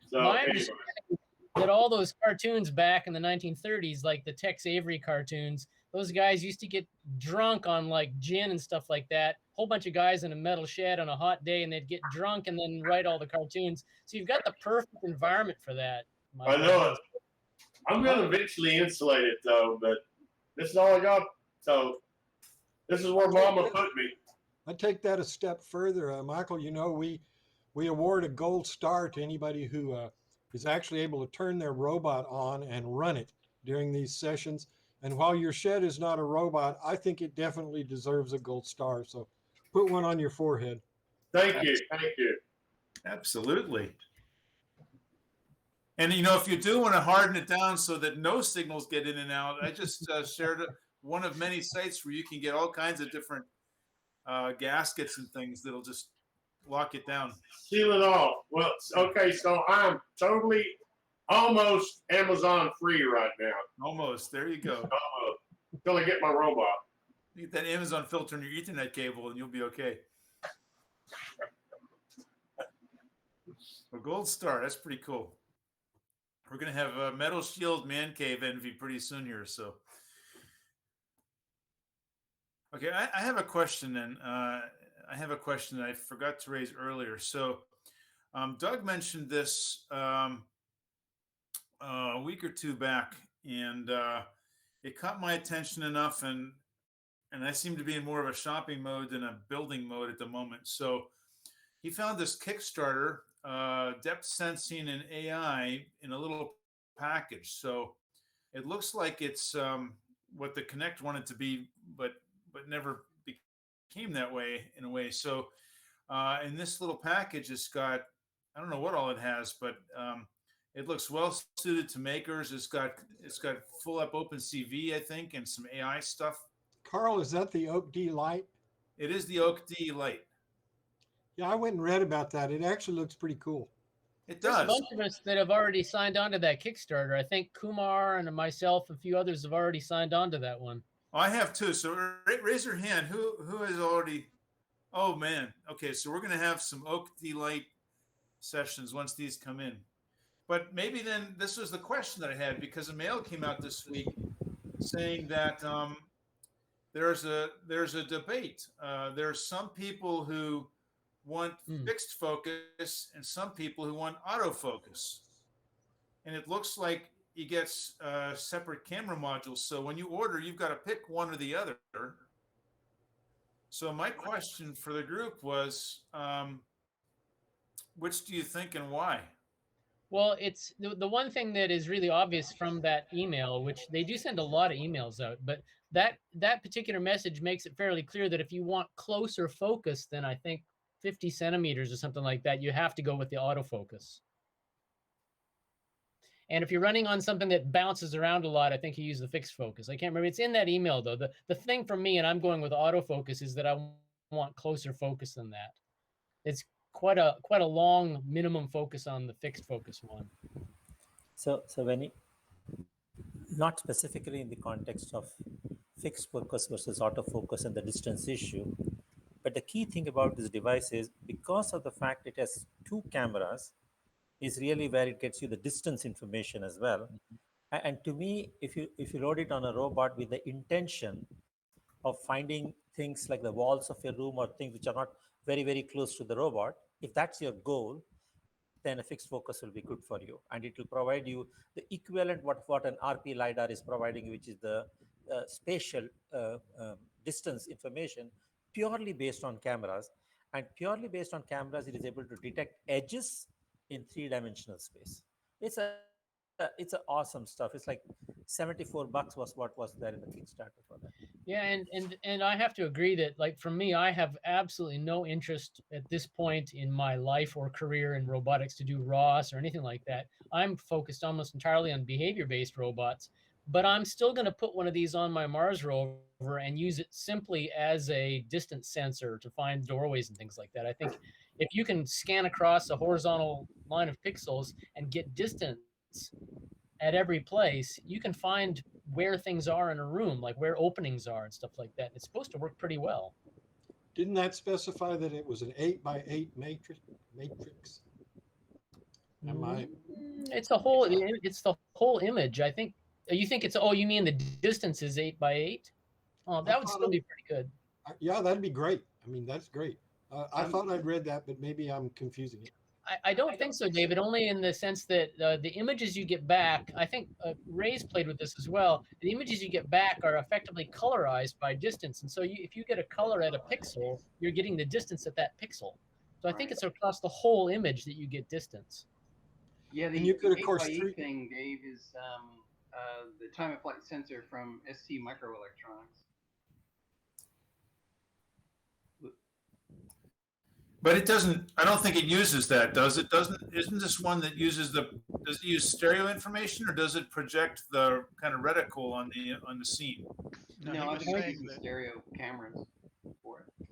So My understanding is that all those cartoons back in the 1930s, like the Tex Avery cartoons, those guys used to get drunk on like gin and stuff like that. Whole bunch of guys in a metal shed on a hot day, and they'd get drunk and then write all the cartoons. So you've got the perfect environment for that. I know it. I'm going to eventually insulate it though, but this is all I got. So this is where Mama put me. I take that a step further, Michael. You know, we award a gold star to anybody who is actually able to turn their robot on and run it during these sessions. And while your shed is not a robot, I think it definitely deserves a gold star. So put one on your forehead. Thank you. Thank you. Absolutely. And, you know, if you do want to harden it down so that no signals get in and out, I just shared one of many sites where you can get all kinds of different gaskets and things that'll just lock it down. Seal it off. Well, okay, so I'm totally almost Amazon free right now. Almost. There you go. Until I get my robot. You get that Amazon filter in your Ethernet cable and you'll be okay. A gold star. That's pretty cool. We're going to have a Metal Shield Man Cave Envy pretty soon here. So, okay, I have a question then. I have a question that I forgot to raise earlier. So, Doug mentioned this a week or two back and it caught my attention enough, and I seem to be in more of a shopping mode than a building mode at the moment. So he found this Kickstarter, depth sensing and AI in a little package. So it looks like it's what the Kinect wanted to be, but never became that way in a way. So in this little package, it's got, I don't know what all it has, but it looks well suited to makers. It's got full up OpenCV, I think, and some AI stuff. Carl, is that the Oak D Lite? It is the Oak D Lite. Yeah, I went and read about that. It actually looks pretty cool. It There's a does. bunch of us that have already signed on to that Kickstarter. I think Kumar and myself, a few others have already signed on to that one. Oh, I have too. So raise your hand. Who has already? Oh man. Okay, so we're gonna have some Oak D Lite sessions once these come in. But maybe then this was the question that I had, because a mail came out this week saying that there's a debate. There's some people who want fixed focus and some people who want autofocus, and it looks like you get separate camera modules. So when you order, you've got to pick one or the other. So my question for the group was, which do you think and why? Well, it's the one thing that is really obvious from that email, which they do send a lot of emails out, but that particular message makes it fairly clear that if you want closer focus than I think 50 centimeters or something like that, you have to go with the autofocus. And if you're running on something that bounces around a lot, I think you use the fixed focus. I can't remember. It's in that email, though. The thing for me, and I'm going with autofocus, is that I want closer focus than that. It's quite a long minimum focus on the fixed focus one. So when you, not specifically in the context of fixed focus versus autofocus and the distance issue, but the key thing about this device is, because of the fact it has two cameras, is really where it gets you the distance information as well. And to me, if you load it on a robot with the intention of finding things like the walls of your room or things which are not very, very close to the robot, if that's your goal, then a fixed focus will be good for you. And it will provide you the equivalent what an RP LiDAR is providing you, which is the spatial distance information purely based on cameras. And purely based on cameras, it is able to detect edges in three-dimensional space. It's awesome stuff. It's like $74 was what was there in the Kickstarter for that. Yeah, and I have to agree that, like, for me, I have absolutely no interest at this point in my life or career in robotics to do ROS or anything like that. I'm focused almost entirely on behavior-based robots, but I'm still going to put one of these on my Mars rover and use it simply as a distance sensor to find doorways and things like that. I think if you can scan across a horizontal line of pixels and get distance at every place, you can find where things are in a room, like where openings are and stuff like that. It's supposed to work pretty well. Didn't that specify that it was an 8x8 matrix? Am I? It's the whole image. I think you think it's, oh, you mean the distance is 8x8? Oh, that would still be pretty good. Yeah, that'd be great. I mean, that's great. I thought I'd read that, but maybe I'm confusing it. I don't think so, David, only in the sense that the images you get back, I think Ray's played with this as well, the images you get back are effectively colorized by distance. And so if you get a color at a pixel, you're getting the distance at that pixel. So I think it's across the whole image that you get distance. Yeah, the 8x8 thing, Dave, is the time of flight sensor from ST Microelectronics. But it doesn't, I don't think it uses that, does it? Isn't this one that uses does it use stereo information, or does it project the kind of reticle on the scene? No, I think it's using stereo cameras for it.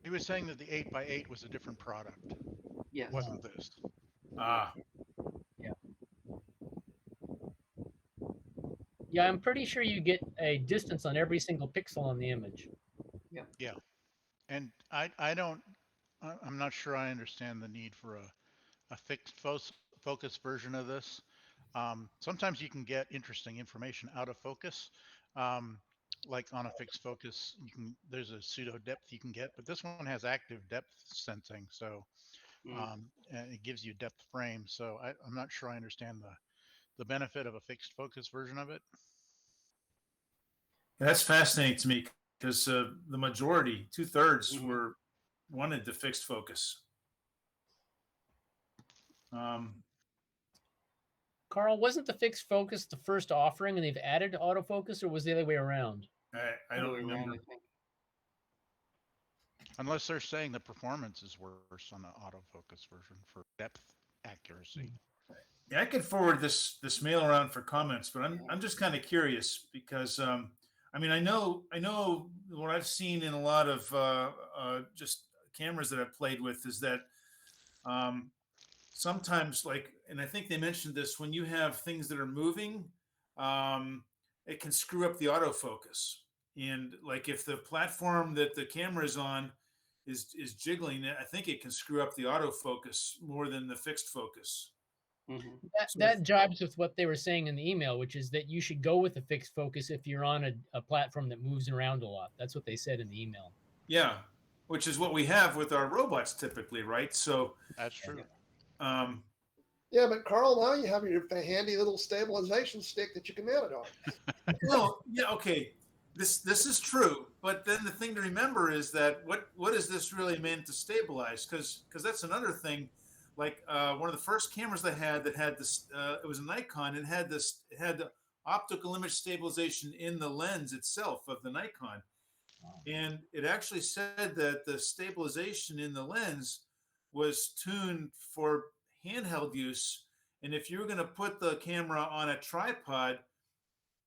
He was saying that the 8x8 was a different product. Yes. It wasn't this. Ah. Yeah. Yeah, I'm pretty sure you get a distance on every single pixel on the image. Yeah. Yeah. And I'm not sure I understand the need for a fixed focus version of this. Sometimes you can get interesting information out of focus. Like on a fixed focus, there's a pseudo depth you can get, but this one has active depth sensing, so and it gives you depth frame. So I'm not sure I understand the the benefit of a fixed focus version of it? That's fascinating to me because the majority, 2/3, were wanted the fixed focus. Carl, wasn't the fixed focus the first offering and they've added autofocus, or was the other way around? I don't remember. Unless they're saying the performance is worse on the autofocus version for depth accuracy. Yeah, I could forward this mail around for comments, but I'm just kind of curious because I mean I know what I've seen in a lot of just cameras that I've played with is that sometimes, like, and I think they mentioned this, when you have things that are moving, it can screw up the autofocus. And like if the platform that the camera is on is jiggling, I think it can screw up the autofocus more than the fixed focus. That jibes with what they were saying in the email, which is that you should go with a fixed focus if you're on a platform that moves around a lot. That's what they said in the email. Yeah, which is what we have with our robots typically, right? So that's true. Yeah, but Carl, now you have your handy little stabilization stick that you can mount it on. Well, yeah, okay. This is true, but then the thing to remember is that what is this really meant to stabilize? Because that's another thing. Like one of the first cameras I had that had this, it was a Nikon, and had the optical image stabilization in the lens itself of the Nikon, and it actually said that the stabilization in the lens was tuned for handheld use, and if you were going to put the camera on a tripod,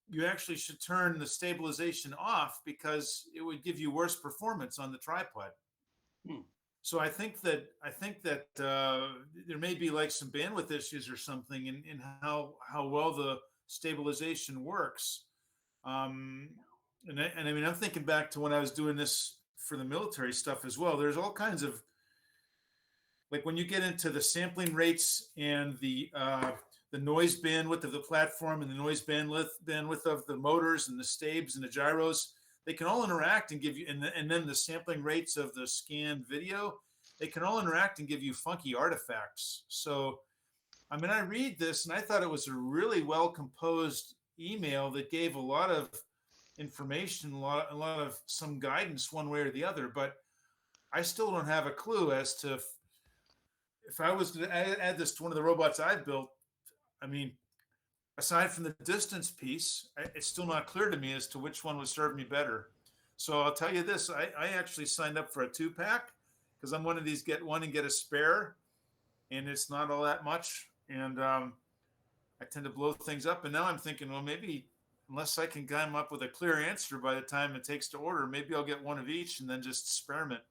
you actually should turn the stabilization off because it would give you worse performance on the tripod. So I think that there may be like some bandwidth issues or something in how well the stabilization works. And I mean, I'm thinking back to when I was doing this for the military stuff as well. There's all kinds of, like when you get into the sampling rates and the noise bandwidth of the platform and the noise bandwidth of the motors and the stabs and the gyros, they can all interact and give you, and then the sampling rates of the scanned video, they can all interact and give you funky artifacts. So, I mean, I read this and I thought it was a really well composed email that gave a lot of information, a lot of some guidance one way or the other, but I still don't have a clue as to if I was to add this to one of the robots I've built. I mean, aside from the distance piece, it's still not clear to me as to which one would serve me better. So I'll tell you this, I actually signed up for a 2-pack because I'm one of these get one and get a spare, and it's not all that much. And I tend to blow things up. And now I'm thinking, well, maybe unless I can come up with a clear answer by the time it takes to order, maybe I'll get one of each and then just experiment.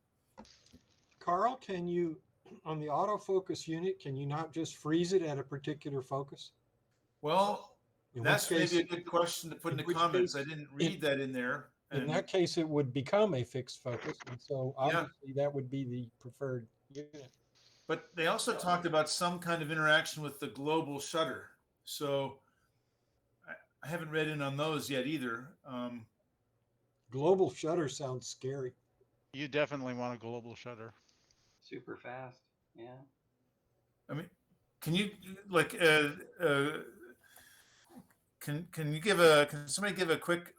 Carl, can you, on the autofocus unit, can you not just freeze it at a particular focus? Well, that's maybe a good question to put in the comments. I didn't read that in there. In that case, it would become a fixed focus. And so obviously that would be the preferred unit. But they also talked about some kind of interaction with the global shutter. So I haven't read in on those yet either. Global shutter sounds scary. You definitely want a global shutter. Super fast. Yeah. I mean, can you like can somebody give a quick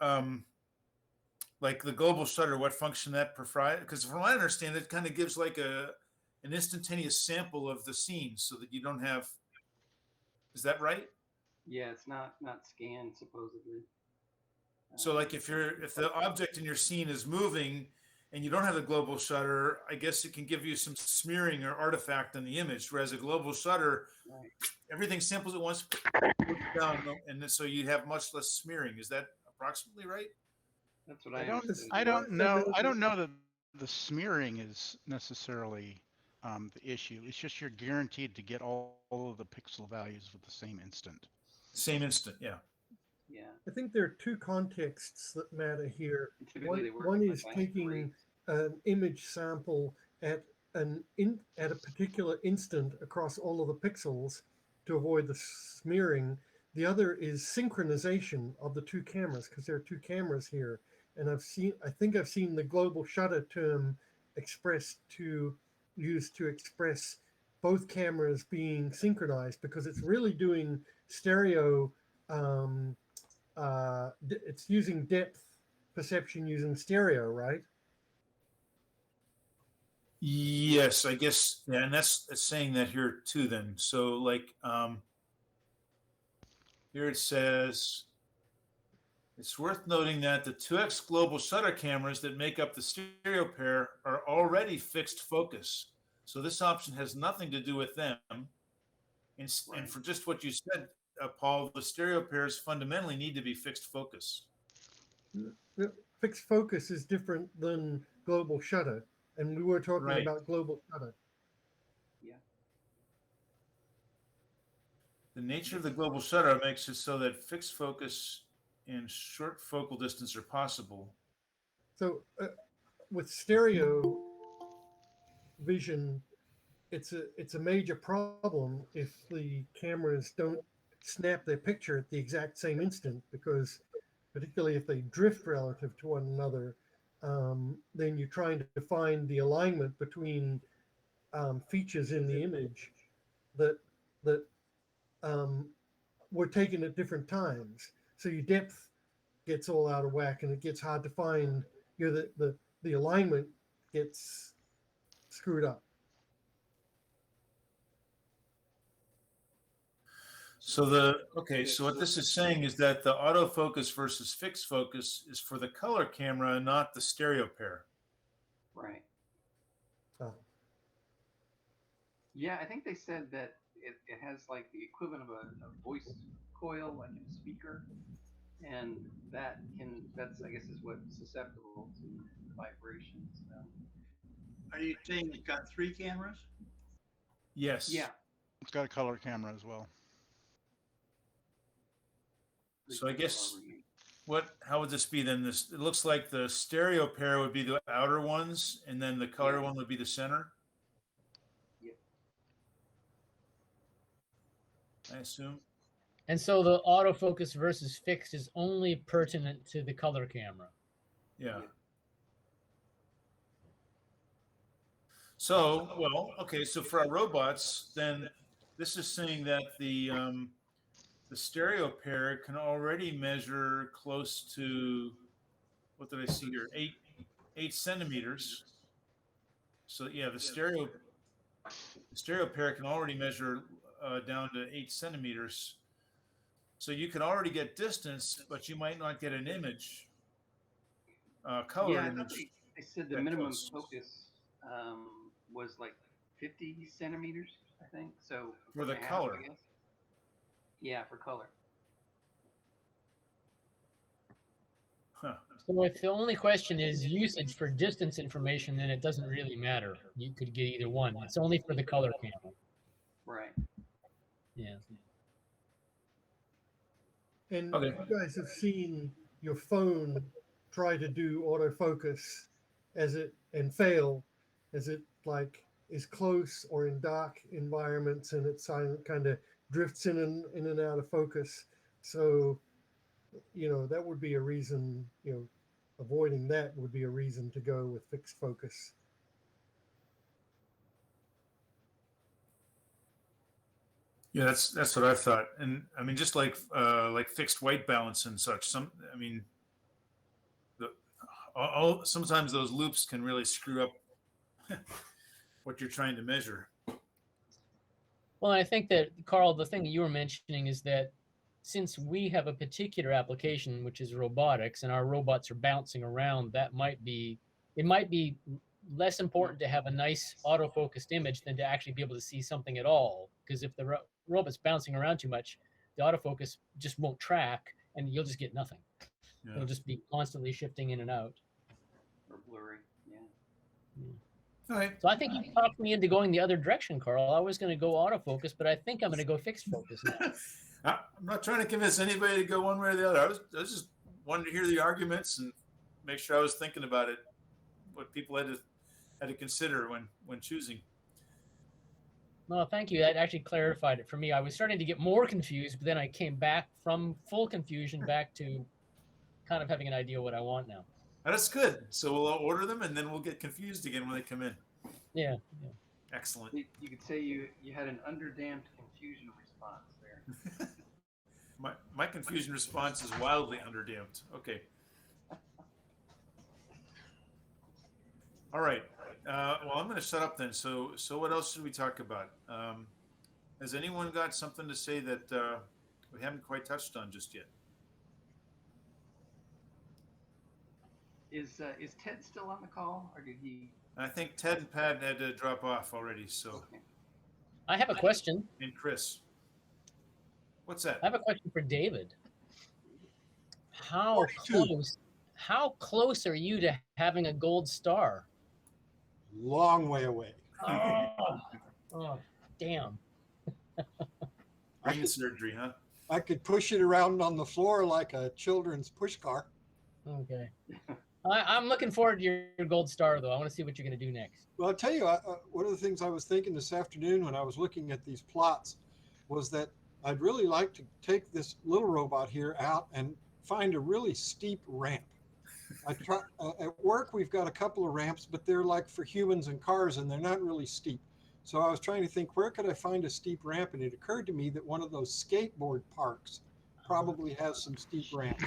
like the global shutter, what function that provides? Because from what I understand, it kind of gives like an instantaneous sample of the scene so that you don't have, is that right? Yeah, it's not scanned supposedly. So like if the object in your scene is moving and you don't have the global shutter, I guess it can give you some smearing or artifact on the image. Whereas a global shutter, everything samples at once, down, and then, so you have much less smearing. Is that approximately right? That's what I don't know. I don't know that the smearing is necessarily the issue. It's just you're guaranteed to get all of the pixel values with the same instant. Same instant, yeah. Yeah. I think there are two contexts that matter here. Typically One is taking an image sample at a particular instant across all of the pixels to avoid the smearing. The other is synchronization of the two cameras, because there are two cameras here. And I think I've seen the global shutter term used to express both cameras being synchronized, because it's really doing stereo, it's using depth perception using stereo, right? Yes, I guess. Yeah, and that's saying that here too. Then, so like here it says. It's worth noting that the 2x global shutter cameras that make up the stereo pair are already fixed focus. So this option has nothing to do with them. And for just what you said, Paul, the stereo pairs fundamentally need to be fixed focus. Fixed focus is different than global shutter. And we were talking about global shutter. Yeah. The nature of the global shutter makes it so that fixed focus and short focal distance are possible. So with stereo vision, it's a major problem if the cameras don't snap their picture at the exact same instant, because particularly if they drift relative to one another, then you're trying to find the alignment between features in the image that were taken at different times. So your depth gets all out of whack, and it gets hard to find. The alignment gets screwed up. So so what this is saying is that the autofocus versus fixed focus is for the color camera, not the stereo pair. Right. Oh. Yeah, I think they said that it has like the equivalent of a voice coil, like in a speaker, and that's I guess is what's susceptible to vibrations. Are you saying it's got 3 cameras? Yes. Yeah. It's got a color camera as well. So I guess how would this be then? It looks like the stereo pair would be the outer ones, and then the color one would be the center. Yep. I assume. And so the autofocus versus fixed is only pertinent to the color camera. Yeah. So, well, okay. So for our robots, then this is saying that the stereo pair can already measure close to, what did I see here? 8 centimeters. So yeah, the stereo pair can already measure down to 8 centimeters. So you can already get distance, but you might not get an image, color image. They said the minimum focus was like 50 centimeters, I think. So for the color. I guess. Yeah, for color. Huh. So if the only question is usage for distance information, then it doesn't really matter. You could get either one. It's only for the color camera. Right. Yeah. And you guys have seen your phone try to do autofocus and fail as it like is close or in dark environments, and it kind of drifts in and out of focus. So, that would be a reason, avoiding that would be a reason to go with fixed focus. Yeah, that's what I thought. And I mean, just like fixed white balance and such. Sometimes those loops can really screw up what you're trying to measure. Well, I think that, Carl, the thing that you were mentioning is that since we have a particular application, which is robotics, and our robots are bouncing around, it might be less important to have a nice autofocused image than to actually be able to see something at all. Because if the robot's bouncing around too much, the autofocus just won't track, and you'll just get nothing. Yeah. It'll just be constantly shifting in and out. Or blurry, yeah. All right. So I think you talked me into going the other direction, Carl. I was going to go autofocus, but I think I'm going to go fixed focus now. I'm not trying to convince anybody to go one way or the other. I was just wanting to hear the arguments and make sure I was thinking about it, what people had to consider when choosing. No, thank you. That actually clarified it for me. I was starting to get more confused, but then I came back from full confusion back to kind of having an idea what I want now. That's good. So we'll order them, and then we'll get confused again when they come in. Yeah. Excellent. You could say you had an underdamped confusion response there. confusion response is wildly underdamped. Okay. All right. Well, I'm going to shut up then. So what else should we talk about? Has anyone got something to say that we haven't quite touched on just yet? Is Ted still on the call, or did he? I think Ted and Pat had to drop off already. So. Okay. I have a question. And Chris. What's that? I have a question for David. How close are you to having a gold star? Long way away. Oh, damn. Brain surgery, huh? I could push it around on the floor like a children's push car. Okay. I'm looking forward to your gold star, though. I want to see what you're going to do next. Well, I'll tell you, one of the things I was thinking this afternoon when I was looking at these plots was that I'd really like to take this little robot here out and find a really steep ramp. I try, at work, we've got a couple of ramps, but they're like for humans and cars, and they're not really steep. So I was trying to think, where could I find a steep ramp? And it occurred to me that one of those skateboard parks probably has some steep ramps.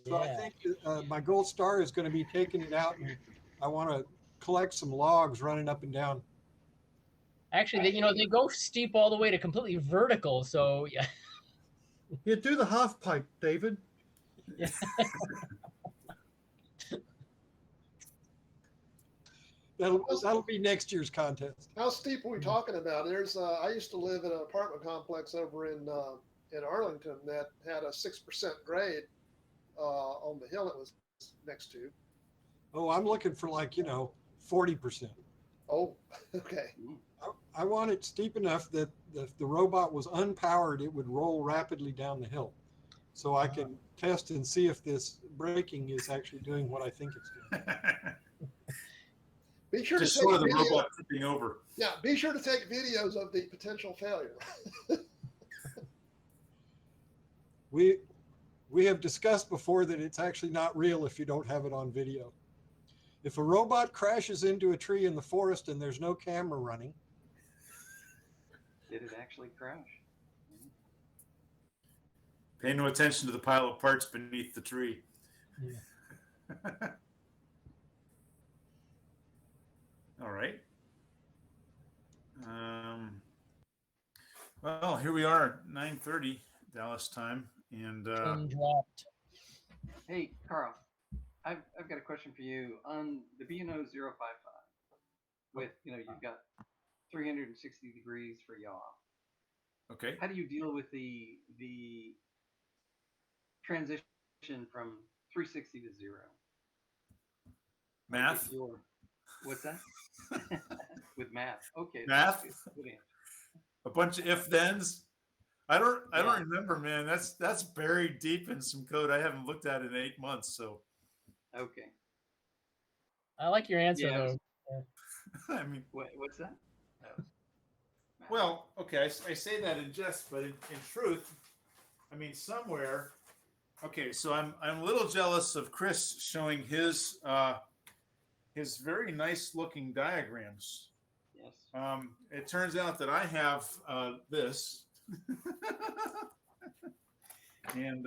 So I think my gold star is going to be taking it out, and I want to collect some logs running up and down. Actually, they go steep all the way to completely vertical. So yeah. Yeah, do the half pipe, David. Yeah. That'll be next year's contest. How steep are we talking about? There's I used to live in an apartment complex over in Arlington that had a 6% grade on the hill it was next to. Oh, I'm looking for 40%. Oh, okay. I want it steep enough that if the robot was unpowered, it would roll rapidly down the hill. So I can test and see if this braking is actually doing what I think it's doing. Be sure just to take sort of the video. robot tipping over. Yeah, be sure to take videos of the potential failure. We have discussed before that it's actually not real if you don't have it on video. If a robot crashes into a tree in the forest and there's no camera running. Did it actually crash? Pay no attention to the pile of parts beneath the tree. Yeah. All right. Well, here we are, 9:30 Dallas time, and dropped. Hey, Carl, I've got a question for you on the BNO 055. With you've got 360 degrees for yaw. Okay. How do you deal with the transition from 360 to 0? Math. What's that? With math. Okay. Math. Good answer. A bunch of if-thens. I don't remember, man. That's buried deep in some code I haven't looked at in 8 months. So. Okay. I like your answer though. I mean, what's that? Well, okay, I say that in jest, but in truth, I mean somewhere. Okay, so I'm a little jealous of Chris showing his very nice looking diagrams. Yes. It turns out that I have this, and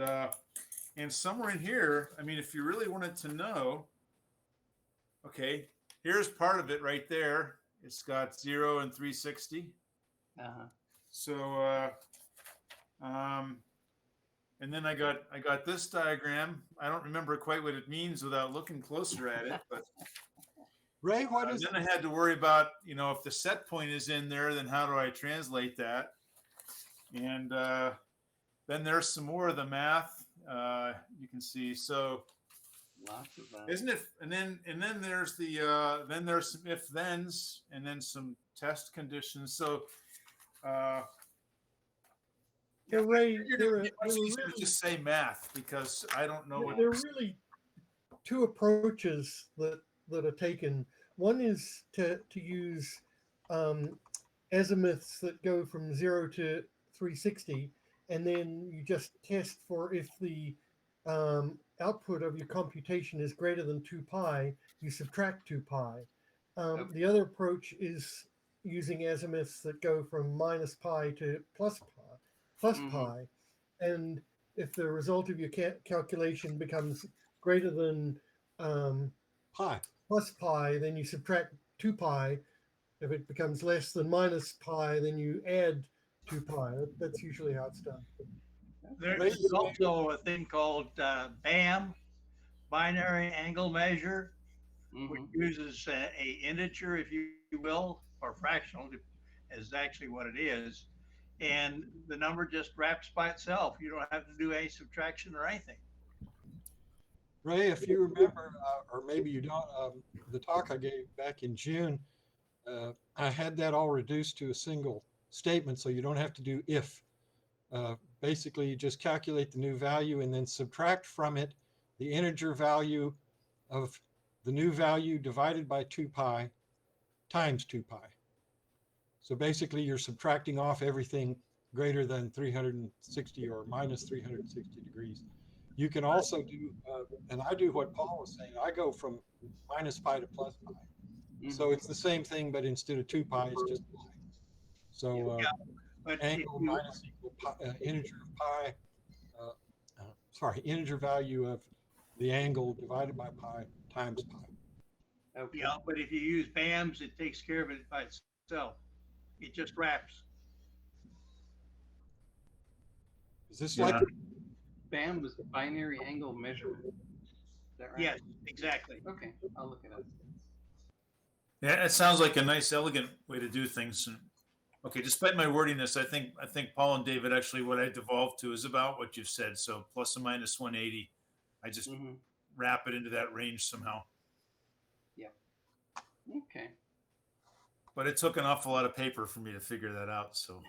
somewhere in here, I mean, if you really wanted to know, okay, here's part of it right there. It's got 0 and 360. So, and then I got this diagram. I don't remember quite what it means without looking closer at it, but Ray, what is? Then I had to worry about, if the set point is in there, then how do I translate that? And then there's some more of the math you can see. So lots of that. Isn't it? And then there's then there's some if thens and then some test conditions. So Ray, just say math because I don't know what there are really two approaches that are taken. One is to use azimuths that go from 0 to 360, and then you just test for if the output of your computation is greater than 2 pi, you subtract 2 pi. The other approach is using azimuths that go from minus pi to plus pi, and if the result of your calculation becomes greater than Pi. plus pi, then you subtract 2 pi. If it becomes less than minus pi, then you add 2 pi. That's usually how it's done. There's also a thing called BAM, binary angle measure, which uses a integer, if you will, or fractional, is actually what it is. And the number just wraps by itself. You don't have to do any subtraction or anything. Ray, if you remember, or maybe you don't, the talk I gave back in June, I had that all reduced to a single statement, so you don't have to do if. Basically, you just calculate the new value and then subtract from it the integer value of the new value divided by 2 pi times 2 pi. So basically, you're subtracting off everything greater than 360 or minus 360 degrees. You can also do, and I do what Paul was saying, I go from minus pi to plus pi. So it's the same thing, but instead of 2 pi, it's just pi. So angle minus equal pi, integer of pi, integer value of the angle divided by pi times pi. Okay. Yeah, but if you use BAMs, it takes care of it by itself. It just wraps. Is this like BAM was the binary angle measurement? Is that right? Yes, exactly. Okay, I'll look it up. Yeah, it sounds like a nice, elegant way to do things. Okay, despite my wordiness, I think Paul and David, actually what I devolved to is about what you've said. So plus or minus 180. I just wrap it into that range somehow. Yeah. Okay. But it took an awful lot of paper for me to figure that out. So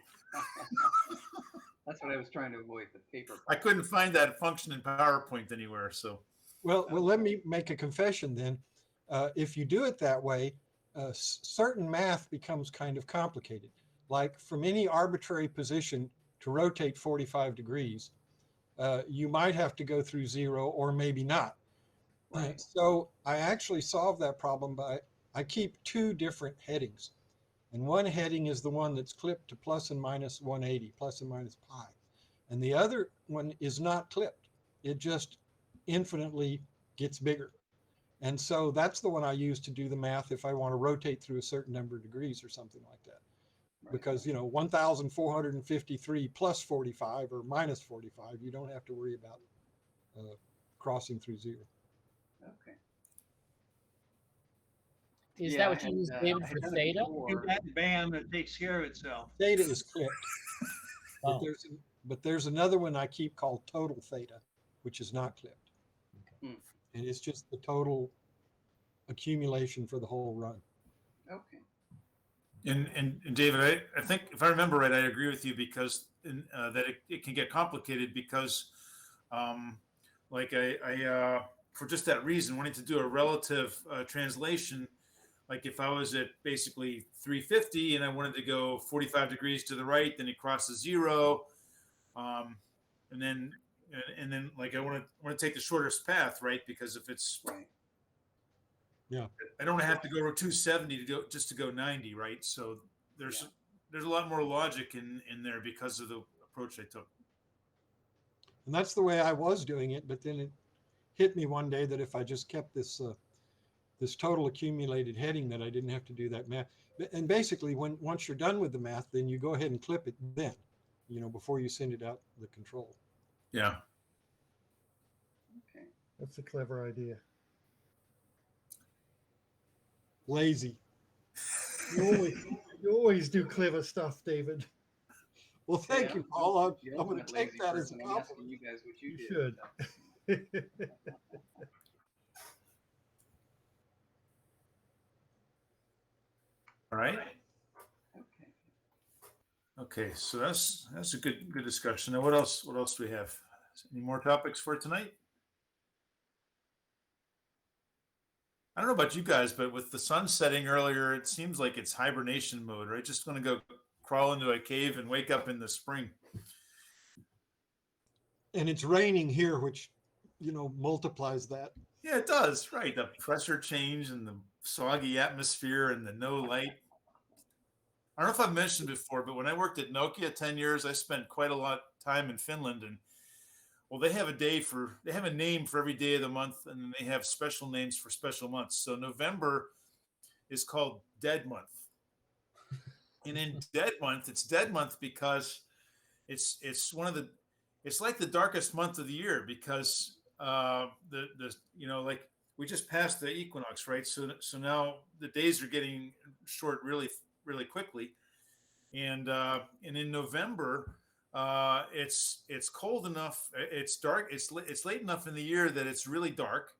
that's what I was trying to avoid, the paper part. I couldn't find that function in PowerPoint anywhere. So well, let me make a confession then. If you do it that way, certain math becomes kind of complicated. Like from any arbitrary position to rotate 45 degrees, you might have to go through 0 or maybe not. Right. So I actually solve that problem by, I keep 2 different headings. And one heading is the one that's clipped to plus and minus 180, plus and minus pi. And the other one is not clipped. It just infinitely gets bigger. And so that's the one I use to do the math if I want to rotate through a certain number of degrees or something like that. Right. Because, 1,453 plus 45 or minus 45, you don't have to worry about crossing through 0. Okay. Is that what you use, David, for theta? BAM, that takes care of itself. Theta is clipped. But there's another one I keep called total theta, which is not clipped. Okay. And it's just the total accumulation for the whole run. Okay. And David, I think if I remember right, I agree with you because that it can get complicated because, like I for just that reason, wanting to do a relative translation, like if I was at basically 350 and I wanted to go 45 degrees to the right, then it crosses 0, and then like I want to take the shortest path, right? Because if it's yeah, I don't have to go to 270 to go 90, right? So there's a lot more logic in there because of the approach I took. And that's the way I was doing it, but then it hit me one day that if I just kept this this total accumulated heading, that I didn't have to do that math. And basically, once you're done with the math, then you go ahead and clip it then, before you send it out the control. Yeah. Okay. That's a clever idea. Lazy. You always do clever stuff, David. Well, thank you, Paul. I'm going to take that as a compliment. You guys what you should. All right. Okay, so that's a good discussion. Now, what else do we have? Any more topics for tonight? I don't know about you guys, but with the sun setting earlier, it seems like it's hibernation mode, right? Just going to go crawl into a cave and wake up in the spring. And it's raining here, which, multiplies that. Yeah, it does, right? The pressure change and the soggy atmosphere and the no light. I don't know if I've mentioned before, but when I worked at Nokia 10 years, I spent quite a lot of time in Finland. And Well, they have a name for every day of the month, and then they have special names for special months. So November is called Dead Month. And in Dead Month, it's Dead Month because it's like the darkest month of the year, because like we just passed the equinox, right? So now the days are getting short really, really quickly. And in November, it's cold enough, it's dark, it's late enough in the year that it's really dark,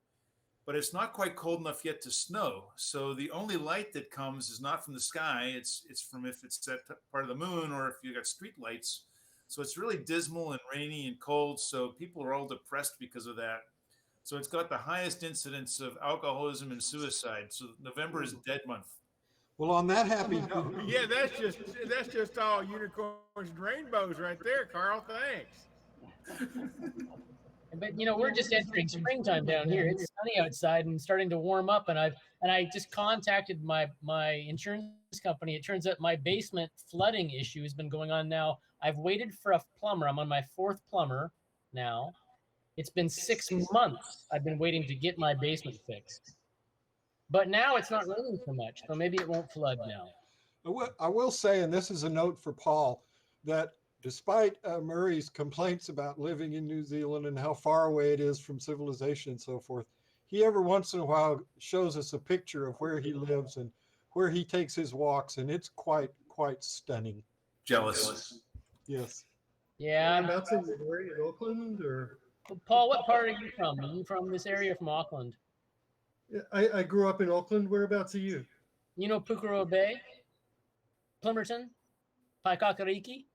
but it's not quite cold enough yet to snow. So the only light that comes is not from the sky. It's from, if it's that part of the moon, or if you got street lights. So it's really dismal and rainy and cold. So people are all depressed because of that. So it's got the highest incidence of alcoholism and suicide. So November is Dead Month. Well, on that happy note. Yeah, that's just all unicorns and rainbows right there, Carl. Thanks. But we're just entering springtime down here. It's sunny outside and starting to warm up, and I just contacted my insurance company. It turns out my basement flooding issue has been going on now. I've waited for a plumber. I'm on my 4th plumber now. It's been 6 months I've been waiting to get my basement fixed. But now it's not raining so much, so maybe it won't flood now. I will say, and this is a note for Paul, that despite Murray's complaints about living in New Zealand and how far away it is from civilization and so forth, he every once in a while shows us a picture of where he lives and where he takes his walks, and it's quite stunning. Jealous. Yes. Yeah. Whereabouts in Auckland, or? Paul, what part are you from? Are you from this area, from Auckland? I grew up in Auckland. Whereabouts are you? You know Pukeroa Bay, Plimerton, Paikakariki?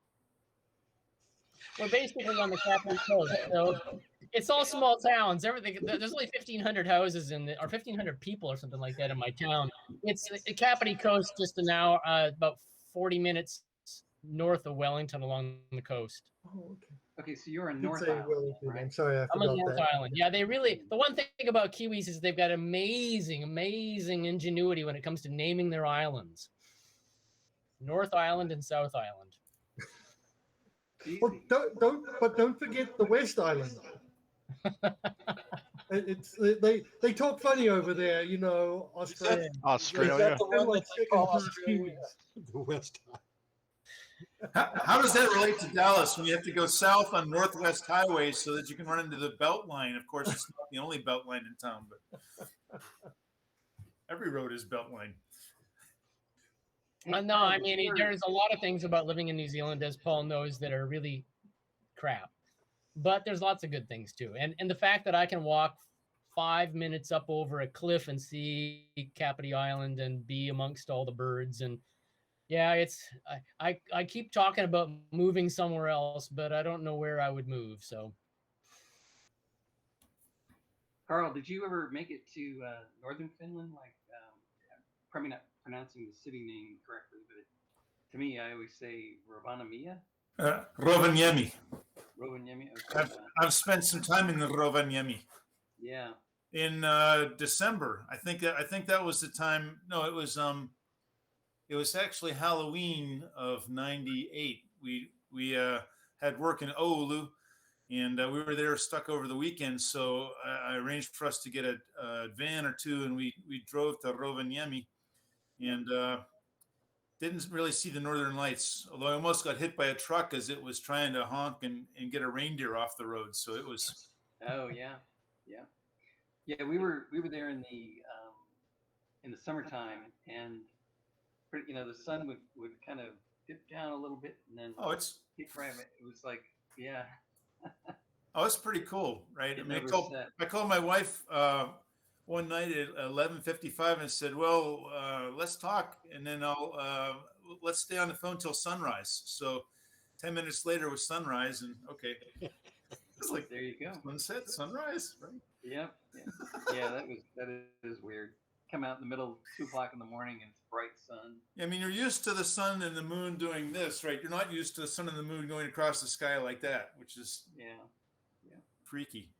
We're basically on the Kapiti Coast, so it's all small towns. Everything. There's only 1,500 houses or 1,500 people or something like that in my town. It's the Kapiti Coast, just an hour, about 40 minutes north of Wellington along the coast. Oh, okay. Okay, so you're in Did North say Island, Wellington. right? I'm sorry, I I'm forgot on North that. Island. Yeah, the one thing about Kiwis is they've got amazing ingenuity when it comes to naming their islands. North Island and South Island. Well, don't forget the West Island. They talk funny over there, Australia. Australia. Is that the one Like that they call second-class Australia? Kiwis. The West Island. How does that relate to Dallas when you have to go south on Northwest Highway so that you can run into the Belt Line? Of course, it's not the only Belt Line in town, but every road is Belt Line. No, I mean, there's a lot of things about living in New Zealand, as Paul knows, that are really crap. But there's lots of good things too. And the fact that I can walk 5 minutes up over a cliff and see Kapiti Island and be amongst all the birds, and yeah, I keep talking about moving somewhere else, but I don't know where I would move. So, Carl, did you ever make it to northern Finland? Like, probably not pronouncing the city name correctly, but to me, I always say Rovaniemi. Rovaniemi. Rovaniemi. Okay. I've spent some time in Rovaniemi. Yeah. In December, I think that was the time. No, it was actually Halloween of '98. We had work in Oulu, and we were there stuck over the weekend. So I arranged for us to get a van or two, and we drove to Rovaniemi, and didn't really see the Northern Lights. Although I almost got hit by a truck as it was trying to honk and get a reindeer off the road. So it was. Oh yeah. Yeah, we were there in the summertime, and the sun would kind of dip down a little bit, and then kick right. It was like, yeah. Oh, it's pretty cool, right? It I mean, never set. I called my wife one night at 11:55 and said, "Well, let's talk, and then let's stay on the phone till sunrise." So 10 minutes later was sunrise, and okay. It's like, there you go. Sunset, sunrise, right? Yep. Yeah, that is weird. Come out in the middle, 2:00 in the morning, and it's bright sun. I mean, you're used to the sun and the moon doing this, right? You're not used to the sun and the moon going across the sky like that, which is freaky.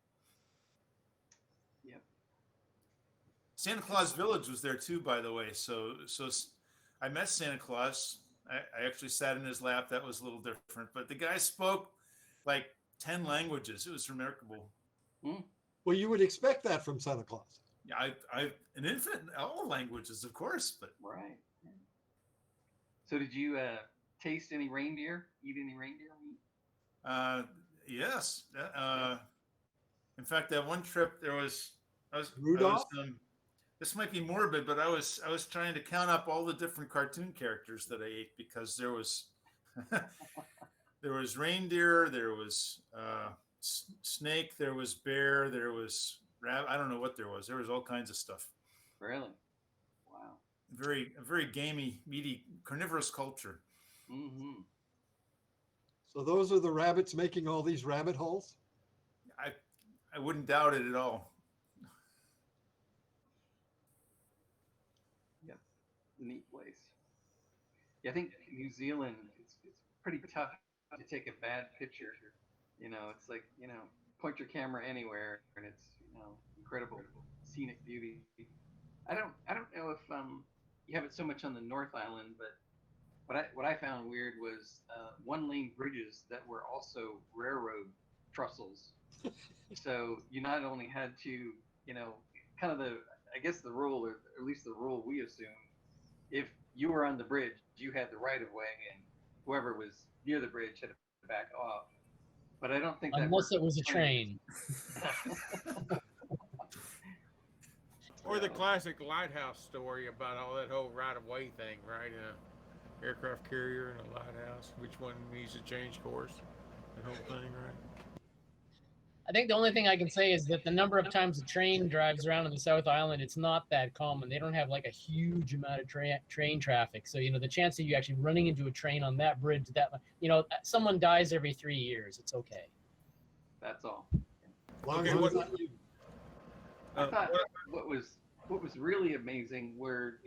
Yep. Santa Claus Village was there too, by the way. So I met Santa Claus. I actually sat in his lap. That was a little different, but the guy spoke like 10 languages. It was remarkable. Well, you would expect that from Santa Claus. Yeah, I an infant in all languages, of course, but right. So did you taste any reindeer? Eat any reindeer meat? Yes. In fact, that one trip there was Rudolph. This might be morbid, but I was trying to count up all the different cartoon characters that I ate because there was there was reindeer, there was snake, there was bear, there was rabbit. I don't know what there was. There was all kinds of stuff. Really? Wow. A very gamey, meaty, carnivorous culture. Mm-hmm. So those are the rabbits making all these rabbit holes? I wouldn't doubt it at all. Yep. Neat place. Yeah, I think New Zealand, it's pretty tough to take a bad picture. You know, it's like, you know, point your camera anywhere and it's, you know, incredible scenic beauty. I don't know if you have it so much on the North Island, but what I found weird was one-lane bridges that were also railroad trussels. So you not only had to, you know, kind of I guess the rule, or at least the rule we assume, if you were on the bridge, you had the right of way, and whoever was near the bridge had to back off. But I don't think that unless it was a train. Or the classic lighthouse story about all that whole right-of-way thing, right? Aircraft carrier and a lighthouse. Which one needs to change course? The whole thing, right? I think the only thing I can say is that the number of times the train drives around in the South Island, it's not that common. They don't have like a huge amount of train traffic. So, you know, the chance of you actually running into a train on that bridge, someone dies every 3 years. It's okay. That's all. Okay, I thought what was really amazing were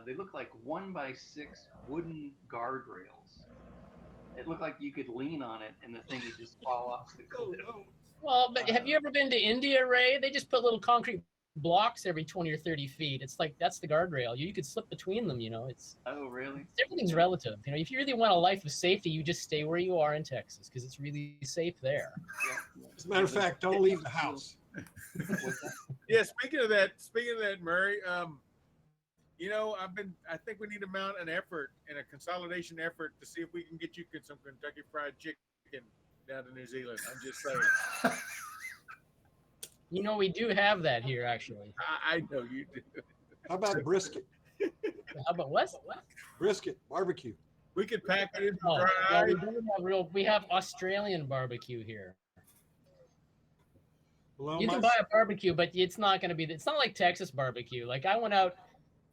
they look like 1x6 wooden guardrails. It looked like you could lean on it and the thing would just fall off the cliff. Well, but have you ever been to India, Ray? They just put little concrete blocks every 20 or 30 feet. It's like, that's the guardrail. You could slip between them, you know. Oh, really? Everything's relative. You know, if you really want a life of safety, you just stay where you are in Texas because it's really safe there. As a matter of fact, don't leave the house. Yeah, speaking of that, Murray, you know, I think we need to mount an effort and a consolidation effort to see if we can get you some Kentucky Fried Chicken down to New Zealand. I'm just saying. You know, we do have that here, actually. I know you do. How about brisket? How about what? Brisket, barbecue. We could pack it in Oh, dry. yeah, we have Australian barbecue here. Well, you can buy a barbecue, but it's not going to be. It's not like Texas barbecue. Like I went out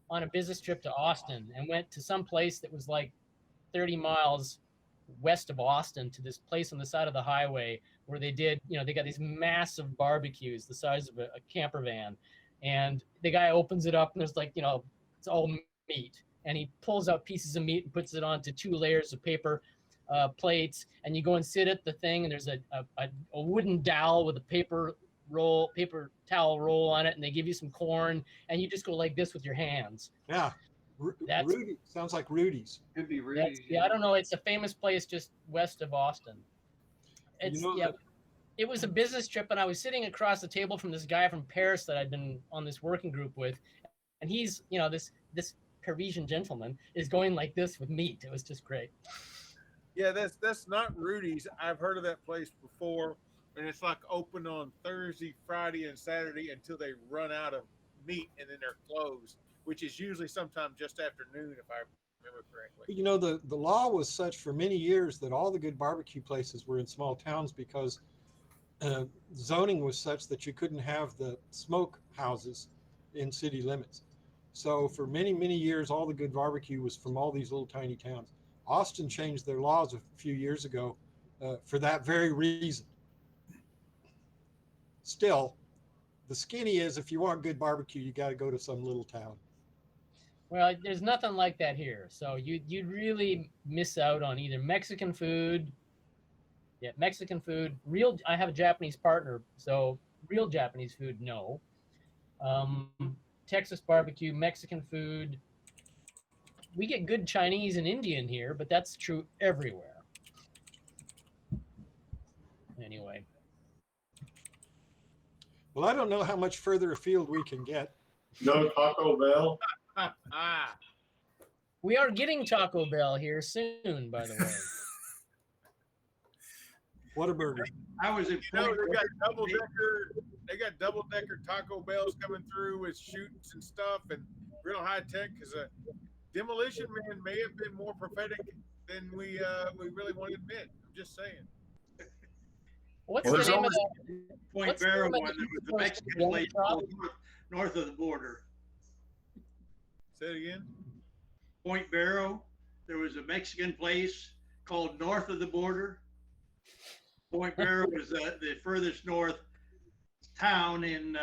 on a business trip to Austin and went to some place that was like 30 miles west of Austin to this place on the side of the highway where they did, you know, they got these massive barbecues the size of a camper van. And the guy opens it up and there's like, you know, it's all meat. And he pulls out pieces of meat and puts it onto 2 layers of paper plates. And you go and sit at the thing and there's a wooden dowel with a paper towel roll on it, and they give you some corn, and you just go like this with your hands. Yeah, Rudy sounds like Rudy's. Could be Rudy's. Yeah, I don't know. It's a famous place just west of Austin. It's it was a business trip, and I was sitting across the table from this guy from Paris that I'd been on this working group with, and he's, you know, this Parisian gentleman is going like this with meat. It was just great. Yeah, that's not Rudy's. I've heard of that place before. And it's like open on Thursday, Friday, and Saturday until they run out of meat, and then they're closed, which is usually sometime just after noon, if I remember correctly. You know, the law was such for many years that all the good barbecue places were in small towns because zoning was such that you couldn't have the smoke houses in city limits. So for many, many years, all the good barbecue was from all these little tiny towns. Austin changed their laws a few years ago for that very reason. Still, the skinny is if you want good barbecue, you got to go to some little town. Well, there's nothing like that here. So you'd really miss out on either Mexican food. Yeah, Mexican food. I have a Japanese partner, so real Japanese food, no. Texas barbecue, Mexican food. We get good Chinese and Indian here, but that's true everywhere. anyway. Well, I don't know how much further afield we can get. No Taco Bell. We are getting Taco Bell here soon, by the way. What a burger! I was in. They got double decker Taco Bells coming through with shootings and stuff, and real high tech. Because Demolition Man may have been more prophetic than we really want to admit. I'm just saying. What's the name of that? Point Barrow one that was the Mexican place north of the border. Say it again. Point Barrow, there was a Mexican place called north of the border. Point Barrow was the furthest north town in